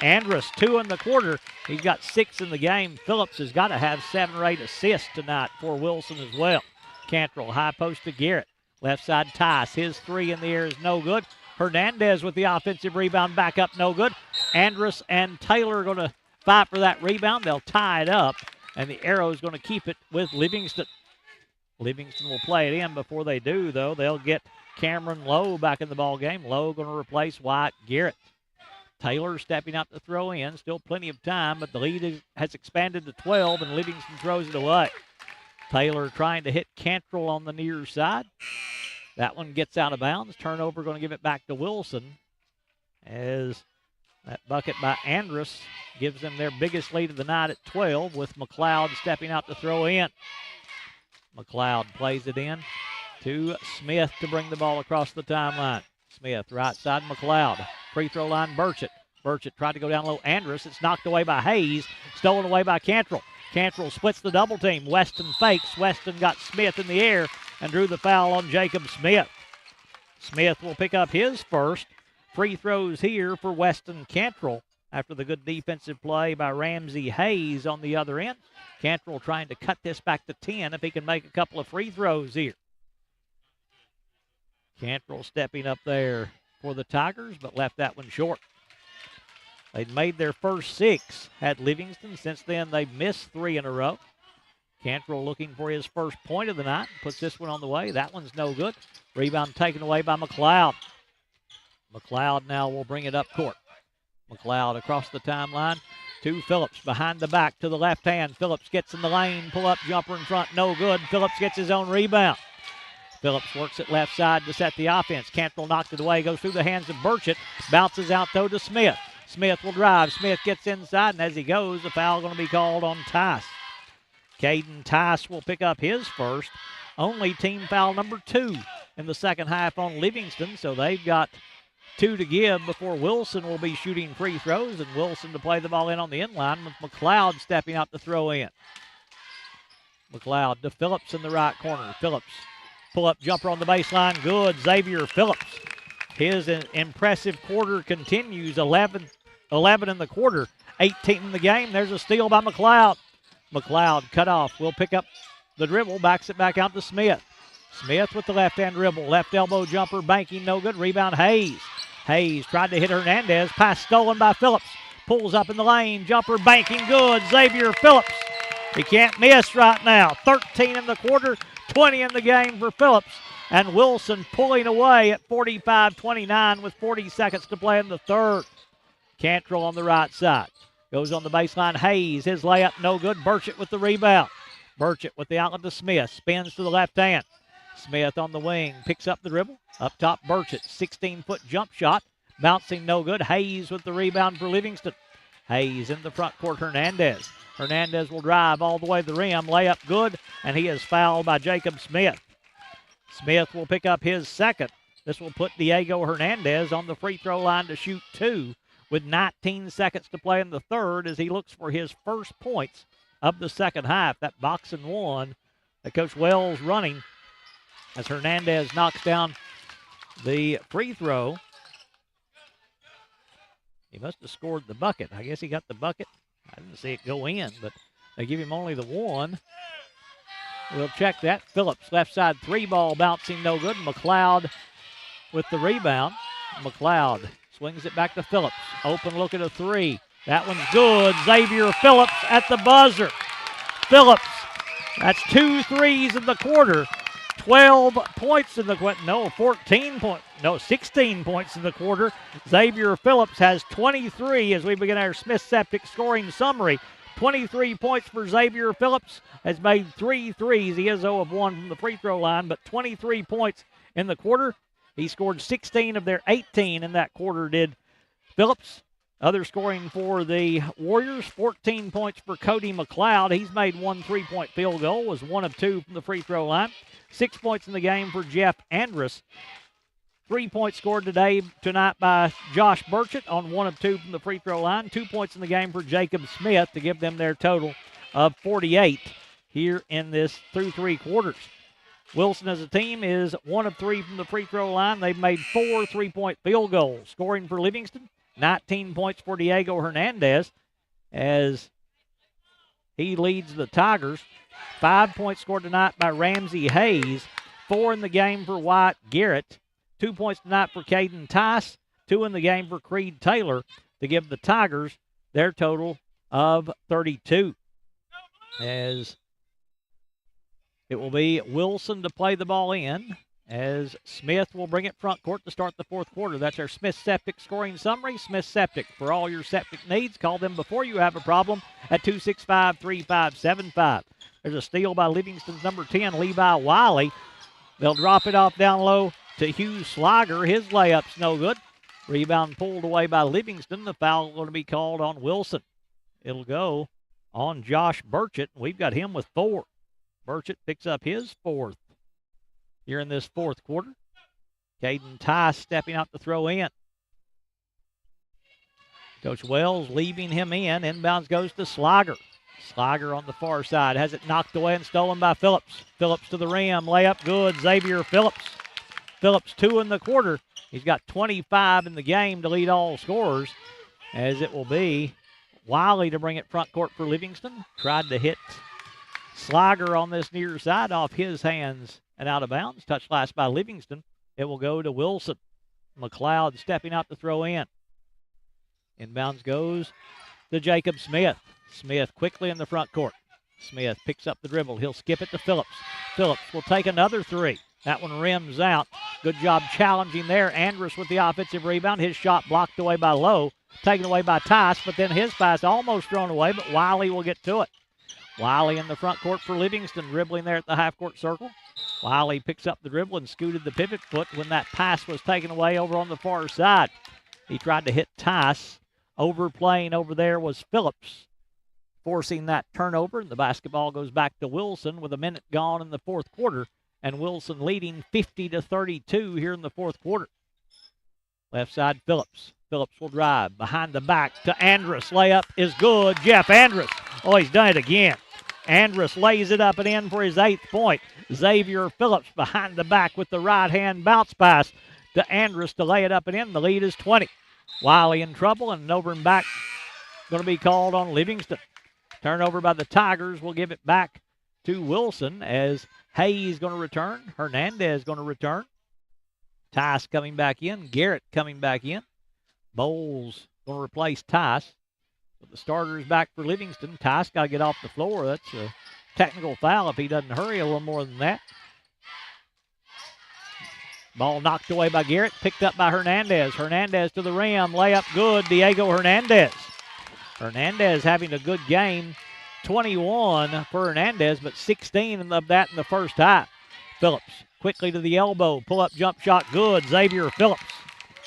Andrus, 2 in the quarter. He's got 6 in the game. Phillips has got to have 7 or 8 assists tonight for Wilson as well. Cantrell, high post to Garrett. Left side, Tice. His 3 in the air is no good. Hernandez with the offensive rebound, back up, no good. Andrus and Taylor are going to fight for that rebound. They'll tie it up, and the Arrow is going to keep it with Livingston. Livingston will play it in. Before they do, though, they'll get Cameron Lowe back in the ball game. Lowe going to replace Wyatt Garrett. Taylor stepping out to throw in. Still plenty of time, but the lead has expanded to 12, and Livingston throws it away. Taylor trying to hit Cantrell on the near side. That one gets out of bounds. Turnover going to give it back to Wilson, as that bucket by Andrus gives them their biggest lead of the night at 12, with McLeod stepping out to throw in. McLeod plays it in to Smith to bring the ball across the timeline. Smith, right side, McLeod. Free throw line, Burchett. Burchett tried to go down low. Andrus, it's knocked away by Hayes. Stolen away by Cantrell. Cantrell splits the double team. Weston fakes. Weston got Smith in the air and drew the foul on Jacob Smith. Smith will pick up his first. Free throws here for Weston Cantrell after the good defensive play by Ramsey Hayes on the other end. Cantrell trying to cut this back to 10 if he can make a couple of free throws here. Cantrell stepping up there for the Tigers, but left that one short. They'd made their first 6, had Livingston. Since then, they've missed 3 in a row. Cantrell looking for his first point of the night. Puts this one on the way. That one's no good. Rebound taken away by McLeod. McLeod now will bring it up court. McLeod across the timeline to Phillips. Behind the back to the left hand. Phillips gets in the lane. Pull-up jumper in front. No good. Phillips gets his own rebound. Phillips works it left side to set the offense. Cantrell knocked it away. Goes through the hands of Burchett. Bounces out, though, to Smith. Smith will drive. Smith gets inside, and as he goes, a foul going to be called on Tice. Caden Tice will pick up his first. Only team foul number 2 in the second half on Livingston, so they've got 2 to give before Wilson will be shooting free throws, and Wilson to play the ball in on the end line with McLeod stepping out to throw in. McLeod to Phillips in the right corner. Phillips, pull-up jumper on the baseline, good. Xavier Phillips. His impressive quarter continues, 11 in the quarter, 18 in the game. There's a steal by McLeod. McLeod cut off, will pick up the dribble, backs it back out to Smith. Smith with the left-hand dribble, left elbow jumper, banking, no good. Rebound, Hayes. Hayes tried to hit Hernandez, pass stolen by Phillips. Pulls up in the lane, jumper, banking, good. Xavier Phillips. He can't miss right now. 13 in the quarter, 20 in the game for Phillips. And Wilson pulling away at 45-29 with 40 seconds to play in the third. Cantrell on the right side. Goes on the baseline. Hayes, his layup, no good. Burchett with the rebound. Burchett with the outlet to Smith. Spins to the left hand. Smith on the wing. Picks up the dribble. Up top, Burchett. 16-foot jump shot. Bouncing, no good. Hayes with the rebound for Livingston. Hayes in the front court. Hernandez. Hernandez will drive all the way to the rim. Layup good. And he is fouled by Jacob Smith. Smith will pick up his second. This will put Diego Hernandez on the free throw line to shoot 2 with 19 seconds to play in the third as he looks for his first points of the second half. That box and one that Coach Wells running as Hernandez knocks down the free throw. He must have scored the bucket. I guess he got the bucket. I didn't see it go in, but they give him only the one. We'll check that. Phillips, left side 3-ball bouncing, no good. McLeod with the rebound. McLeod swings it back to Phillips. Open look at a 3. That one's good. Xavier Phillips at the buzzer. Phillips, that's 2 threes in the quarter. 12 points in the quarter. 16 points in the quarter. Xavier Phillips has 23 as we begin our Smith Septic scoring summary. 23 points for Xavier Phillips, has made 3 threes. He is 0 of 1 from the free throw line, but 23 points in the quarter. He scored 16 of their 18 in that quarter, did Phillips. Other scoring for the Warriors, 14 points for Cody McLeod. He's made 1 3-point field goal, was 1 of 2 from the free throw line. 6 points in the game for Jeff Andrus. 3 points scored tonight by Josh Burchett on 1 of 2 from the free throw line. 2 points in the game for Jacob Smith to give them their total of 48 here in this through 3 quarters. Wilson as a team is 1 of 3 from the free throw line. They've made 4 3-point field goals. Scoring for Livingston, 19 points for Diego Hernandez as he leads the Tigers. 5 points scored tonight by Ramsey Hayes. 4 in the game for Wyatt Garrett. 2 points tonight for Caden Tice. 2 in the game for Creed Taylor to give the Tigers their total of 32. As it will be Wilson to play the ball in, as Smith will bring it front court to start the fourth quarter. That's our Smith Septic scoring summary. Smith Septic, for all your septic needs, call them before you have a problem at 265-3575. There's a steal by Livingston's number 10, Levi Wiley. They'll drop it off down low to Hugh Slager. His layup's no good. Rebound pulled away by Livingston. The foul going to be called on Wilson. It'll go on Josh Burchett. We've got him with 4. Burchett picks up his 4th here in this fourth quarter. Caden Tice stepping out to throw in. Coach Wells leaving him in. Inbounds goes to Slager. Slager on the far side has it knocked away and stolen by Phillips. Phillips to the rim. Layup good. Xavier Phillips. Phillips 2 in the quarter. He's got 25 in the game to lead all scorers, as it will be Wiley to bring it front court for Livingston. Tried to hit Slager on this near side off his hands and out of bounds. Touch last by Livingston. It will go to Wilson. McLeod stepping out to throw in. Inbounds goes to Jacob Smith. Smith quickly in the front court. Smith picks up the dribble. He'll skip it to Phillips. Phillips will take another 3. That one rims out. Good job challenging there. Andrus with the offensive rebound. His shot blocked away by Lowe. Taken away by Tice, but then his pass almost thrown away, but Wiley will get to it. Wiley in the front court for Livingston, dribbling there at the half-court circle. Wiley picks up the dribble and scooted the pivot foot when that pass was taken away over on the far side. He tried to hit Tice. Overplaying over there was Phillips, forcing that turnover. And the basketball goes back to Wilson with a minute gone in the fourth quarter, and Wilson leading 50-32 here in the fourth quarter. Left side, Phillips. Phillips will drive behind the back to Andrus. Layup is good. Jeff Andrus. Oh, he's done it again. Andrus lays it up and in for his 8th point. Xavier Phillips behind the back with the right-hand bounce pass to Andrus to lay it up and in. The lead is 20. Wiley in trouble, and an over and back going to be called on Livingston. Turnover by the Tigers. Will give it back to Wilson as Hayes going to return. Hernandez going to return. Tice coming back in. Garrett coming back in. Bowles going to replace Tice. But the starters back for Livingston. Tice got to get off the floor. That's a technical foul if he doesn't hurry a little more than that. Ball knocked away by Garrett. Picked up by Hernandez. Hernandez to the rim. Layup good. Diego Hernandez. Hernandez having a good game. 21 for Hernandez, but 16 of that in the first half. Phillips quickly to the elbow. Pull-up jump shot good. Xavier Phillips.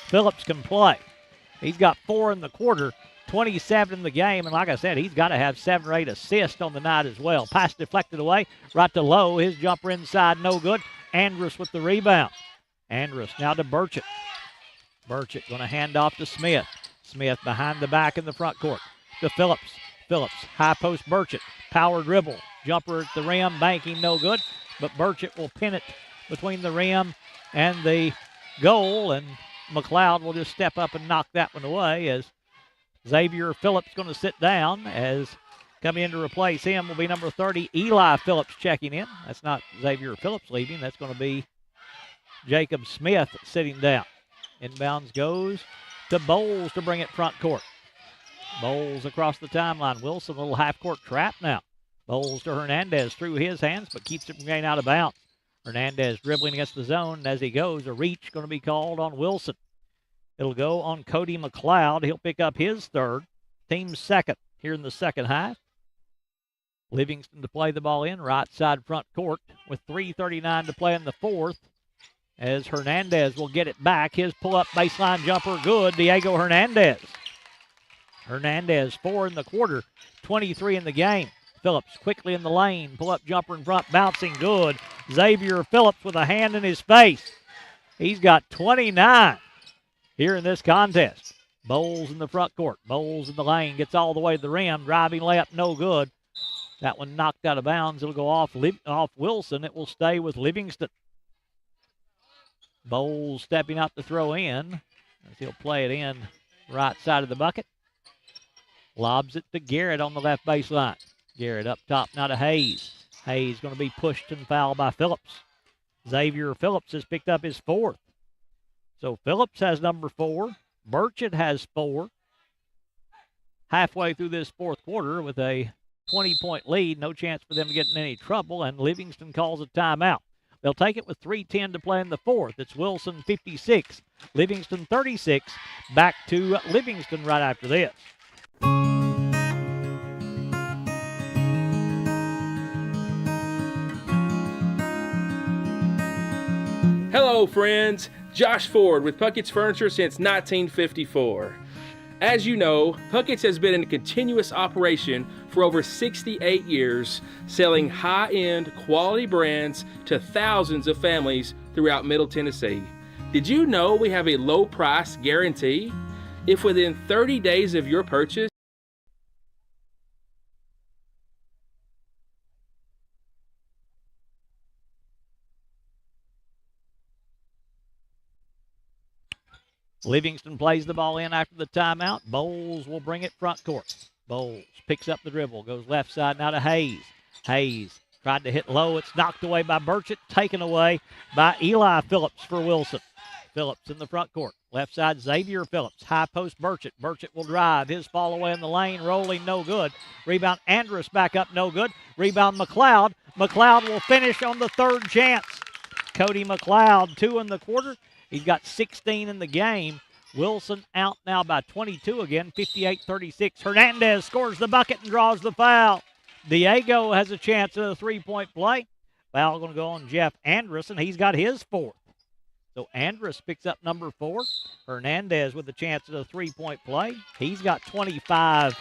Phillips can play. He's got 4 in the quarter, 27 in the game, and like I said, he's got to have 7 or 8 assists on the night as well. Pass deflected away, right to Lowe. His jumper inside, no good. Andrus with the rebound. Andrus now to Burchett. Burchett going to hand off to Smith. Smith behind the back in the front court to Phillips. Phillips, high post Burchett. Power dribble. Jumper at the rim, banking no good, but Burchett will pin it between the rim and the goal, and McLeod will just step up and knock that one away as Xavier Phillips going to sit down. As coming in to replace him will be number 30, Eli Phillips checking in. That's not Xavier Phillips leaving. That's going to be Jacob Smith sitting down. Inbounds goes to Bowles to bring it front court. Bowles across the timeline. Wilson, a little half-court trap now. Bowles to Hernandez through his hands, but keeps it from getting out of bounds. Hernandez dribbling against the zone, and as he goes, a reach going to be called on Wilson. It'll go on Cody McLeod. He'll pick up his 3rd, team's 2nd here in the second half. Livingston to play the ball in, right side front court with 3:39 to play in the fourth. As Hernandez will get it back. His pull-up baseline jumper good. Diego Hernandez. Hernandez 4 in the quarter, 23 in the game. Phillips quickly in the lane, pull-up jumper in front, bouncing good. Xavier Phillips with a hand in his face. He's got 29 here in this contest. Bowles in the front court. Bowles in the lane, gets all the way to the rim. Driving layup, no good. That one knocked out of bounds. It'll go off Wilson. It will stay with Livingston. Bowles stepping up to throw in, as he'll play it in right side of the bucket. Lobs it to Garrett on the left baseline. Garrett up top now to Hayes. Hayes going to be pushed and fouled by Phillips. Xavier Phillips has picked up his 4th. So Phillips has number 4. Burchett has 4. Halfway through this 4th quarter with a 20-point lead. No chance for them to get in any trouble, and Livingston calls a timeout. They'll take it with 3:10 to play in the 4th. It's Wilson 56, Livingston 36. Back to Livingston right after this. Hello, friends. Josh Ford with Puckett's Furniture since 1954. As you know, Puckett's has been in continuous operation for over 68 years, selling high-end quality brands to thousands of families throughout Middle Tennessee. Did you know we have a low price guarantee? If within 30 days of your purchase, Livingston plays the ball in after the timeout. Bowles will bring it front court. Bowles picks up the dribble, goes left side now to Hayes. Hayes tried to hit low. It's knocked away by Burchett, taken away by Eli Phillips for Wilson. Phillips in the front court. Left side, Xavier Phillips. High post, Burchett. Burchett will drive. His fall away in the lane. Rolling, no good. Rebound, Andrus back up, no good. Rebound, McLeod. McLeod will finish on the 3rd chance. Cody McLeod, 2 in the quarter. He's got 16 in the game. Wilson out now by 22 again, 58-36. Hernandez scores the bucket and draws the foul. Diego has a chance at a 3-point play. Foul going to go on Jeff Andrus, and he's got his 4th. So Andrus picks up number 4. Hernandez with a chance at a 3-point play. He's got 25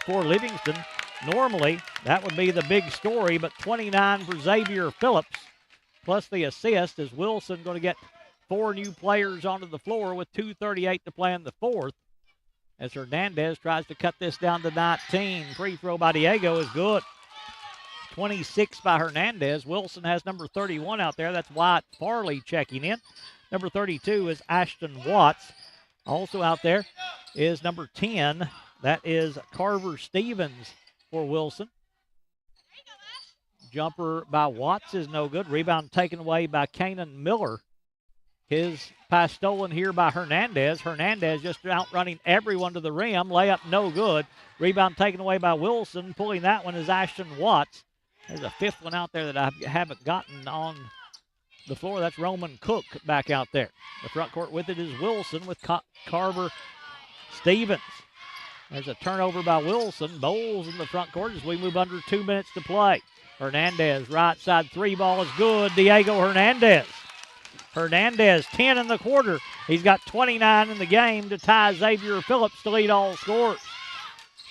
for Livingston. Normally, that would be the big story, but 29 for Xavier Phillips, plus the assist, is Wilson going to get 4 new players onto the floor with 2:38 to play in the 4th. As Hernandez tries to cut this down to 19. Free throw by Diego is good. 26 by Hernandez. Wilson has number 31 out there. That's Wyatt Farley checking in. Number 32 is Ashton Watts. Also out there is number 10. That is Carver Stevens for Wilson. Jumper by Watts is no good. Rebound taken away by Kanan Miller. His pass stolen here by Hernandez. Hernandez just outrunning everyone to the rim. Layup no good. Rebound taken away by Wilson. Pulling that one is Ashton Watts. There's a 5th one out there that I haven't gotten on the floor. That's Roman Cook back out there. The front court with it is Wilson with Carver Stevens. There's a turnover by Wilson. Bowles in the front court as we move under 2 minutes to play. Hernandez, right side 3 ball is good. Diego Hernandez. Hernandez, 10 in the quarter. He's got 29 in the game to tie Xavier Phillips to lead all scorers.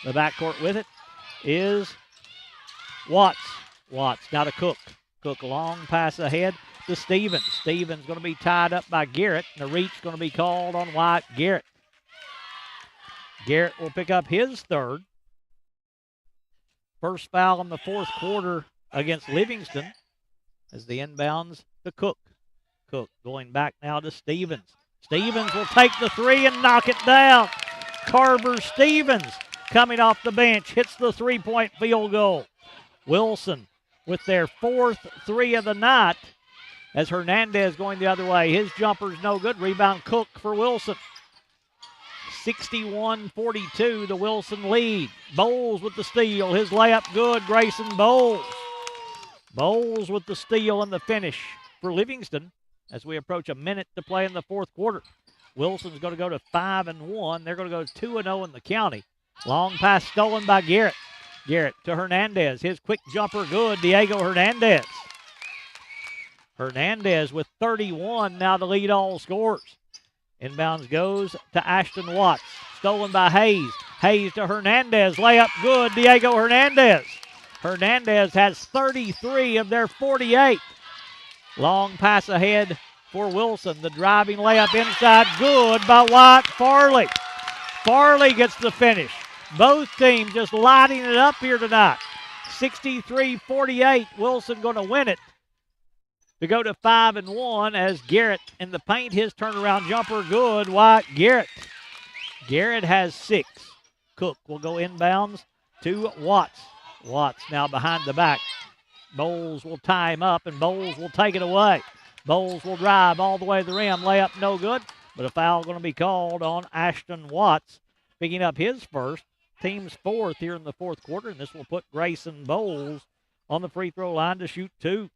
The backcourt with it is Watts. Watts now to Cook. Cook long pass ahead to Stevens. Stevens going to be tied up by Garrett. And the reach going to be called on Wyatt Garrett. Garrett will pick up his 3rd. First foul in the 4th quarter against Livingston as the inbounds to Cook. Cook going back now to Stevens. Stevens will take the 3 and knock it down. Carver Stevens coming off the bench hits the 3-point field goal. Wilson with their 4th 3 of the night as Hernandez going the other way. His jumper's no good. Rebound Cook for Wilson. 61-42, the Wilson lead. Bowles with the steal. His layup good. Grayson Bowles. Bowles with the steal and the finish for Livingston as we approach a minute to play in the 4th quarter. Wilson's going to go to 5-1. They're going to go 2-0 in the county. Long pass stolen by Garrett. Garrett to Hernandez. His quick jumper good. Diego Hernandez. Hernandez with 31 now to lead all scorers. Inbounds goes to Ashton Watts. Stolen by Hayes. Hayes to Hernandez. Layup good. Diego Hernandez. Hernandez has 33 of their 48. Long pass ahead for Wilson. The driving layup inside. Good by Wyatt Farley. Farley gets the finish. Both teams just lighting it up here tonight. 63-48. Wilson going to win it to go to 5-1 as Garrett in the paint. His turnaround jumper good. Wyatt Garrett. Garrett has 6. Cook will go inbounds to Watts. Watts now behind the back. Bowles will tie him up, and Bowles will take it away. Bowles will drive all the way to the rim. Layup no good, but a foul going to be called on Ashton Watts, picking up his first. Team's 4th here in the 4th quarter, and this will put Grayson Bowles on the free throw line to shoot 2.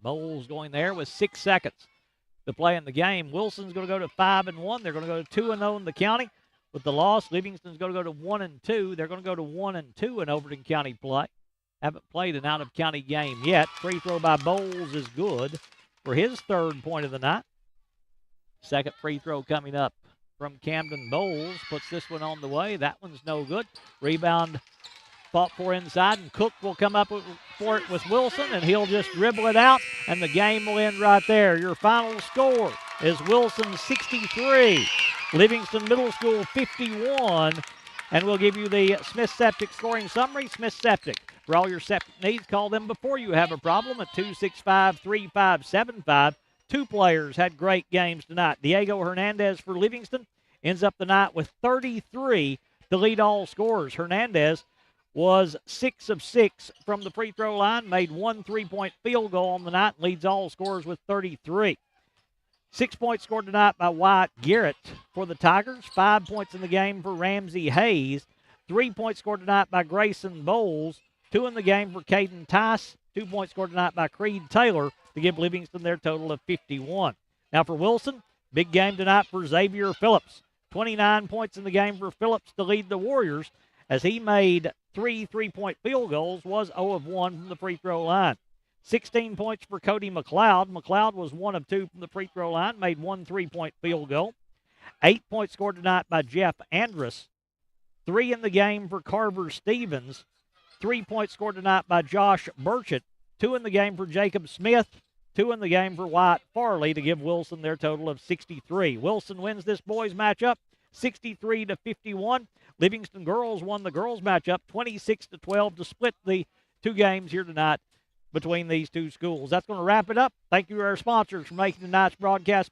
Bowles going there with 6 seconds to play in the game. Wilson's going to go to 5-1. They're going to go to 2-0 in the county. With the loss, Livingston's going to go to 1-2. They're going to go to 1-2 in Overton County play. Haven't played an out-of-county game yet. Free throw by Bowles is good for his 3rd point of the night. Second free throw coming up from Camden. Bowles puts this one on the way. That one's no good. Rebound fought for inside, and Cook will come up for it with Wilson, and he'll just dribble it out, and the game will end right there. Your final score is Wilson 63, Livingston Middle School 51, and we'll give you the Smith Septic scoring summary. Smith Septic. For all your septic needs, call them before you have a problem at 265-3575. 2 players had great games tonight. Diego Hernandez for Livingston ends up the night with 33 to lead all scorers. Hernandez was 6 of 6 from the free throw line, made 1 3-point field goal on the night, and leads all scorers with 33. 6 points scored tonight by Wyatt Garrett for the Tigers. 5 points in the game for Ramsey Hayes. 3 points scored tonight by Grayson Bowles. 2 in the game for Caden Tice. 2 points scored tonight by Creed Taylor to give Livingston their total of 51. Now for Wilson, big game tonight for Xavier Phillips. 29 points in the game for Phillips to lead the Warriors as he made 3 3-point field goals, was 0 of 1 from the free throw line. 16 points for Cody McLeod. McLeod was 1 of 2 from the free throw line, made 1 3-point field goal. 8 points scored tonight by Jeff Andrus. 3 in the game for Carver Stevens. 3 points scored tonight by Josh Burchett. 2 in the game for Jacob Smith. 2 in the game for Wyatt Farley to give Wilson their total of 63. Wilson wins this boys matchup 63-51. Livingston girls won the girls matchup 26-12 to split the 2 games here tonight between these 2 schools. That's going to wrap it up. Thank you to our sponsors for making tonight's broadcast